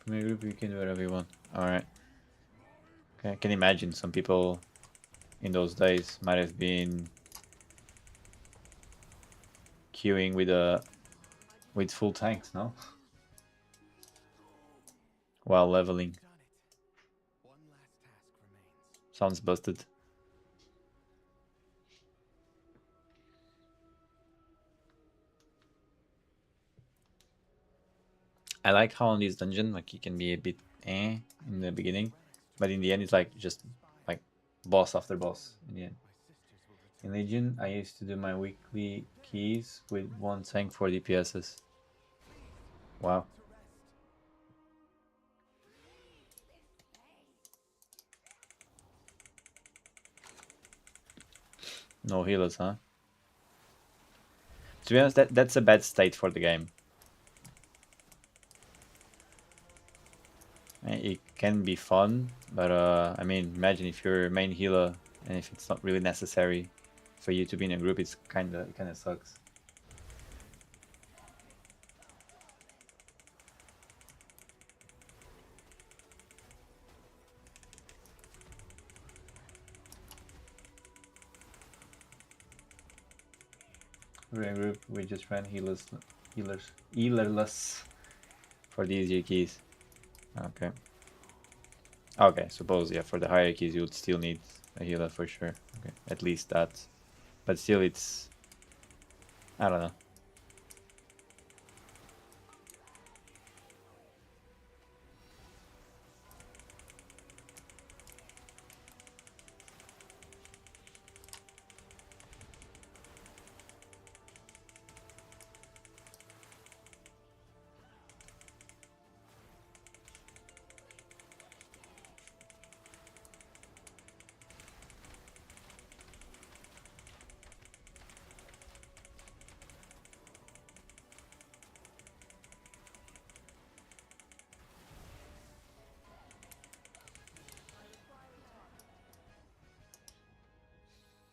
Pre-made group, you can do whatever you want. Alright. Okay, I can imagine some people in those days might have been queuing with full tanks, no? While leveling. Done it. One last task remains. Sounds busted. I like how on this dungeon, like, you can be a bit in the beginning, but in the end it's like just like boss after boss in the end. In Legion, I used to do my weekly keys with one tank for DPSs. Wow. No healers, huh? To be honest, that's a bad state for the game. It can be fun, but I mean, imagine if you're a main healer and if it's not really necessary for you to be in a group, it kind of sucks. We're in a group, we just ran healerless for the easier keys. Okay. Okay, suppose, yeah, for the higher keys you would still need a healer for sure. Okay, at least that. But still, it's... I don't know.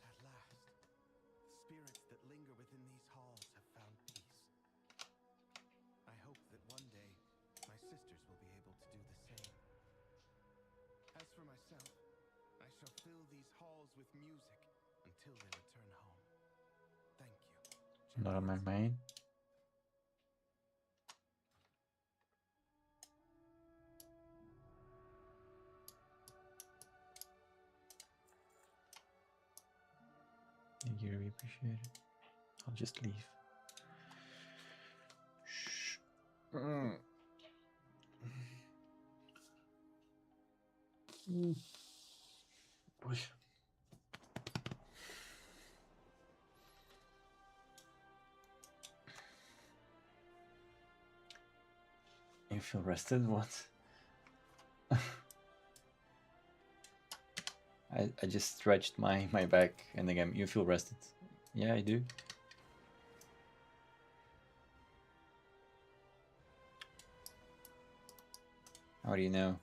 At last, spirits that linger within these halls have found peace. I hope that one day my sisters will be able to do the same. As for myself, I shall fill these halls with music until they return home. Thank you. Not on my main. Thank you, really appreciate it. I'll just leave. Shh. Mm. Push. You feel rested? What? I just stretched my back and again, you feel rested. Yeah, I do. How do you know?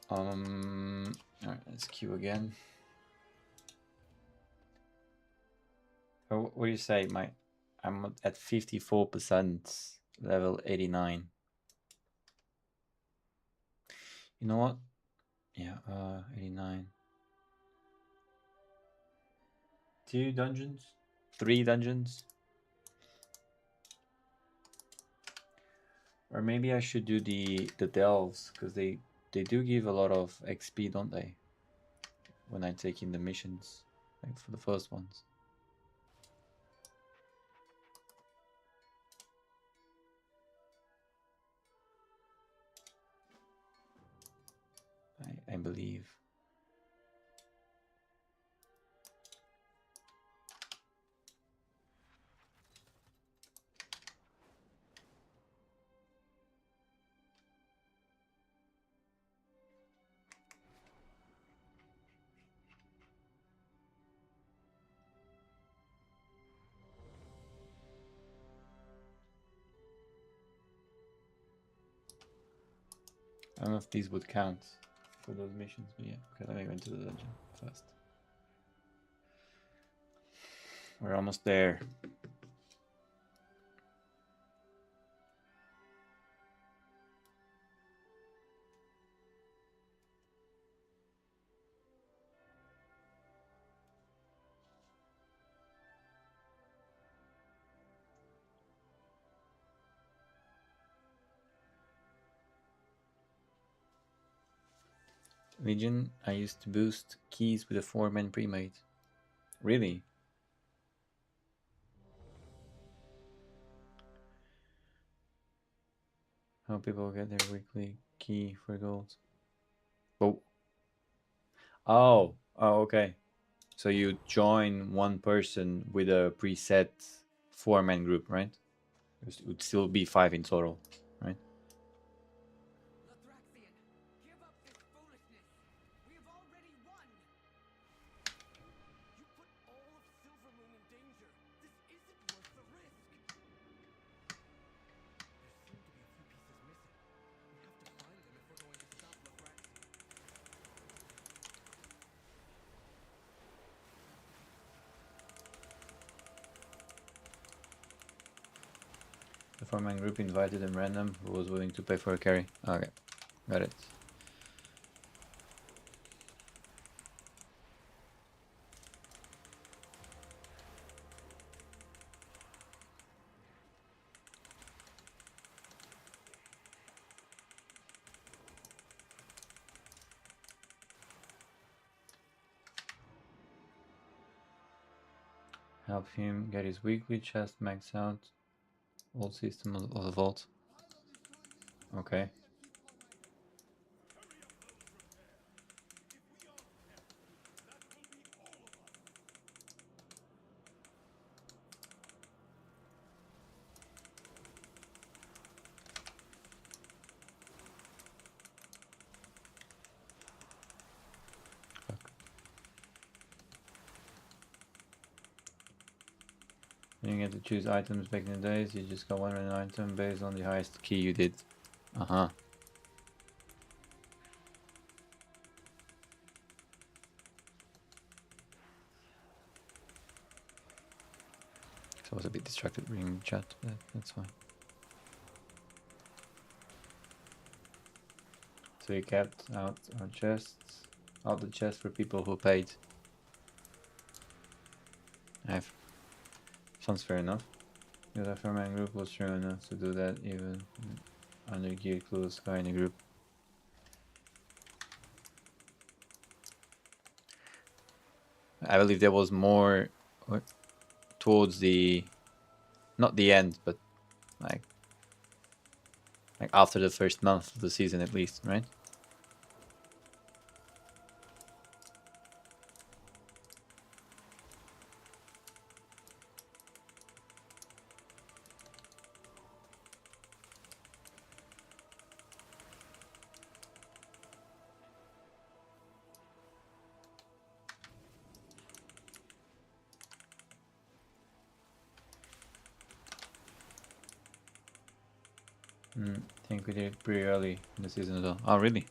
Alright, let's queue again. What do you say? I'm at 54%, level 89. You know what? Yeah, 89. 2 dungeons? 3 dungeons? Or maybe I should do the delves, because they do give a lot of XP, don't they? When I take in the missions, like for the first ones. I believe. I don't know if these would count for those missions, but yeah. Okay, let me go into the dungeon first. We're almost there. Legion, I used to boost keys with a 4-man pre-made. Really? How people get their weekly key for gold. Oh. Oh, okay. So you join one person with a preset 4-man group, right? It would still be 5 in total, right? Lathraxian, give up this foolishness. We have already won. You put all of Silvermoon in danger. This isn't worth the risk. There seem to be a few pieces missing. We have to find them if we're going to stop Lathraxian. The 4-man group invited them random who was willing to pay for a carry. Okay, got it. Help him get his weekly chest maxed out. Old system of the vault. Okay. You didn't get to choose items back in the days, you just got one random item based on the highest key you did. Uh-huh. So I was a bit distracted reading chat, but that's fine. So you kept out our chests, out the chest for people who paid. Sounds fair enough. The other 4-man group was strong enough to do that even under gear close guy in the group. I believe there was more towards the, not the end, but like after the first month of the season at least, right? I think we did it pretty early in the season as well. Oh, really?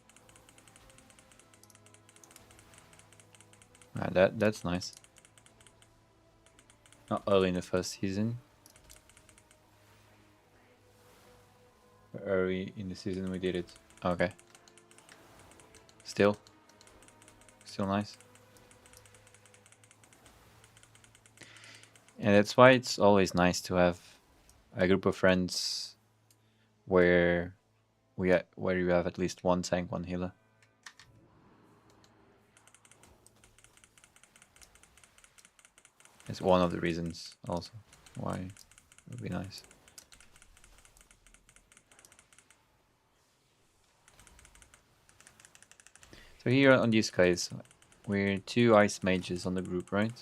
That's nice. Not early in the first season. But early in the season we did it. Okay. Still nice. And that's why it's always nice to have a group of friends where you have at least one tank, one healer. It's one of the reasons also why it would be nice. So here on these guys, we're 2 ice mages on the group, right?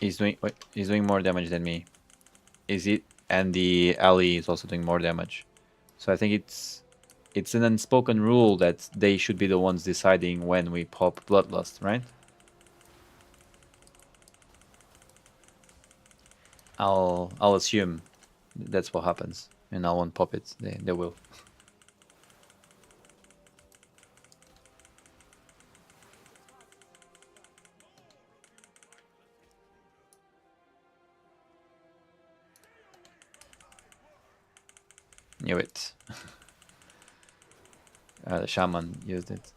He's doing more damage than me. Is it? And the ally is also doing more damage. So I think it's an unspoken rule that they should be the ones deciding when we pop Bloodlust, right? I'll assume that's what happens, and I won't pop it. They will. Knew it. The shaman used it.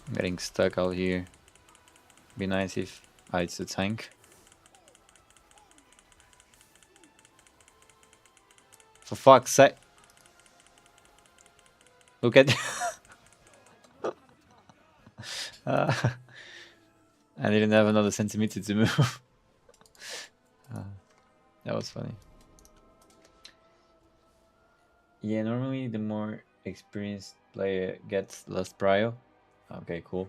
I'm getting stuck out here. Be nice if it's a tank. For fuck's sake! Look at. I didn't have another centimeter to move. That was funny. Yeah, normally the more experienced player gets less prio. Okay, cool.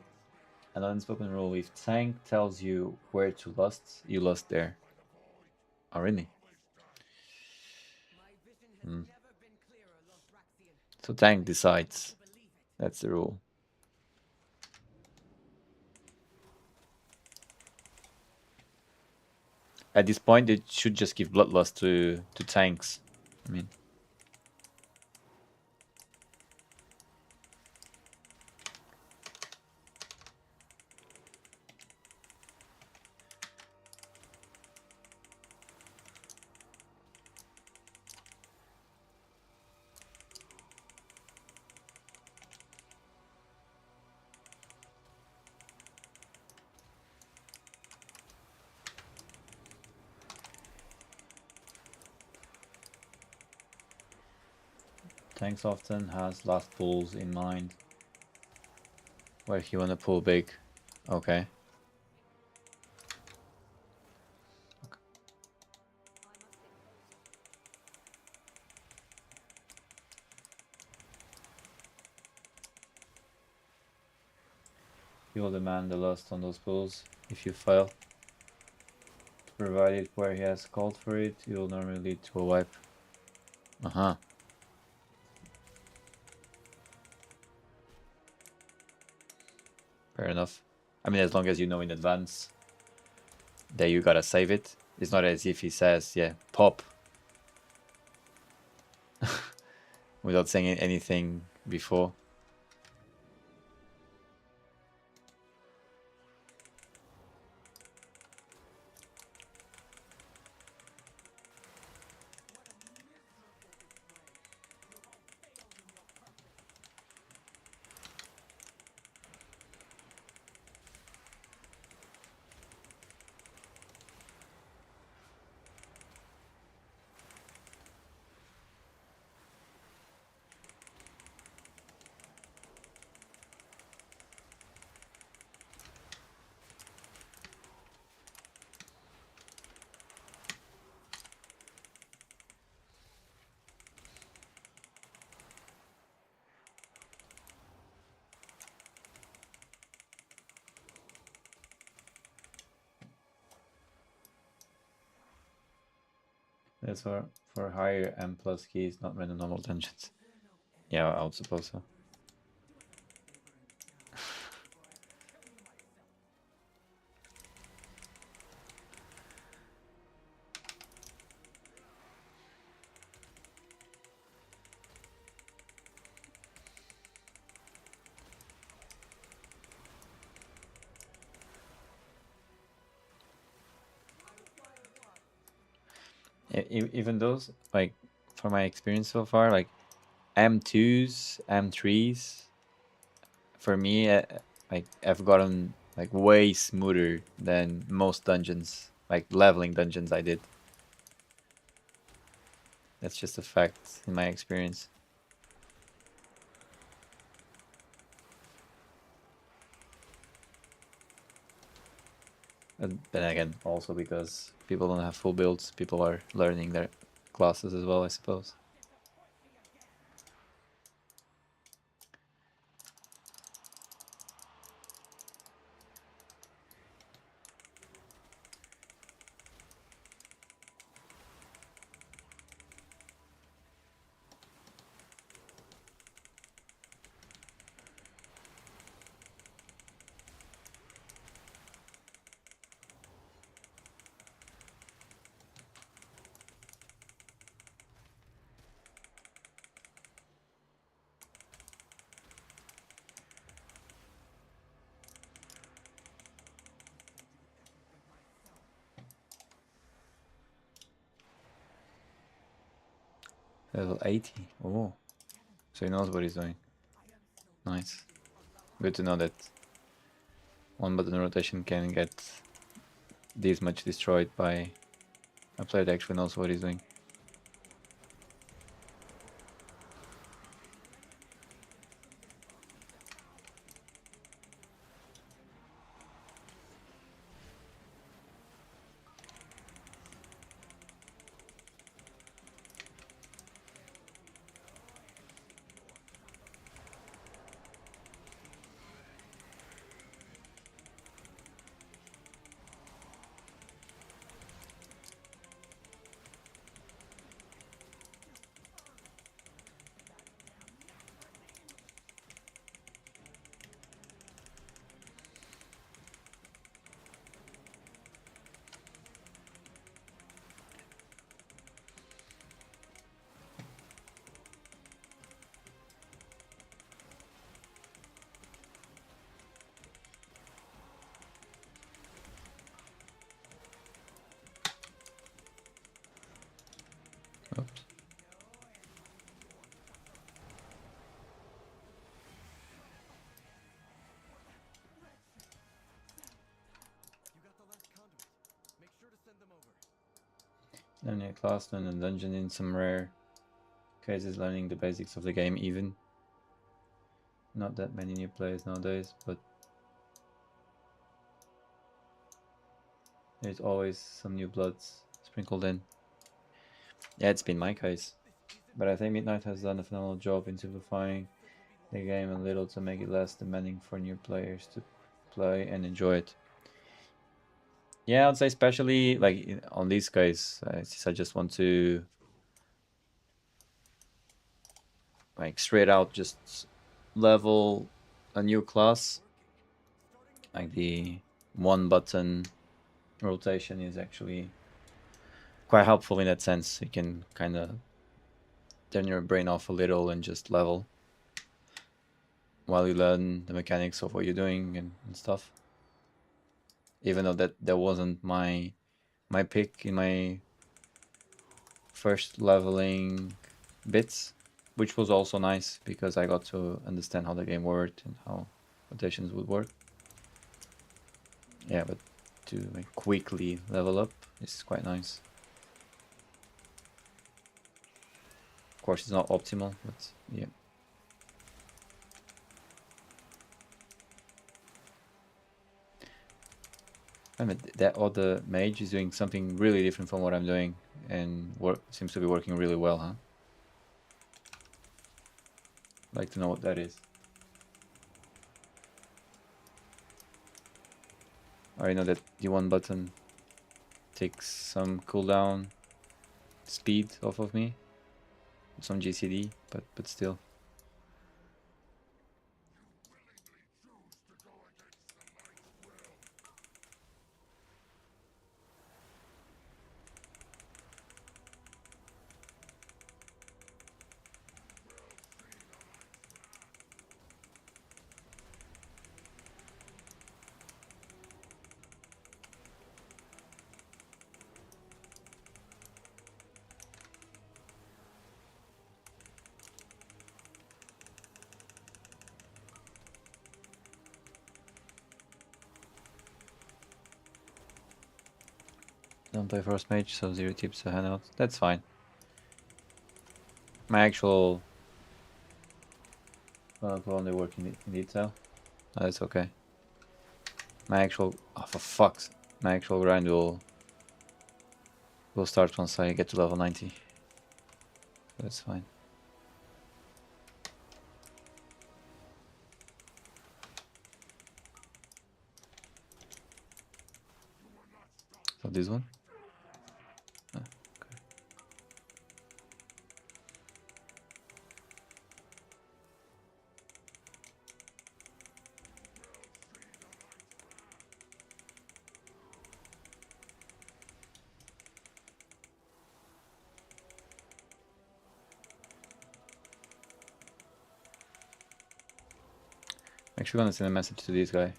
An unspoken rule: if tank tells you where to lust, you lust there. Oh, really? My vision has never been clearer, Lothraxian. So tank decides. That's the rule. At this point, it should just give bloodlust to tanks. I mean. Tanks often has last pulls in mind. Where he wanna pull big. Okay. He will demand the lust on those pulls if you fail. Provided where he has called for it, it will normally lead to a wipe. Uh-huh. Fair enough. I mean, as long as you know in advance that you gotta save it. It's not as if he says, yeah, pop, without saying anything before. That's for higher M plus keys, not random normal dungeons. Yeah, I would suppose so. Even those, like, from my experience so far, like M2s, M3s, for me, like, I've gotten like way smoother than most dungeons, like leveling dungeons I did. That's just a fact in my experience. And then again, also because people don't have full builds, people are learning their classes as well, I suppose. Level 80. Oh, so he knows what he's doing. Nice. Good to know that one button rotation can get this much destroyed by a player that actually knows what he's doing. Oops. You got the last conduit. Make sure to send them over. Learning a class, learn a dungeon in some rare cases, learning the basics of the game even. Not that many new players nowadays, but there's always some new bloods sprinkled in. Yeah, it's been my case. But I think Midnight has done a phenomenal job in simplifying the game a little to make it less demanding for new players to play and enjoy it. Yeah, I'd say especially like on these guys, since I just want to like straight out just level a new class. Like the one button rotation is actually quite helpful in that sense. You can kind of turn your brain off a little and just level while you learn the mechanics of what you're doing and stuff. Even though that wasn't my pick in my first leveling bits, which was also nice because I got to understand how the game worked and how rotations would work. Yeah, but to like quickly level up is quite nice. Of course, it's not optimal, but yeah. I mean, that other mage is doing something really different from what I'm doing, and seems to be working really well, huh? I'd like to know what that is. I already know that the one button takes some cooldown speed off of me, some GCD, but still. Don't play first mage, so 0 tips a handout. That's fine. My actual will only work in detail. Oh, that's okay. My actual for fuck's, my actual grind will start once I get to level 90. That's fine. So this one. Okay. I'm actually gonna send a message to this guy.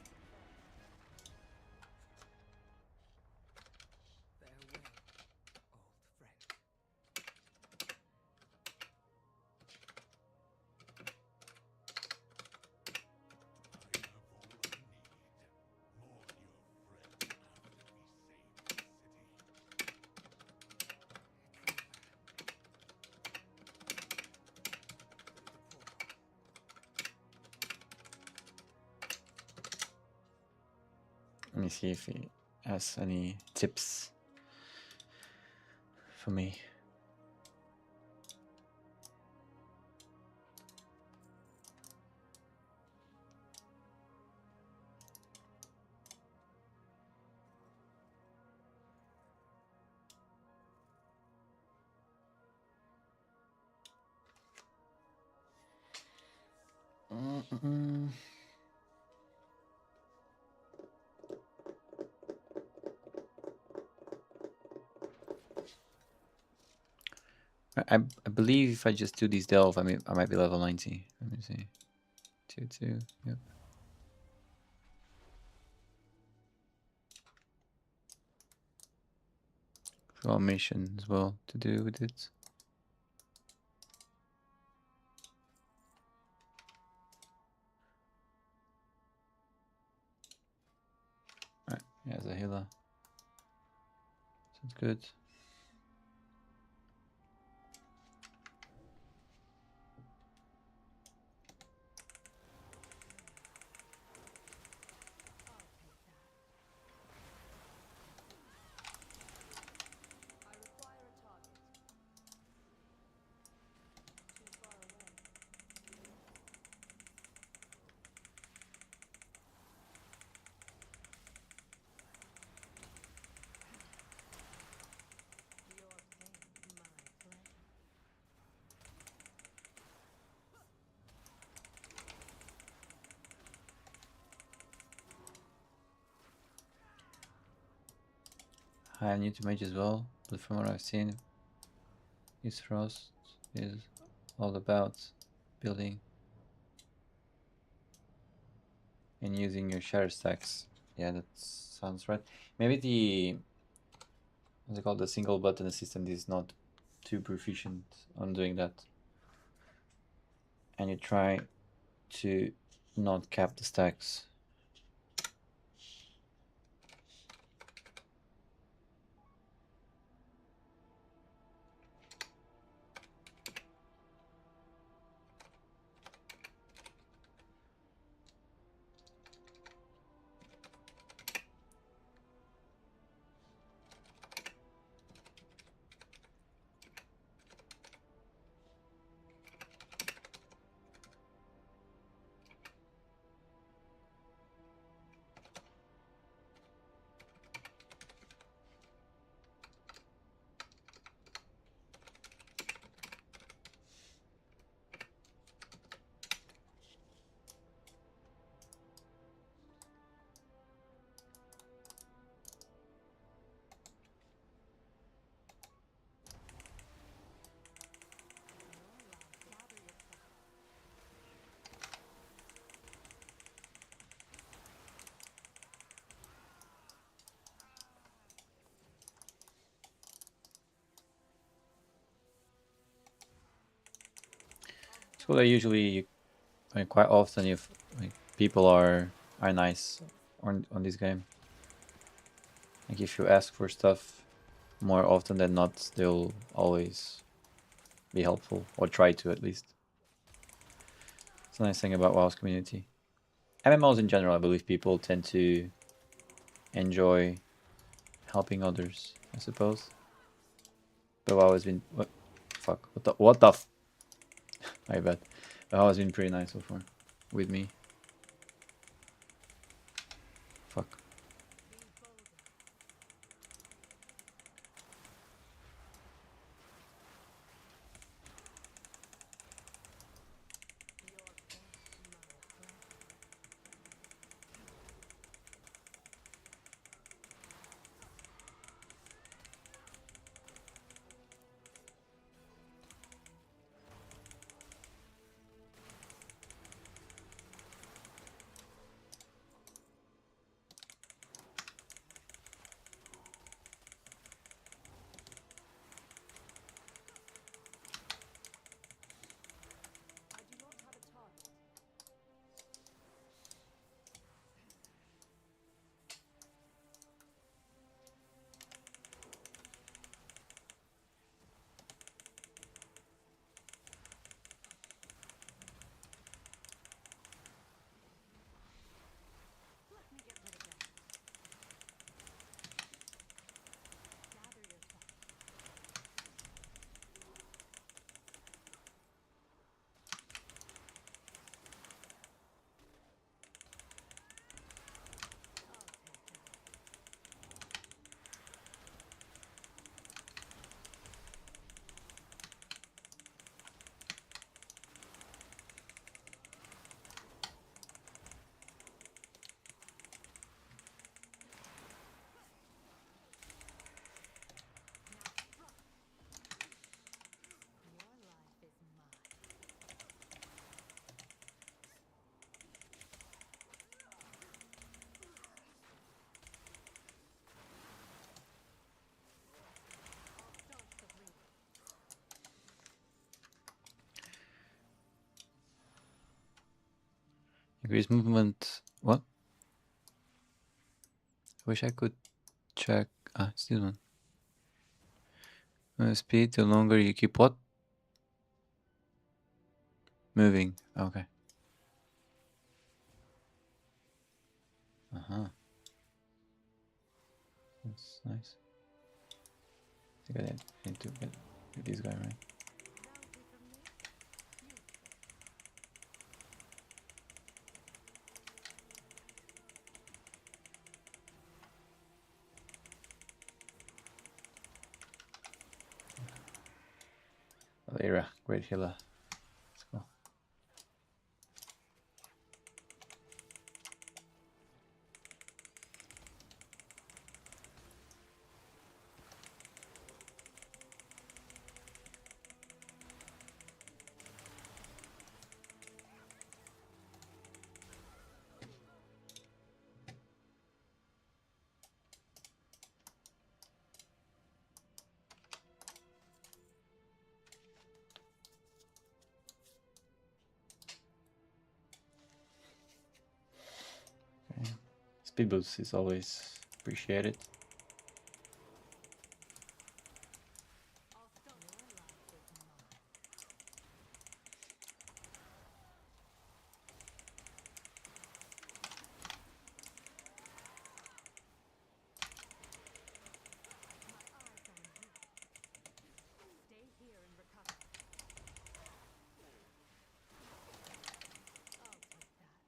Farewell, old friend. Let me see if he has any tips for me. I believe if I just do these delve, I might be level 90. Let me see. 2. Yep. Got a mission as well to do with it. Alright, yeah, as a healer. Sounds good. I require a target. Too far away. I'm new to mage as well, but from what I've seen, his Frost is all about building and using your shatter stacks. Yeah, that sounds right. Maybe the what's it called, the single button assistant is not too proficient on doing that, and you try to not cap the stacks. So they usually, I mean, quite often, if like people are nice on this game, like if you ask for stuff, more often than not, they'll always be helpful, or try to at least. It's a nice thing about WoW's community. MMOs in general, I believe people tend to enjoy helping others, I suppose. But WoW has been what the my bad. But WoW has been pretty nice so far with me. Fuck. I do not have a target. Let me get rid of that. Gather yourself. I'll take care of it. Your life is mine. I'll staunch the bleeding. Increase movement. What? I wish I could check. Ah, it's this one. Speed, the longer you keep what? Moving. Okay. Uh-huh. That's nice. I think I need to get this guy right. Bounty from me? Useful. Valera, great healer. Let's go. Speed boost is always appreciated. I'll stop. Your life is mine. My eyes on you. Stay here and recover. I'll take that.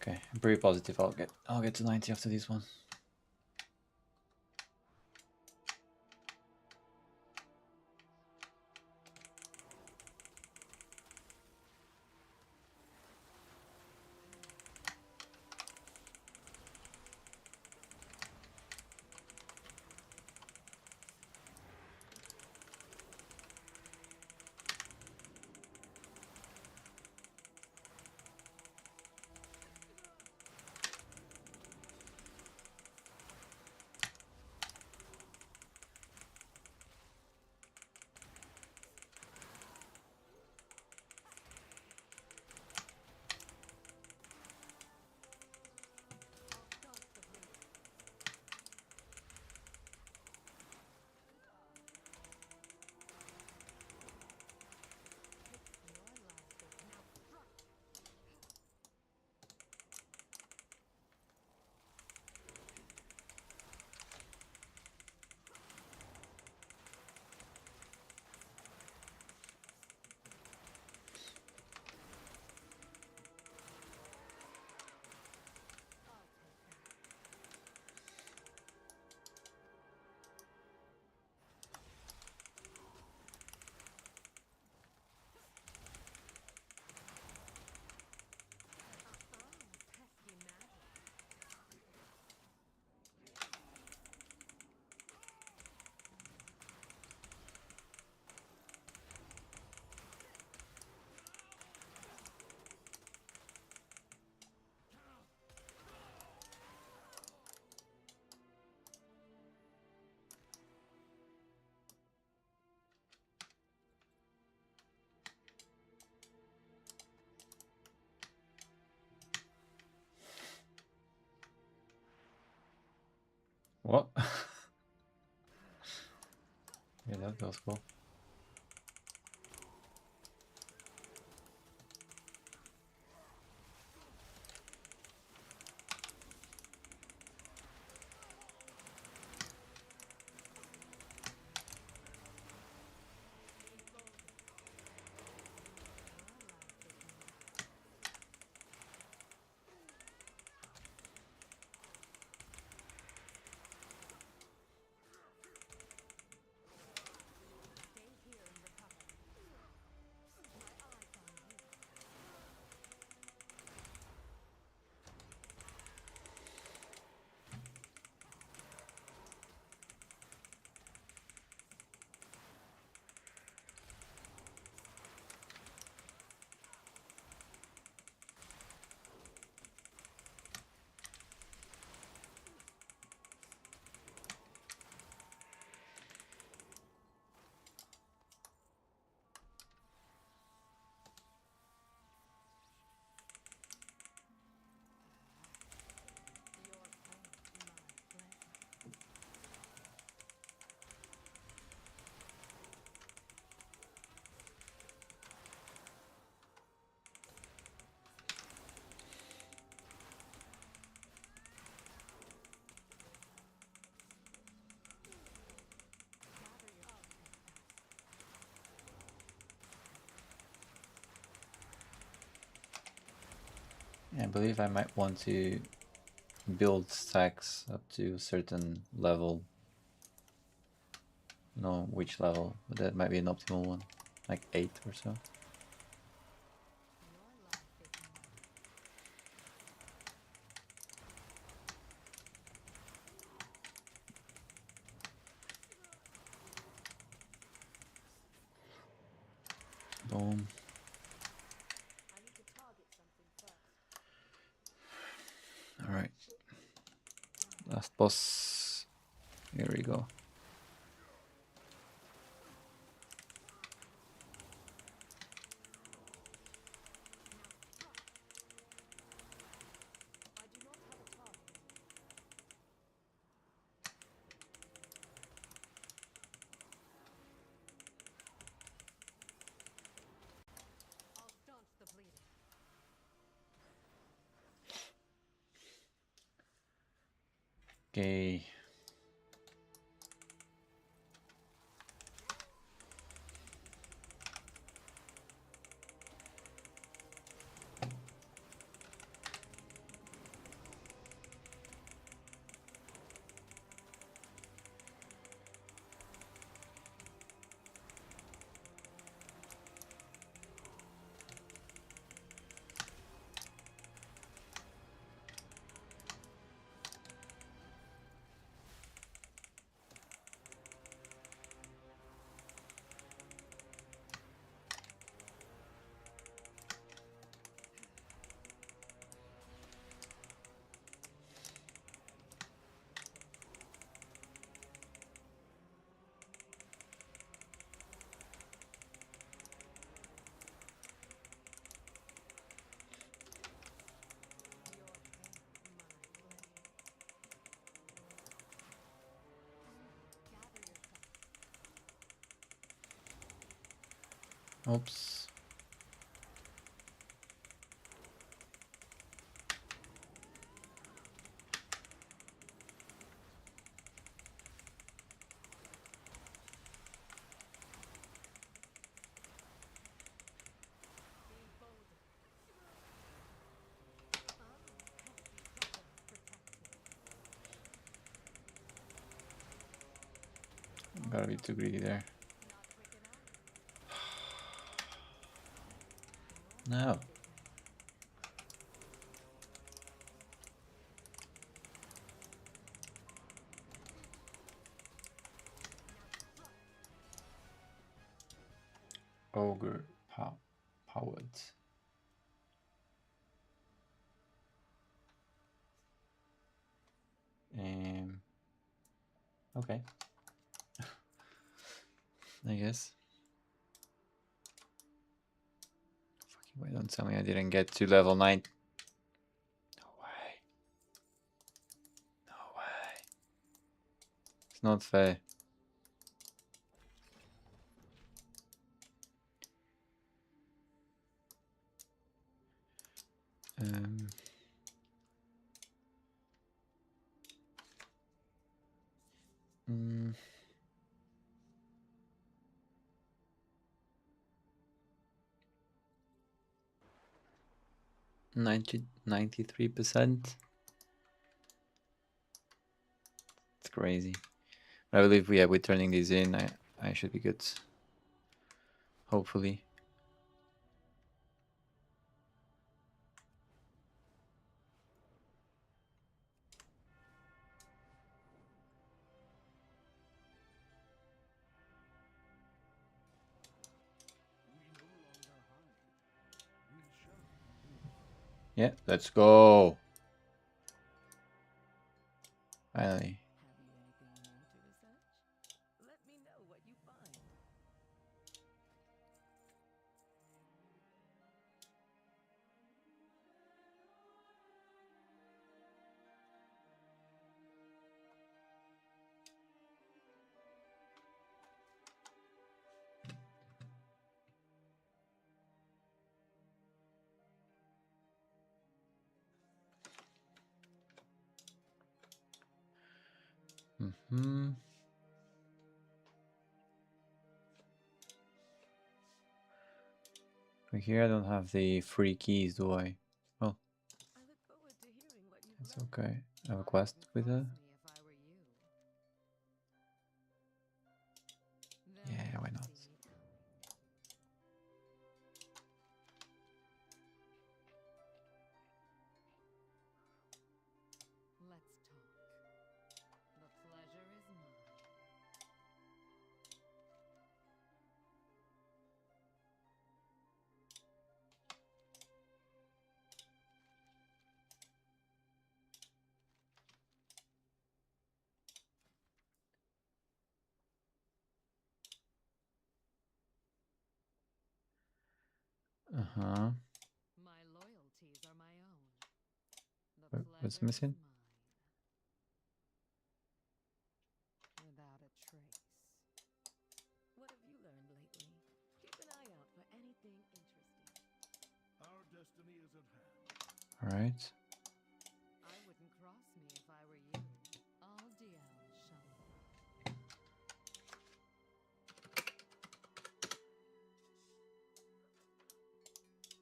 Okay, I'm pretty positive I'll get to 90 after this one. I'll start the bleeding. Your life is now struck. I'll take that. Pesky magic. What? Yeah, that feels cool. Stay I believe I might want to build stacks up to a certain level. No, which level, but that might be an optimal one, like 8 or so. Boom. I need to target something first. All right. Last boss. Here we go. I do not have a target. I'll staunch the bleeding. Okay. Oops. Be bolder. Gotta be too greedy there. Not quick enough. No. Ogre powered. Okay. I guess. Fucking wait, don't tell me I didn't get to level 9. No way. No way. It's not fair. Um, 93%. It's crazy. I believe we're turning these in. I should be good. Hopefully. Yeah, let's go. Finally. Have you anything more to research? Let me know what you find. Here I don't have the free keys, do I? Oh. It's okay. I have a quest with her. Yeah, why not? Let's talk. The pleasure is mine. Uh-huh. My loyalties are my own. The What's pleasure missing? is mine. Without a trace. What have you learned lately? Keep an eye out for anything interesting. Our destiny is at hand. Alright. I wouldn't cross me if I were you. All DL Shalom.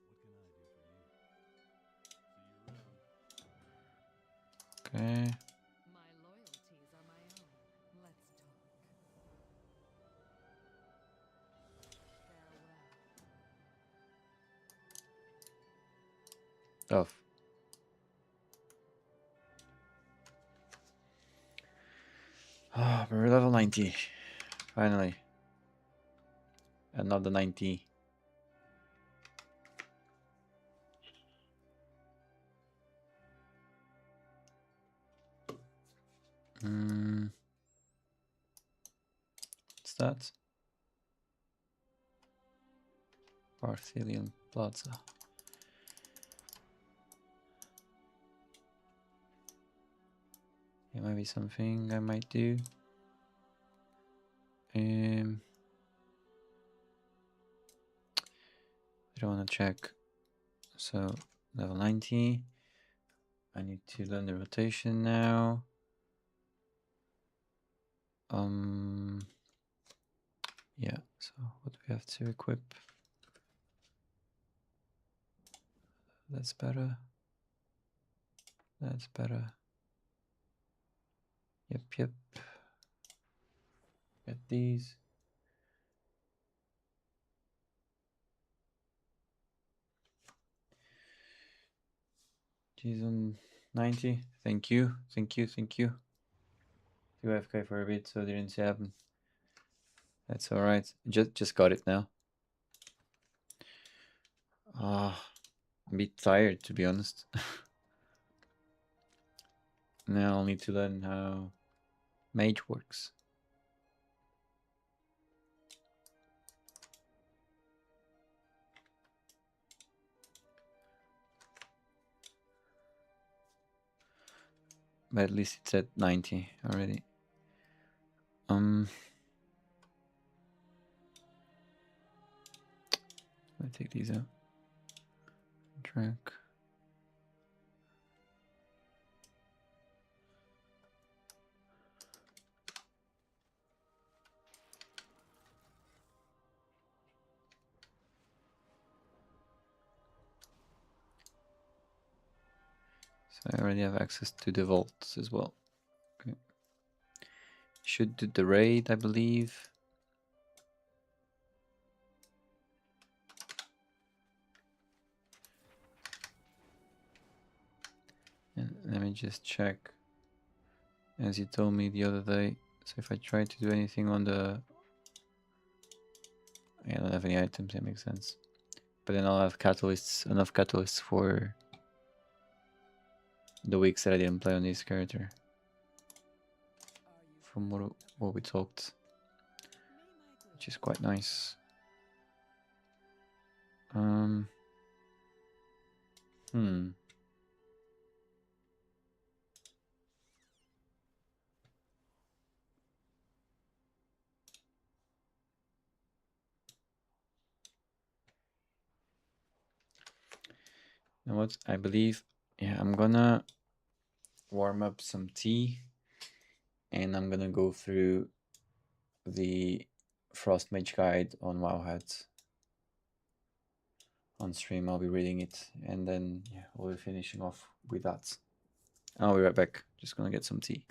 What can I do for you? See you around. Okay. My loyalties are my own. Let's talk. Farewell. Off. Ah, we're level 90. Finally. Another 90. What's that? Parthelian Plaza. It might be something I might do. I don't want to check. So, level 90. I need to learn the rotation now. Yeah, so what do we have to equip? That's better. That's better. Yep. Get these. She's on 90. Thank you. 2 FK for a bit, so it didn't see happen. That's alright. Just got it now. I'm a bit tired, to be honest. Now I'll need to learn how mage works. But at least it's at 90 already. Let me take these out. Track. So I already have access to the vaults as well. Okay. Should do the raid, I believe. And let me just check. As you told me the other day. So if I try to do anything on the... I don't have any items, that makes sense. But then I'll have catalysts, enough catalysts for the weeks that I didn't play on this character. From what we talked. Which is quite nice. You know what? I believe, yeah, I'm gonna warm up some tea and I'm gonna go through the Frost Mage guide on Wowhead. On stream, I'll be reading it and then yeah, we'll be finishing off with that. I'll be right back. Just gonna get some tea.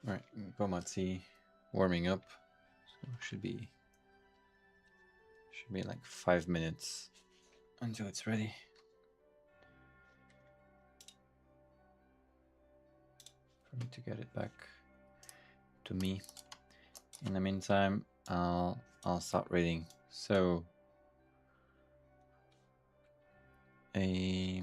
All right, got my tea warming up. So should be like 5 minutes until it's ready. I need to get it back to me. In the meantime, I'll start reading. So a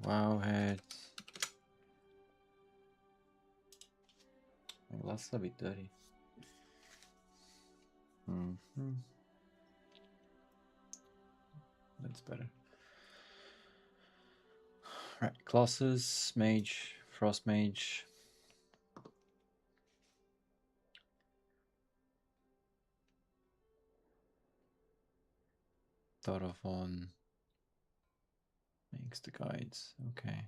wow head. My glasses are a bit dirty. That's better. Right, classes, mage, frost mage. Thought of one makes the guides. Okay.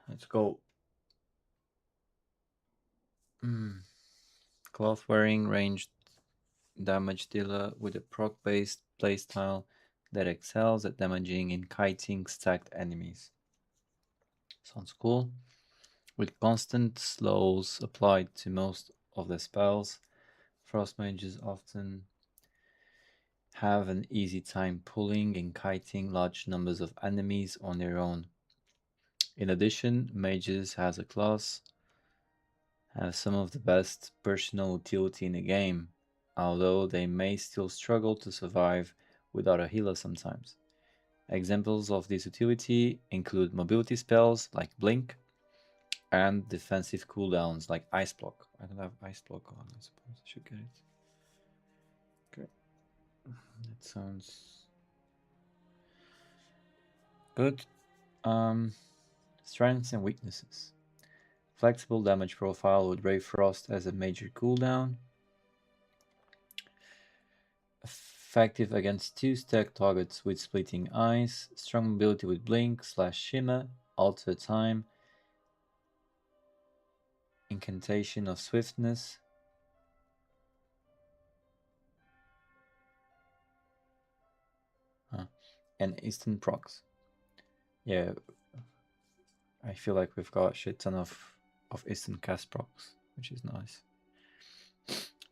Let's go. Cloth wearing ranged damage dealer with a proc based playstyle that excels at damaging and kiting stacked enemies. Sounds cool. With constant slows applied to most of the spells, frost mages often have an easy time pulling and kiting large numbers of enemies on their own. In addition, mages as a class have some of the best personal utility in the game, although they may still struggle to survive without a healer sometimes. Examples of this utility include mobility spells like Blink and defensive cooldowns like Ice Block. I don't have Ice Block on, I suppose I should get it. Okay. That sounds good. Strengths and weaknesses. Flexible damage profile with Ray Frost as a major cooldown. Effective against 2 stack targets with Splitting Eyes. Strong mobility with Blink / Shimmer. Alter Time. Incantation of Swiftness. And instant procs. Yeah, I feel like we've got a shit ton of instant cast procs, which is nice.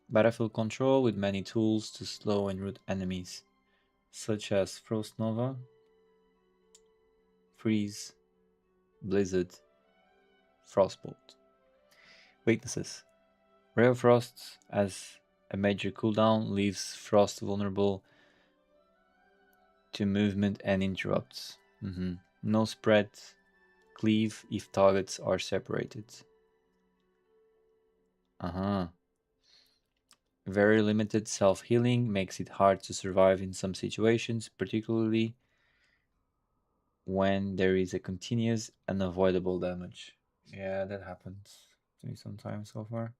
Battlefield control with many tools to slow and root enemies, such as Frost Nova, Freeze, Blizzard, Frostbolt. Weaknesses. Rare Frost as a major cooldown leaves Frost vulnerable to movement and interrupts. No spread, cleave if targets are separated. Very limited self-healing makes it hard to survive in some situations, particularly when there is a continuous unavoidable damage. Yeah, that happens to me sometimes so far.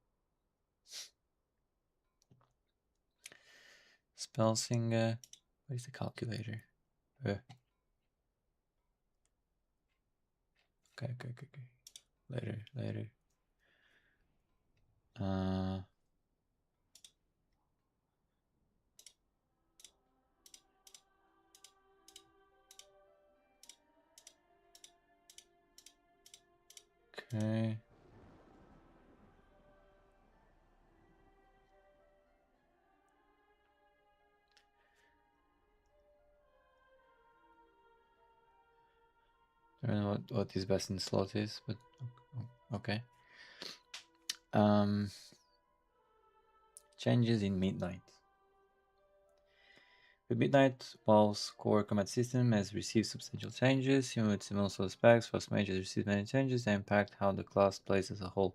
Spell Singer. Where's the calculator? Okay. Later. Okay. I don't know what his best in slot is, but okay. Changes in Midnight. The Midnight WoW's core combat system has received substantial changes. Similar to most of the specs, Frost Mage has received many changes that impact how the class plays as a whole.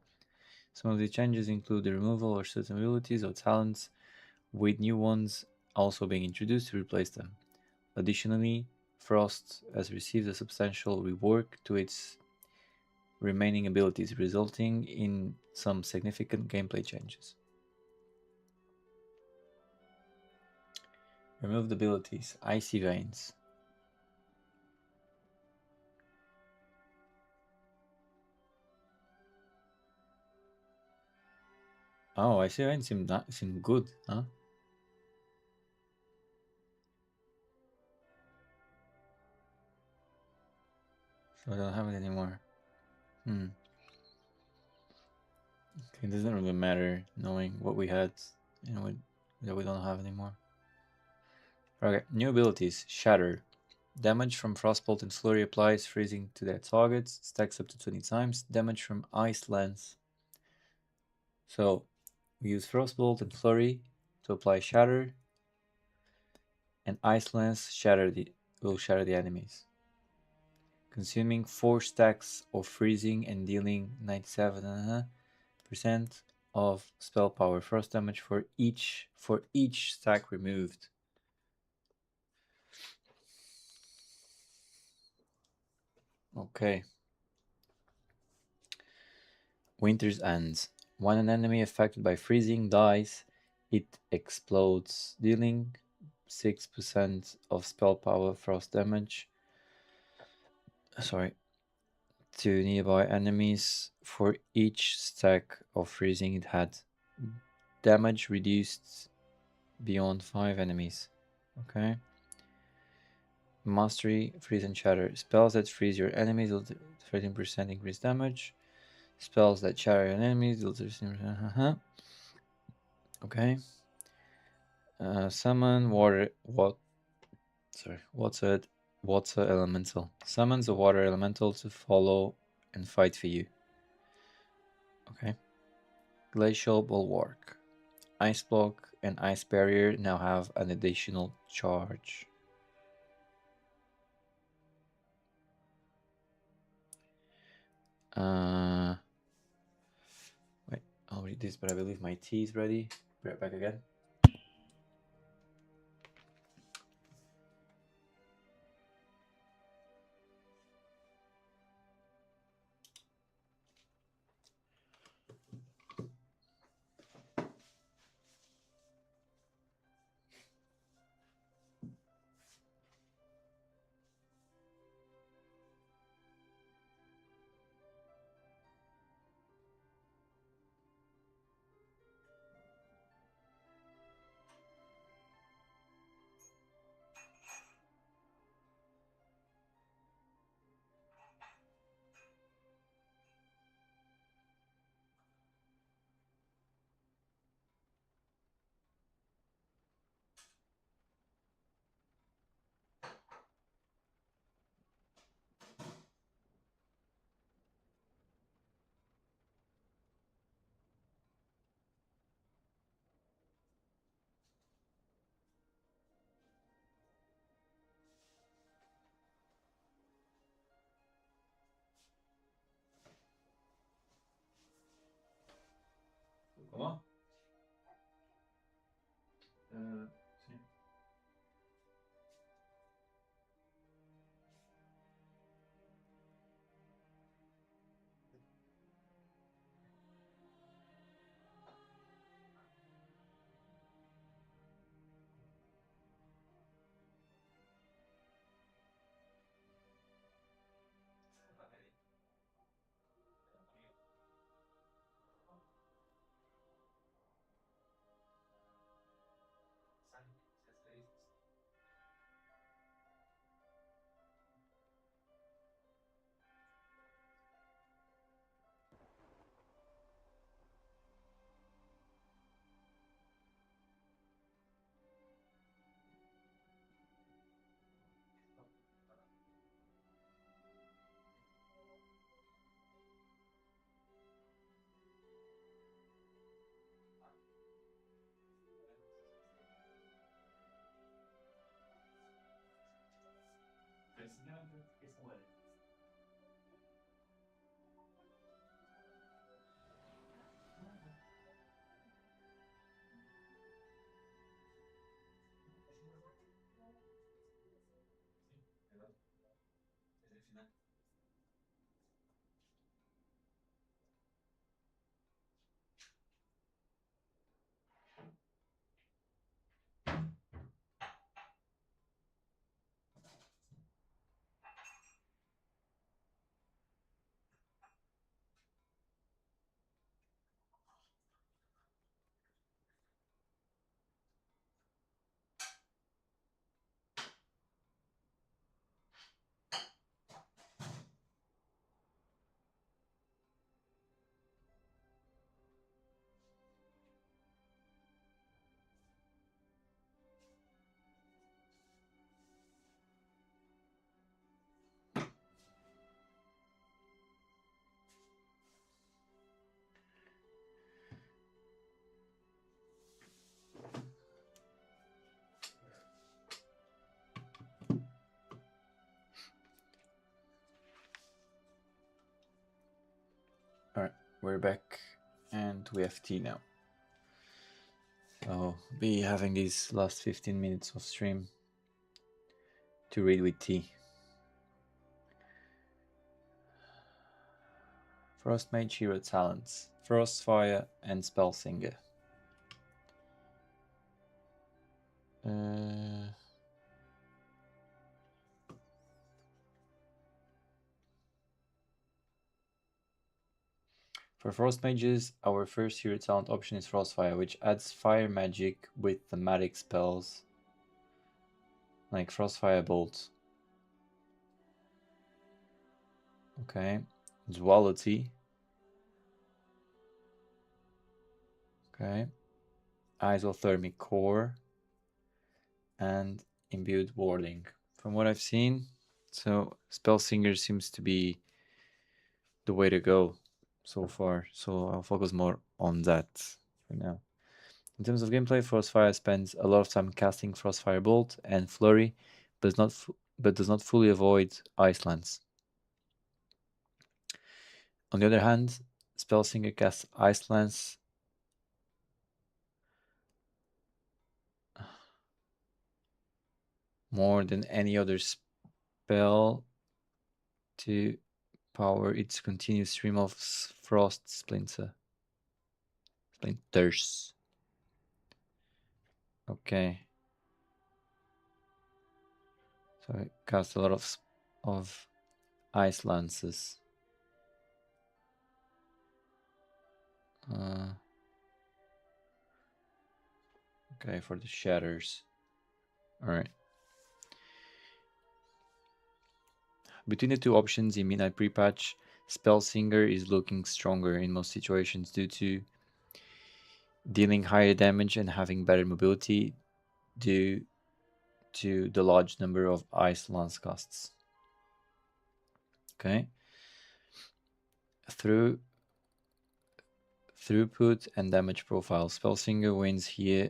Some of the changes include the removal of certain abilities or talents, with new ones also being introduced to replace them. Additionally, Frost has received a substantial rework to its remaining abilities, resulting in some significant gameplay changes. Removed abilities. Icy Veins. Oh, Icy Veins seem good, huh? So I don't have it anymore. Okay, it doesn't really matter knowing what we had and what that we don't have anymore. Okay, new abilities. Shatter. Damage from Frostbolt and Flurry applies freezing to their targets. Stacks up to 20 times. Damage from Ice Lance. So we use Frostbolt and Flurry to apply Shatter. And Ice Lance will shatter the enemies. Consuming 4 stacks of freezing and dealing 97% of spell power frost damage for each stack removed. Okay. Winter's End. When an enemy affected by freezing dies, it explodes, dealing 6% of spell power frost damage. To nearby enemies for each stack of freezing it had. Damage reduced beyond 5 enemies. Okay. Mastery, freeze and shatter. Spells that freeze your enemies will 13% increase damage. Spells that shatter your enemies will 13%. Okay. Summon water elemental. Summons a water elemental to follow and fight for you. Okay. Glacial Bulwark. Ice Block and Ice Barrier now have an additional charge. Wait, I'll read this, but I believe my tea is ready. Be right back again. Comment? Si. we're back and we have tea now. So be having these last 15 minutes of stream to read with tea. Frost Mage hero talents: Frostfire and Spellsinger. For Frost Mages, our first hero talent option is Frostfire, which adds fire magic with thematic spells like Frostfire Bolt. Okay. Duality. Okay. Isothermic Core. And Imbued Warding. From what I've seen, so Spellsinger seems to be the way to go so far. So I'll focus more on that for now. In terms of gameplay, Frostfire spends a lot of time casting Frostfire Bolt and Flurry, but does not fully avoid Ice Lance. On the other hand, Spellsinger casts Ice Lance more than any other spell to power its continuous stream of frost splinters. Okay. So I cast a lot of ice lances. Okay, for the shatters. Alright. Between the two options in Midnight Pre-patch, Spellsinger is looking stronger in most situations due to dealing higher damage and having better mobility due to the large number of Ice Lance casts. Okay. Throughput and damage profile. Spellsinger wins here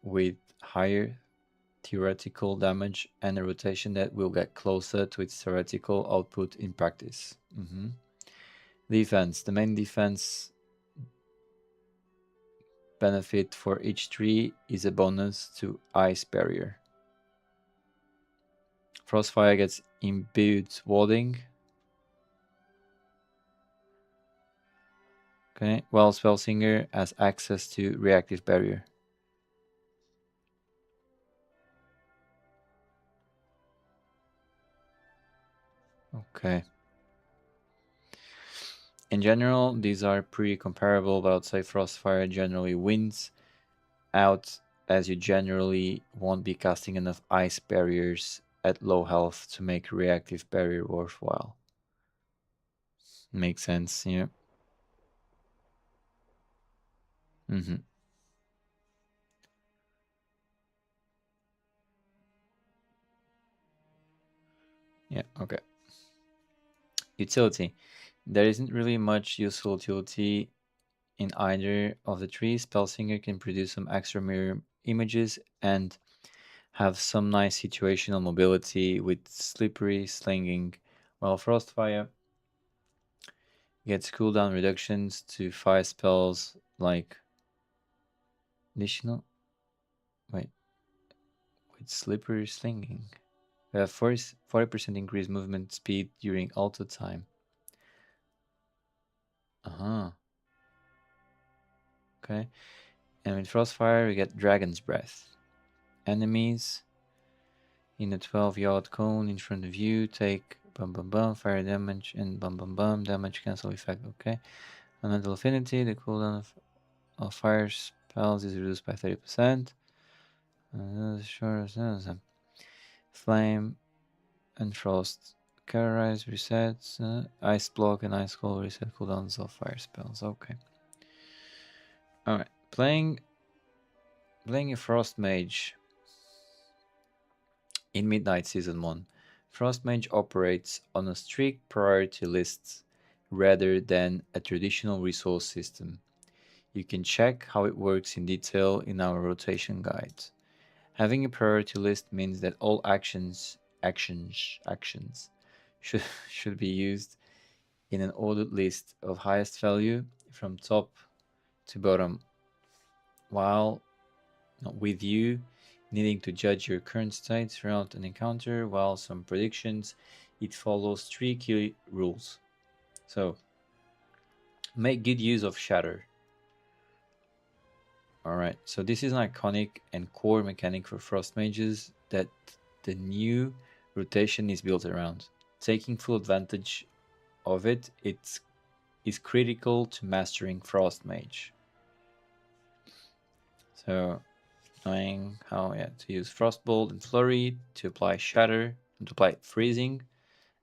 with higher theoretical damage and a rotation that will get closer to its theoretical output in practice. Defense. The main defense benefit for each tree is a bonus to Ice Barrier. Frostfire gets imbued warding. Okay, while Spellsinger has access to reactive barrier. Okay. In general, these are pretty comparable, but I'd say Frostfire generally wins out as you generally won't be casting enough ice barriers at low health to make reactive barrier worthwhile. Makes sense, yeah. Yeah, okay. Utility. There isn't really much useful utility in either of the trees. Spellsinger can produce some extra mirror images and have some nice situational mobility with slippery slinging, while Frostfire gets cooldown reductions to fire spells like additional. Wait, with slippery slinging. We have 40% increased movement speed during auto time. Okay. And with Frostfire, we get Dragon's Breath. Enemies in a 12-yard cone in front of you take fire damage and damage cancel effect. Okay. Elemental Affinity, the cooldown of fire spells is reduced by 30%. Flame and Frost. Terrorize resets. Ice Block and Ice Cold reset cooldowns of fire spells. Okay. Alright. Playing a Frost Mage in Midnight Season 1. Frost Mage operates on a strict priority list rather than a traditional resource system. You can check how it works in detail in our rotation guide. Having a priority list means that all actions should be used in an ordered list of highest value from top to bottom, while with you needing to judge your current state throughout an encounter. While some predictions, it follows 3 key rules. So, make good use of Shatter. Alright, so this is an iconic and core mechanic for Frost Mages that the new rotation is built around. Taking full advantage of it is critical to mastering Frost Mage. So, knowing how to use Frostbolt and Flurry to apply Shatter, and to apply Freezing,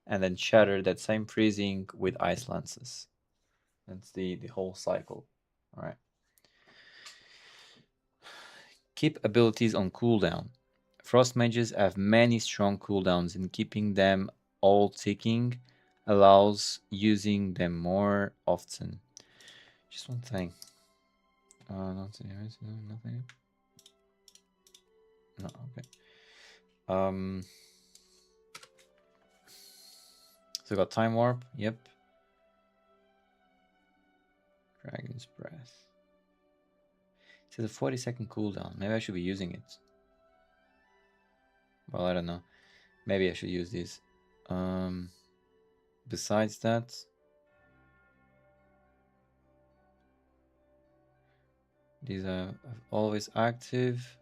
and then Shatter that same Freezing with Ice Lances. That's the whole cycle. Alright. Keep abilities on cooldown. Frost Mages have many strong cooldowns, and keeping them all ticking allows using them more often. Just one thing. Nothing. No, okay. So got Time Warp, yep. Dragon's Breath. It says a 40-second cooldown. Maybe I should be using it. Well, I don't know. Maybe I should use this. Besides that, these are always active.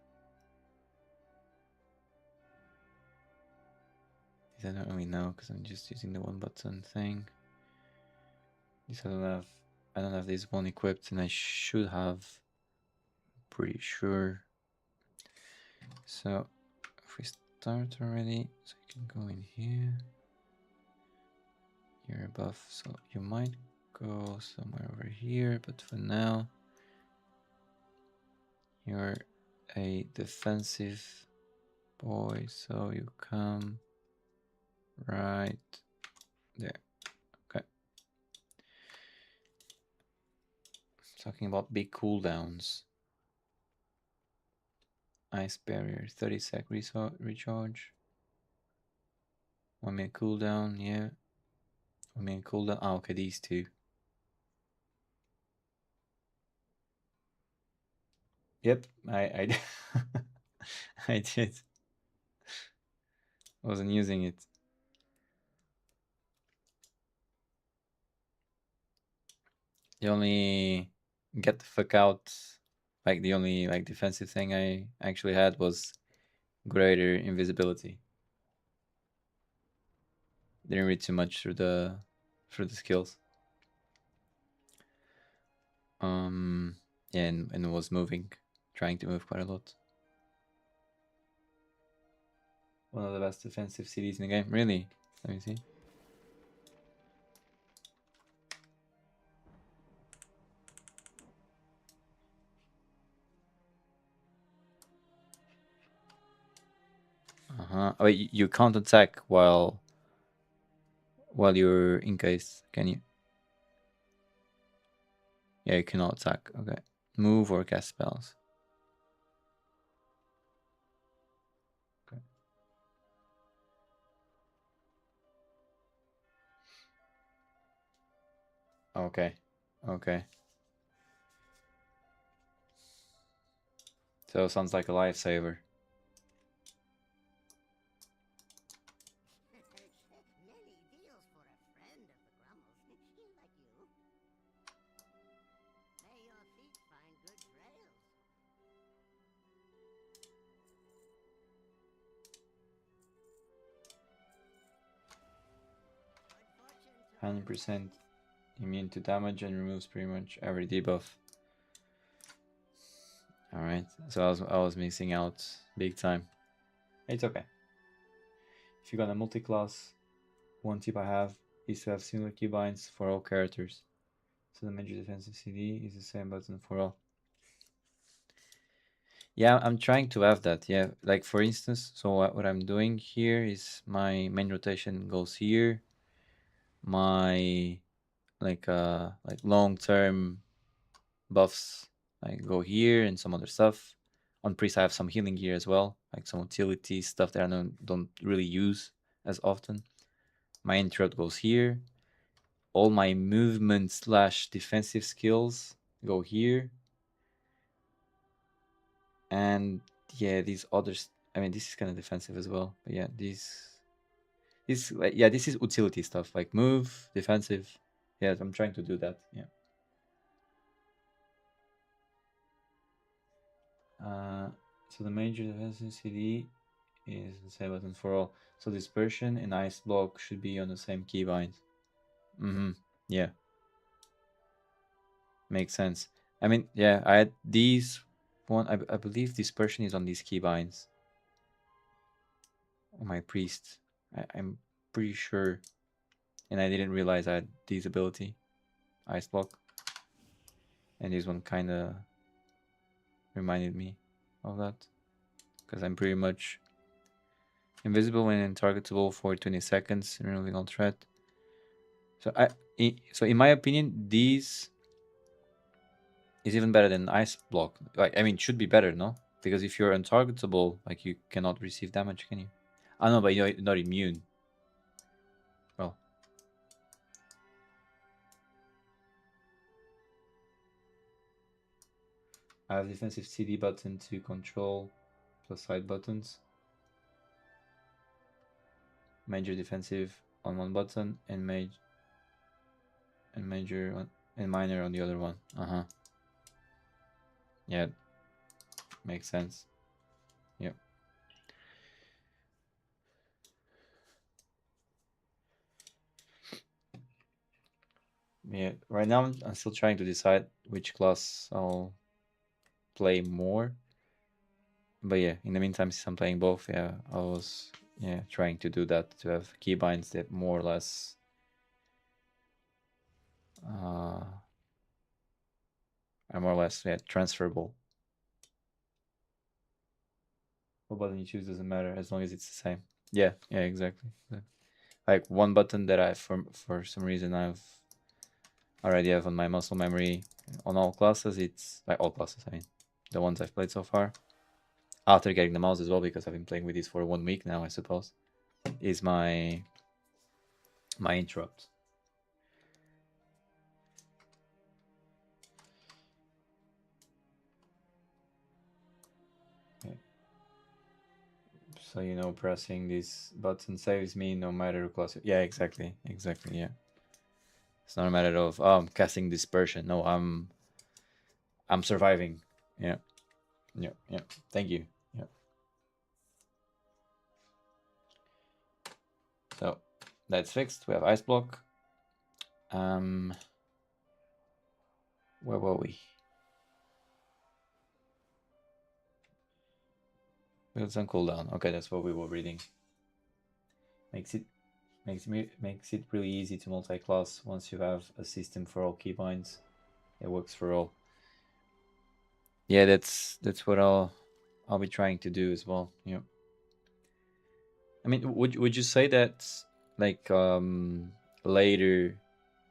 These I don't really know because I'm just using the one button thing. These I don't have this one equipped, and I should have. Pretty sure. So if we start already, so you can go in here. You're a buff, so you might go somewhere over here, but for now you're a defensive boy, so you come right there. Okay. Talking about big cooldowns. Ice barrier, 30-sec recharge. 1 minute cooldown, yeah. 1 minute cooldown. Oh, okay, these two. Yep, I I did. Wasn't using it. The only get the fuck out, like the only like defensive thing I actually had was greater invisibility. Didn't read too much through the skills. Yeah, and was moving, trying to move quite a lot. One of the best defensive cities in the game, really. Let me see. Oh, wait, you can't attack while you're encased, can you? Yeah, you cannot attack. Okay. Move or cast spells. Okay. Okay. Okay. So it sounds like a lifesaver. May 100% immune to damage and removes pretty much every debuff. Alright, so I was missing out big time. It's okay. If you got a multi-class, one tip I have is to have similar keybinds for all characters. So the major defensive CD is the same button for all. Yeah, I'm trying to have that. Yeah, like for instance, so what I'm doing here is my main rotation goes here. My like long-term buffs like go here, and some other stuff. On priest I have some healing gear as well, like some utility stuff that I don't really use as often. My intro goes here. all my movement / defensive skills go here. And yeah, these others, I mean, this is kind of defensive as well. But yeah, this is utility stuff, like move, defensive. Yeah, I'm trying to do that. Yeah. So the major defensive CD is the same button for all. So dispersion and ice block should be on the same keybind. Yeah. Makes sense. I mean, yeah, I had these one. I believe dispersion is on these keybinds. On my priest, I'm pretty sure, and I didn't realize I had this ability, ice block, and this one kind of reminded me of that because I'm pretty much invisible when targetable for 20 seconds, removing all threat. So in my opinion, these is even better than ice block. Like, I mean, it should be better, no? Because if you're untargetable, like, you cannot receive damage, can you? I know, but you're not immune. Well, I have defensive CD button to control plus side buttons. Major defensive on one button and major and minor on the other one. Yeah, makes sense. Yep. Yeah, right now I'm still trying to decide which class I'll play more. But yeah, in the meantime, since I'm playing both, yeah, I was trying to do that, to have keybinds that more or less are more or less transferable. What button you choose doesn't matter as long as it's the same. Yeah, exactly. Like one button that I for some reason I've already have on my muscle memory on all classes. It's like all classes, I mean, the ones I've played so far. After getting the mouse as well, because I've been playing with this for 1 week now, I suppose, is my interrupt. So, pressing this button saves me no matter the class. Yeah, exactly, yeah. It's not a matter of I'm casting dispersion. No, I'm surviving. Yeah. Thank you. Yeah. So that's fixed. We have ice block. Where were we? Builds on cooldown. Okay, that's what we were reading. Makes it really easy to multi-class once you have a system for all keybinds. It works for all. Yeah, that's what I'll be trying to do as well. Yeah. I mean, would you say that like later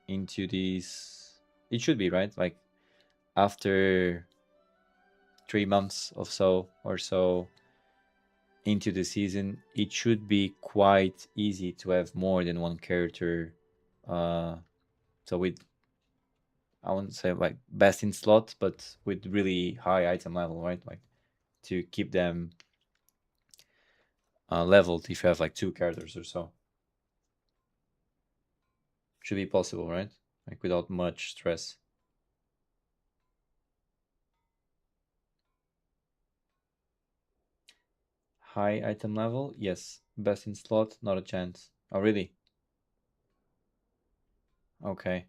into these, it should be right, like after 3 months or so into the season, it should be quite easy to have more than one character. So with, I wouldn't say like best in slot, but with really high item level, right? Like to keep them leveled if you have like 2 characters or so. Should be possible, right? Like without much stress. High item level, yes. Best in slot, not a chance. Oh, really? Okay.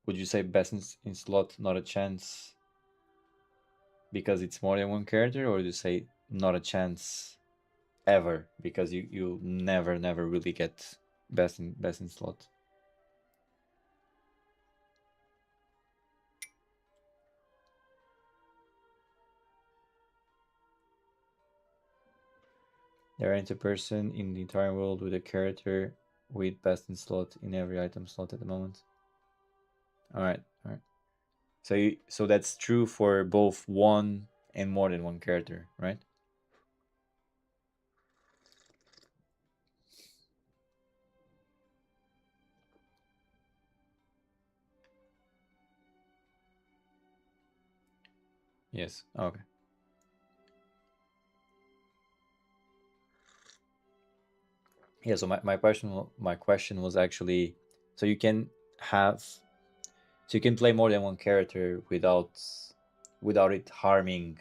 Would you say best in slot, not a chance because it's more than one character, or do you say not a chance ever because you never really get best in slot? There ain't a person in the entire world with a character with best in slot in every item slot at the moment. All right. So that's true for both one and more than one character, right? Yes. Okay. Yeah. So my question was actually, so you can have, so you can play more than one character without it harming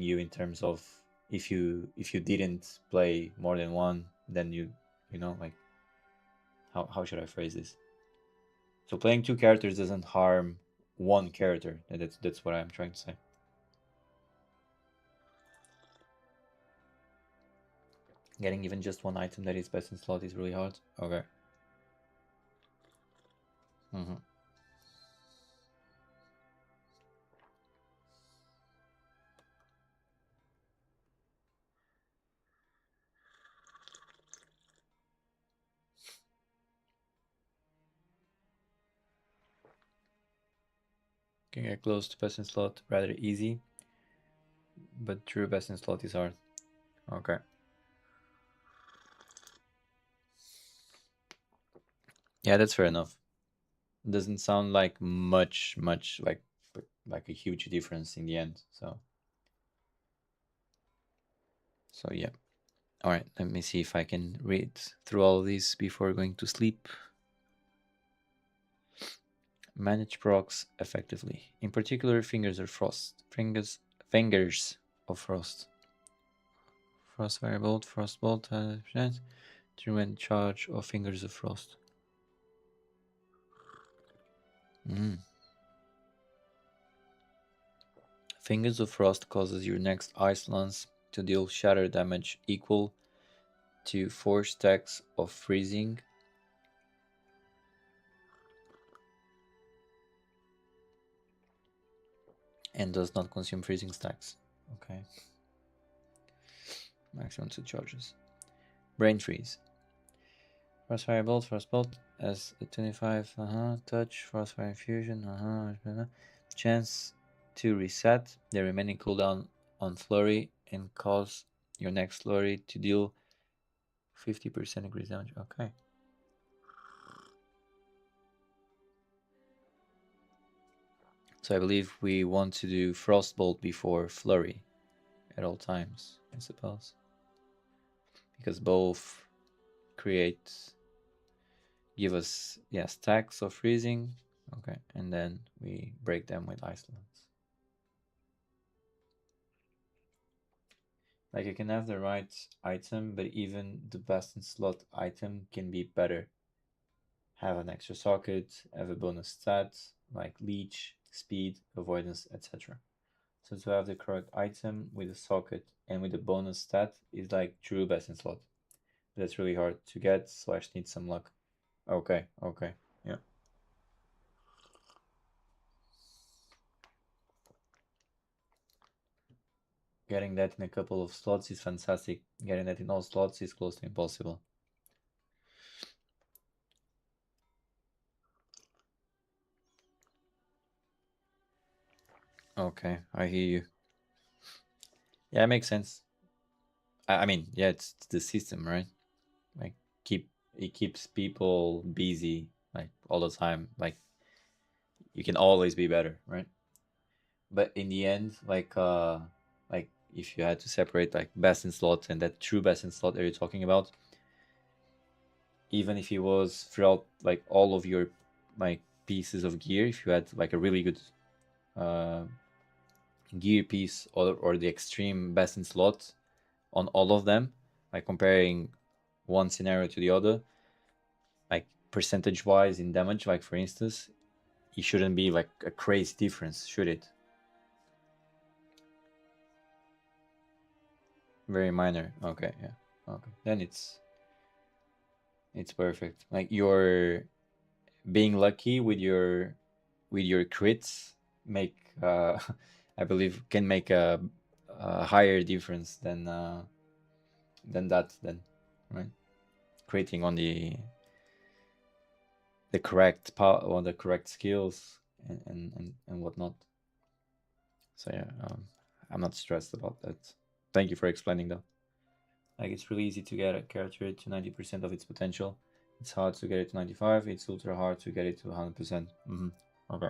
you in terms of, if you didn't play more than one, then you know, like, how should I phrase this? So playing two characters doesn't harm one character. That's what I'm trying to say. Getting even just one item that is best in slot is really hard. Okay. Mm-hmm. Can get close to best in slot rather easy, but true best in slot is hard. Okay. Yeah, that's fair enough. Doesn't sound like much like a huge difference in the end. So yeah. All right, let me see if I can read through all of these before going to sleep. Manage procs effectively. In particular, fingers of frost. Fingers of frost. Frost firebolt, frostbolt, to when charge of fingers of frost. Fingers of frost causes your next ice lance to deal shatter damage equal to 4 stacks of freezing and does not consume freezing stacks. Okay. Maximum 2 charges. Brain freeze. Frostfire bolt, frostbolt as a 25 touch, frostfire infusion, chance to reset the remaining cooldown on flurry and cause your next flurry to deal 50% increased damage. Okay. So I believe we want to do frostbolt before flurry at all times, I suppose, because both give us stacks of freezing. Okay, and then we break them with ice lance. Like, you can have the right item, but even the best in slot item can be better. Have an extra socket, have a bonus stat like leech, speed, avoidance, etc. So to have the correct item with a socket and with a bonus stat is like true best in slot. That's really hard to get, so I just need some luck. Okay, yeah. Getting that in a couple of slots is fantastic. Getting that in all slots is close to impossible. Okay, I hear you. Yeah, it makes sense. I mean, yeah, it's the system, right? Like, it keeps people busy like all the time. Like, you can always be better, right? But in the end, like if you had to separate like best in slot and that true best in slot that you're talking about, even if it was throughout like all of your like pieces of gear, if you had like a really good uh, gear piece or the extreme best in slot on all of them, like comparing one scenario to the other, like percentage wise in damage, like for instance, it shouldn't be like a crazy difference, should it? Very minor. Okay, yeah. Okay, then it's perfect. Like, you're being lucky with your crits make I believe can make a higher difference than that then, right? Creating on the correct part or the correct skills and whatnot. So yeah, I'm not stressed about that. Thank you for explaining though. Like, it's really easy to get a character to 90% of its potential. It's hard to get it to 95. It's ultra hard to get it to 100%. Okay.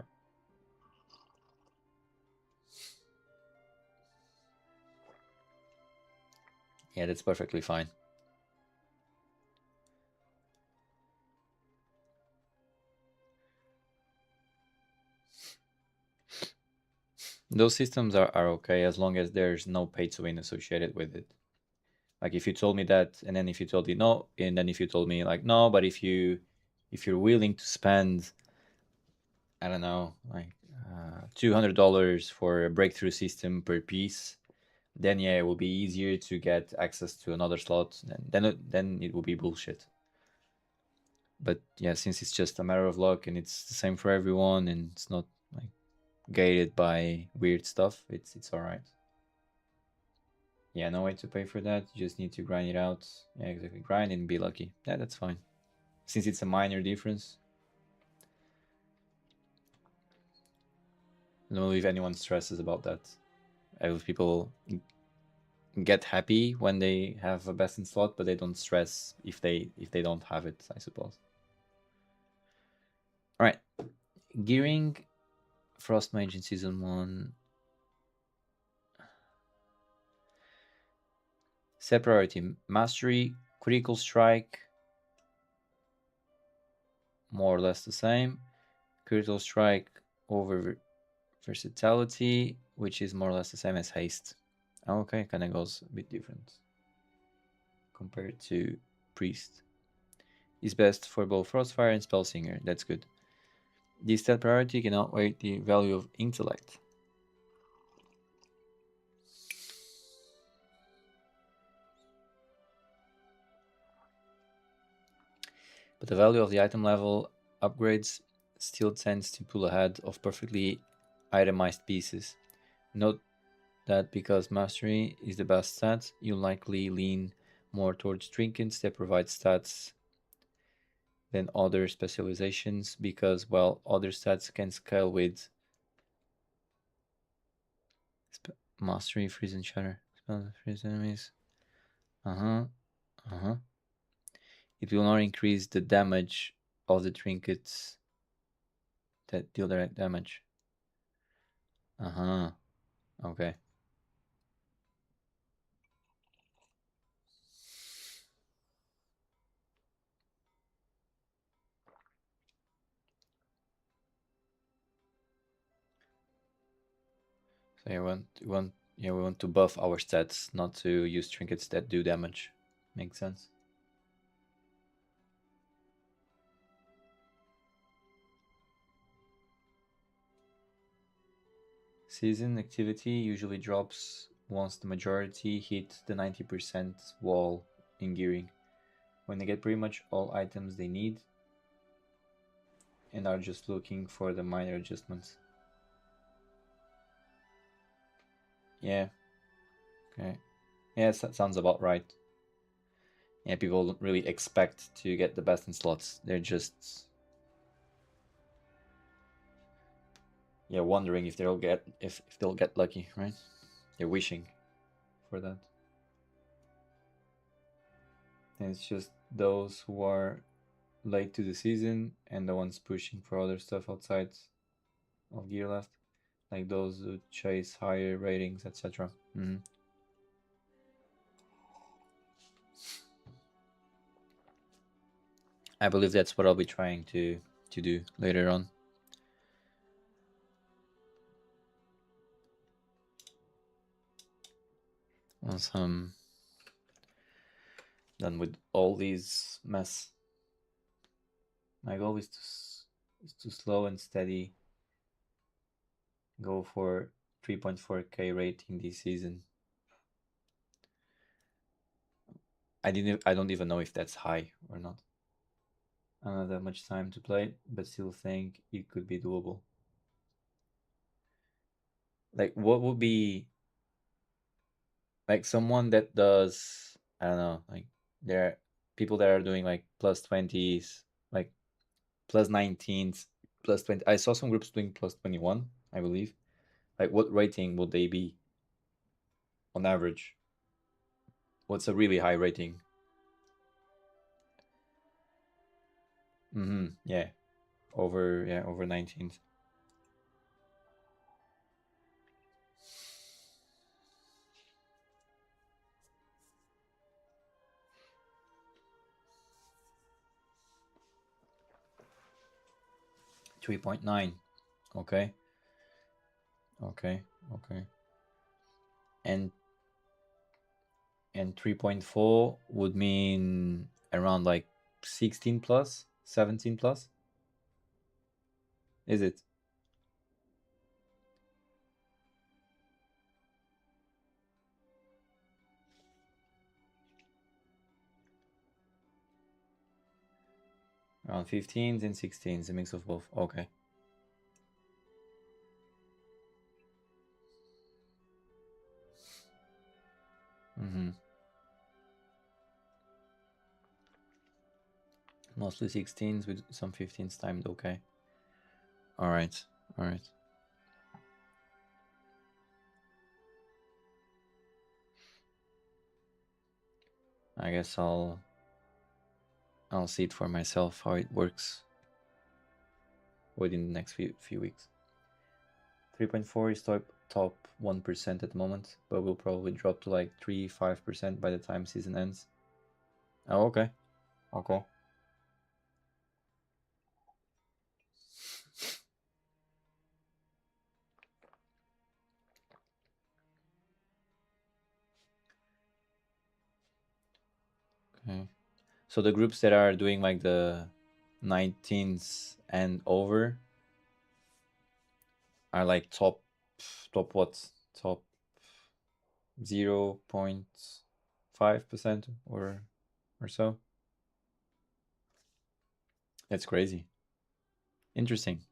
Yeah, that's perfectly fine. Those systems are okay as long as there's no pay to win associated with it. Like if you told me that, and then if you told me no, and then if you told me like no, but if you're willing to spend, I don't know, like $200 for a breakthrough system per piece, then yeah, it will be easier to get access to another slot. Then it will be bullshit. But yeah, since it's just a matter of luck and it's the same for everyone and it's not like gated by weird stuff, it's all right. Yeah, no way to pay for that. You just need to grind it out. Yeah, exactly. Grind and be lucky. Yeah, that's fine. Since it's a minor difference, I don't know if anyone stresses about that. I believe people get happy when they have a best in slot, but they don't stress if they don't have it, I suppose. All right, gearing, Frost Mage in season 1. Set priority: mastery, critical strike, more or less the same. Critical strike over versatility, which is more or less the same as haste. Okay, kind of goes a bit different compared to priest. Is best for both Frostfire and Spellsinger. That's good. The stat priority can outweigh the value of intellect. But the value of the item level upgrades still tends to pull ahead of perfectly itemized pieces. Note that because mastery is the best stat, you likely lean more towards trinkets that provide stats than other specializations because, well, other stats can scale with mastery, freeze and shatter. Spell freeze enemies. It will not increase the damage of the trinkets that deal direct damage. Okay. So we want to buff our stats, not to use trinkets that do damage. Makes sense. Season activity usually drops once the majority hit the 90% wall in gearing, when they get pretty much all items they need and are just looking for the minor adjustments. Yeah. Okay. Yeah, that sounds about right. Yeah, people don't really expect to get the best in slots. They're just wondering if they'll get if they'll get lucky, right? They're wishing for that. And it's just those who are late to the season and the ones pushing for other stuff outside of gear left, like those who chase higher ratings, etc. I believe that's what I'll be trying to do later on. Once I'm done with all these mess, my goal is to slow and steady go for 3.4k rating this season. I don't even know if that's high or not. I don't have that much time to play, but still think it could be doable. Like, what would be like someone that does, I don't know, like there are people that are doing like +20s, like +19s, +20. I saw some groups doing +21, I believe. Like, what rating would they be on average? What's a really high rating? Yeah, over 19s. 3.9. Okay. Okay. Okay. And 3.4 would mean around like 16 plus, 17 plus. Is it? Around 15s and 16s, a mix of both. Okay. Mm-hmm. Mostly 16s with some 15s timed. Okay. All right. All right. I guess I'll see it for myself how it works within the next few weeks. 3.4 is top 1% at the moment, but will probably drop to like 3-5% by the time season ends. Oh, okay. Okay. Okay. So the groups that are doing like the 19s and over are like top what? Top 0.5% or so. That's crazy. Interesting.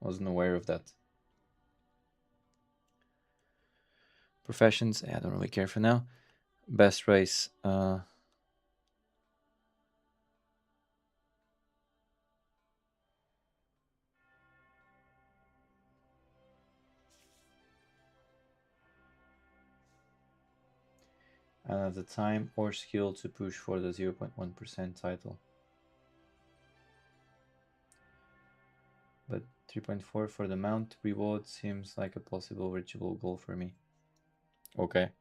Wasn't aware of that. Professions, I don't really care for now. Best race, the time or skill to push for the 0.1% title. But 3.4 for the mount reward seems like a possible reachable goal for me. Okay.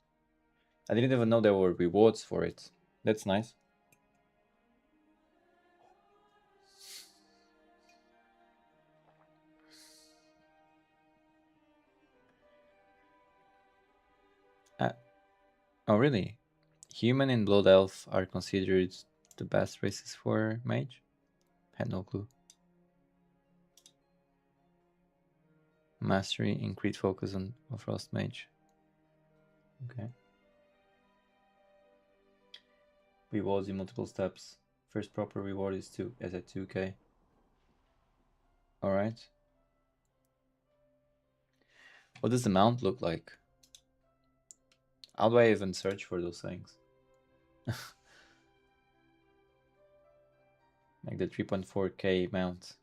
I didn't even know there were rewards for it. That's nice. Oh, really? Human and Blood Elf are considered the best races for mage? Had no clue. Mastery and crit focus on Frost Mage. Okay. Rewards in multiple steps. First proper reward is at 2k. Alright. What does the mount look like? How do I even search for those things? Like the 3.4k mount.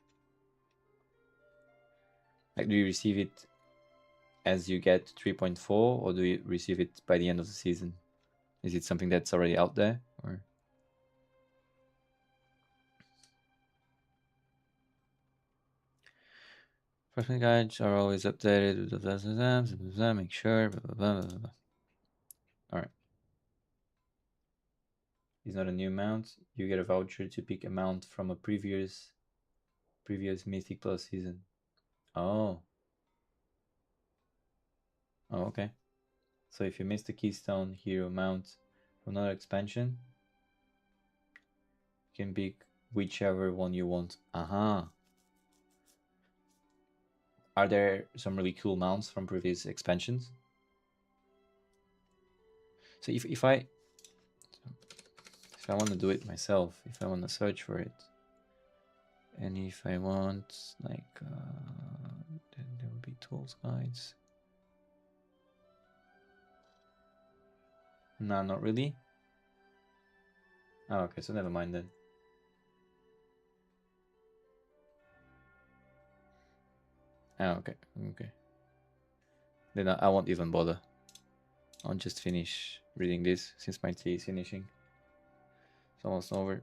Like, do you receive it as you get 3.4, or do you receive it by the end of the season? Is it something that's already out there, or? Freshman guides are always updated. Make sure. All right. It's not a new mount. You get a voucher to pick a mount from a previous Mythic Plus season. Oh. Oh, okay. So if you missed the Keystone Hero mount from another expansion, you can pick whichever one you want. Aha. Are there some really cool mounts from previous expansions? So if I want to do it myself, if I want to search for it, and if I want like then there will be tools guides. No, not really. Oh, okay, so never mind then. Oh, okay, okay. Then I won't even bother. I'll just finish reading this since my tea is finishing. It's almost over.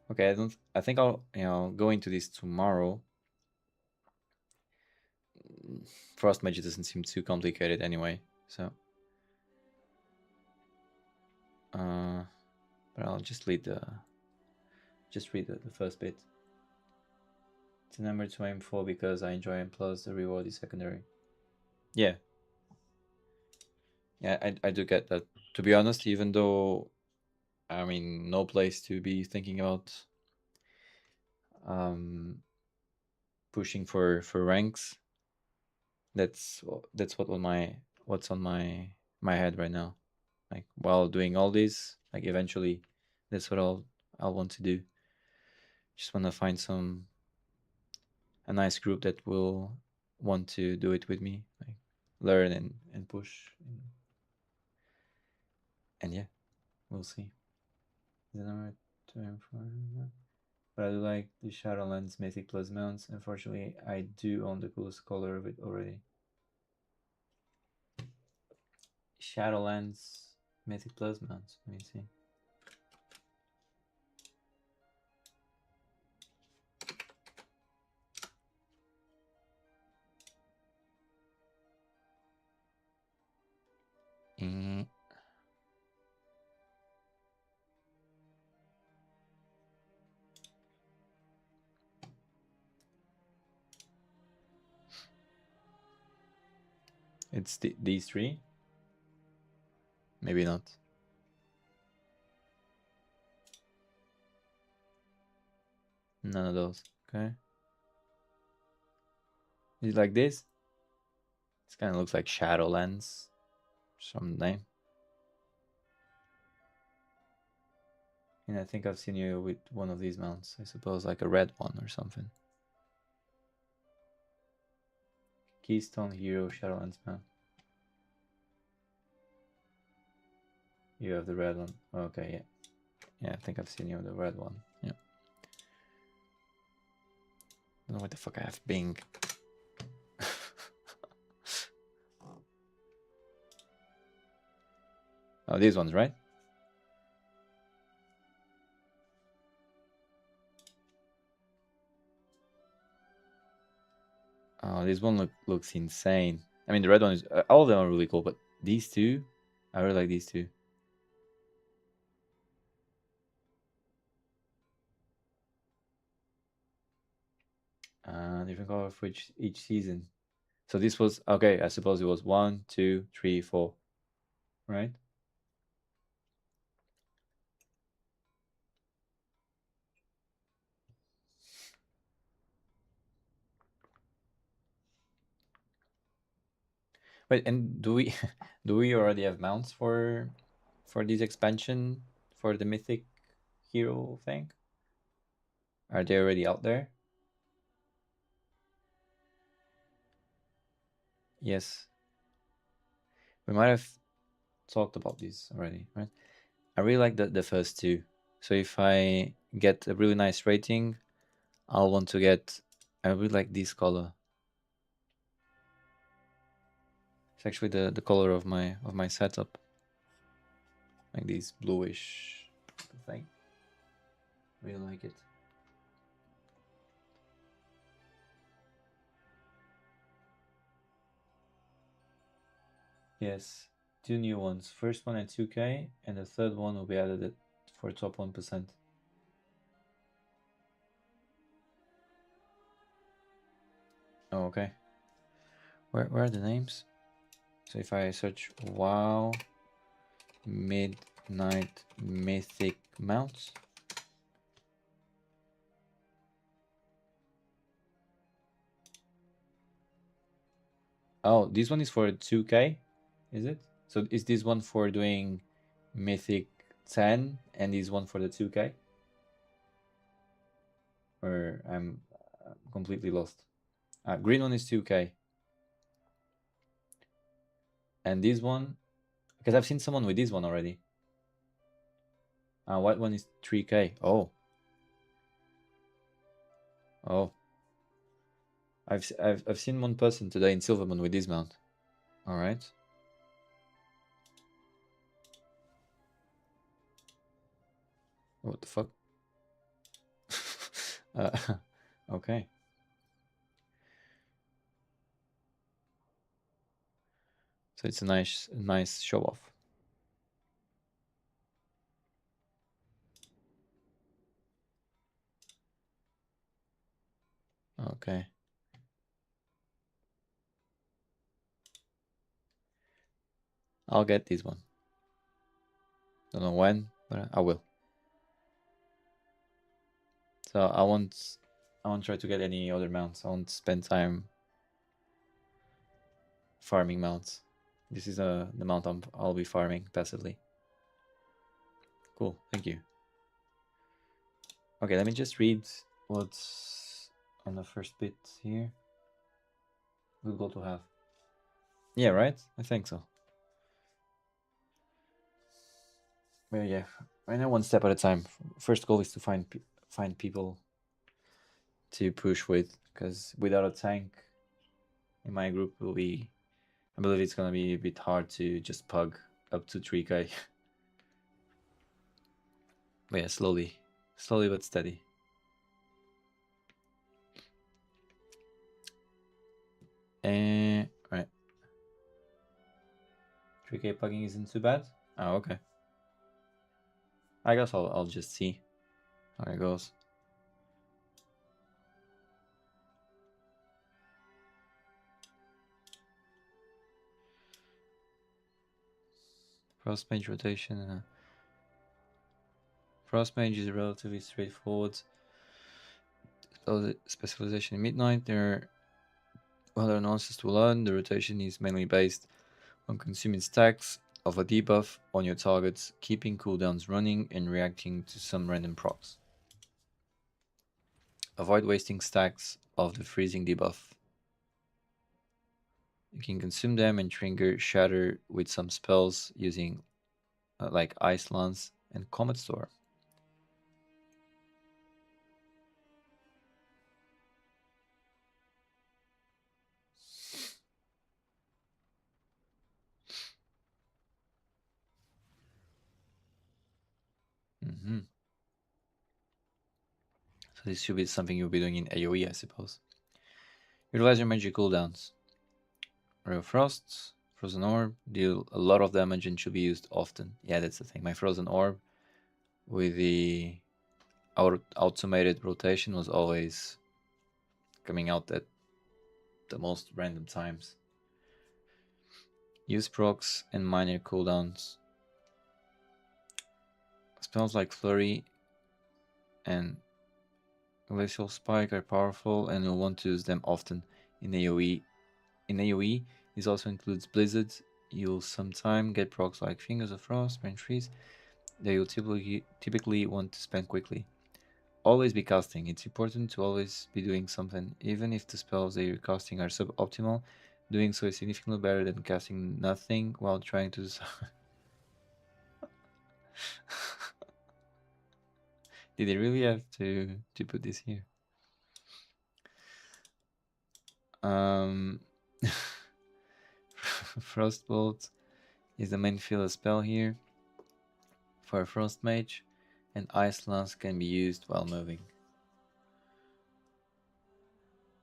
Okay, I think I'll go into this tomorrow. Frost Magic doesn't seem too complicated anyway, so But I'll just read the first bit. It's a number to aim for because I enjoy it, plus the reward is secondary. Yeah. Yeah, I do get that. To be honest, even though, I mean, no place to be thinking about pushing for ranks. That's what on what's on my head right now. Like while doing all this, like eventually, that's what I'll want to do. Just want to find a nice group that will want to do it with me, like learn and push, and yeah, we'll see. The number to aim for, but I do like the Shadowlands Mythic Plus mounts. Unfortunately, I do own the coolest color of it already. Shadowlands Mythic Plus mounts. Let me see. It's these three? Maybe not. None of those. Okay. Is it like this? This kind of looks like Shadowlands. Some name. And I think I've seen you with one of these mounts. I suppose like a red one or something. Keystone Hero Shadowlands mount. You have the red one. Okay, yeah. Yeah, I think I've seen you with the red one. Yeah. I don't know what the fuck I have. Bing. Oh, these ones, right? Oh, this one looks insane. I mean, the red one is... all of them are really cool, but these two... I really like these two. Different color for each season. So this was... Okay, I suppose it was 1, 2, 3, 4. Right? Wait, and do we do we already have mounts for this expansion for the mythic hero thing? Are they already out there? Yes. We might have talked about this already, right? I really like the first two. So if I get a really nice rating, I'll want to get... I really like this color. It's actually the color of my setup. Like this bluish thing. Really like it. Yes, 2 new ones. First one at 2K, and the third one will be added for top 1%. Oh, okay. Where are the names? So if I search WoW Midnight Mythic Mounts. Oh, this one is for 2K, is it? So is this one for doing Mythic 10 and this one for the 2K? Or I'm completely lost. Green one is 2K. And this one, because I've seen someone with this one already. White one is 3K. Oh. Oh. I've seen one person today in Silverman with this mount. All right. What the fuck? Okay. So it's a nice show off. Okay. I'll get this one. Don't know when, but I will. So I won't try to get any other mounts. I won't spend time farming mounts. This is the mount I'll be farming passively. Cool, thank you. Okay, let me just read what's on the first bit here. Good goal to have. Yeah, right? I think so. Well, yeah, right now one step at a time. First goal is to find people to push with, because without a tank in my group will be, I believe it's gonna be a bit hard to just pug up to 3k. But yeah, slowly but steady. And right, 3k pugging isn't too bad. Oh, okay. I guess I'll just see how it goes. Frost mage rotation. Frost mage is relatively straightforward. Specialization in midnight. There are other nuances to learn. The rotation is mainly based on consuming stacks of a debuff on your targets, keeping cooldowns running, and reacting to some random procs. Avoid wasting stacks of the freezing debuff. You can consume them and trigger Shatter with some spells using like Ice Lance and Comet Storm. So this should be something you'll be doing in AoE, I suppose. Utilize your magic cooldowns. Real Frost, Frozen Orb, deal a lot of damage and should be used often. Yeah, that's the thing. My Frozen Orb with the automated rotation was always coming out at the most random times. Use procs and minor cooldowns. Spells like Flurry and Glacial Spike are powerful and you'll want to use them often in AoE. In AoE, this also includes Blizzard. You'll sometime get procs like Fingers of Frost, Brain Freeze that you'll typically want to spend quickly. Always be casting. It's important to always be doing something. Even if the spells that you're casting are suboptimal, doing so is significantly better than casting nothing while trying to... Did they really have to put this here? Frostbolt is the main filler spell here for a Frost Mage, and Ice Lance can be used while moving.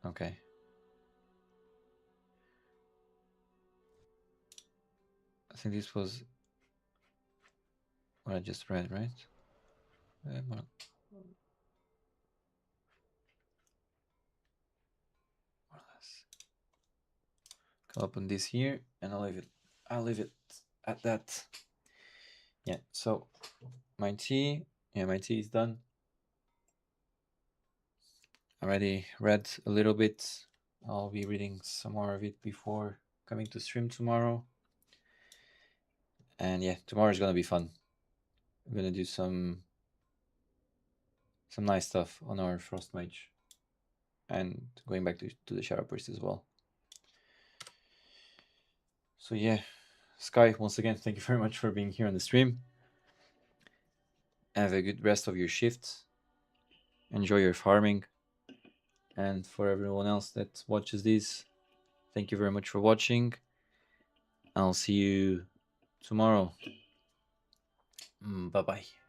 Okay. I think this was what I just read, right? More or less. I'll open this here, and I'll leave it at that. Yeah. So my tea is done. I already read a little bit. I'll be reading some more of it before coming to stream tomorrow. And yeah, tomorrow is gonna be fun. We're gonna do some nice stuff on our Frost Mage, and going back to the Shadow Priest as well. So yeah, Sky, once again, thank you very much for being here on the stream. Have a good rest of your shift. Enjoy your farming. And for everyone else that watches this, thank you very much for watching. I'll see you tomorrow. Bye-bye.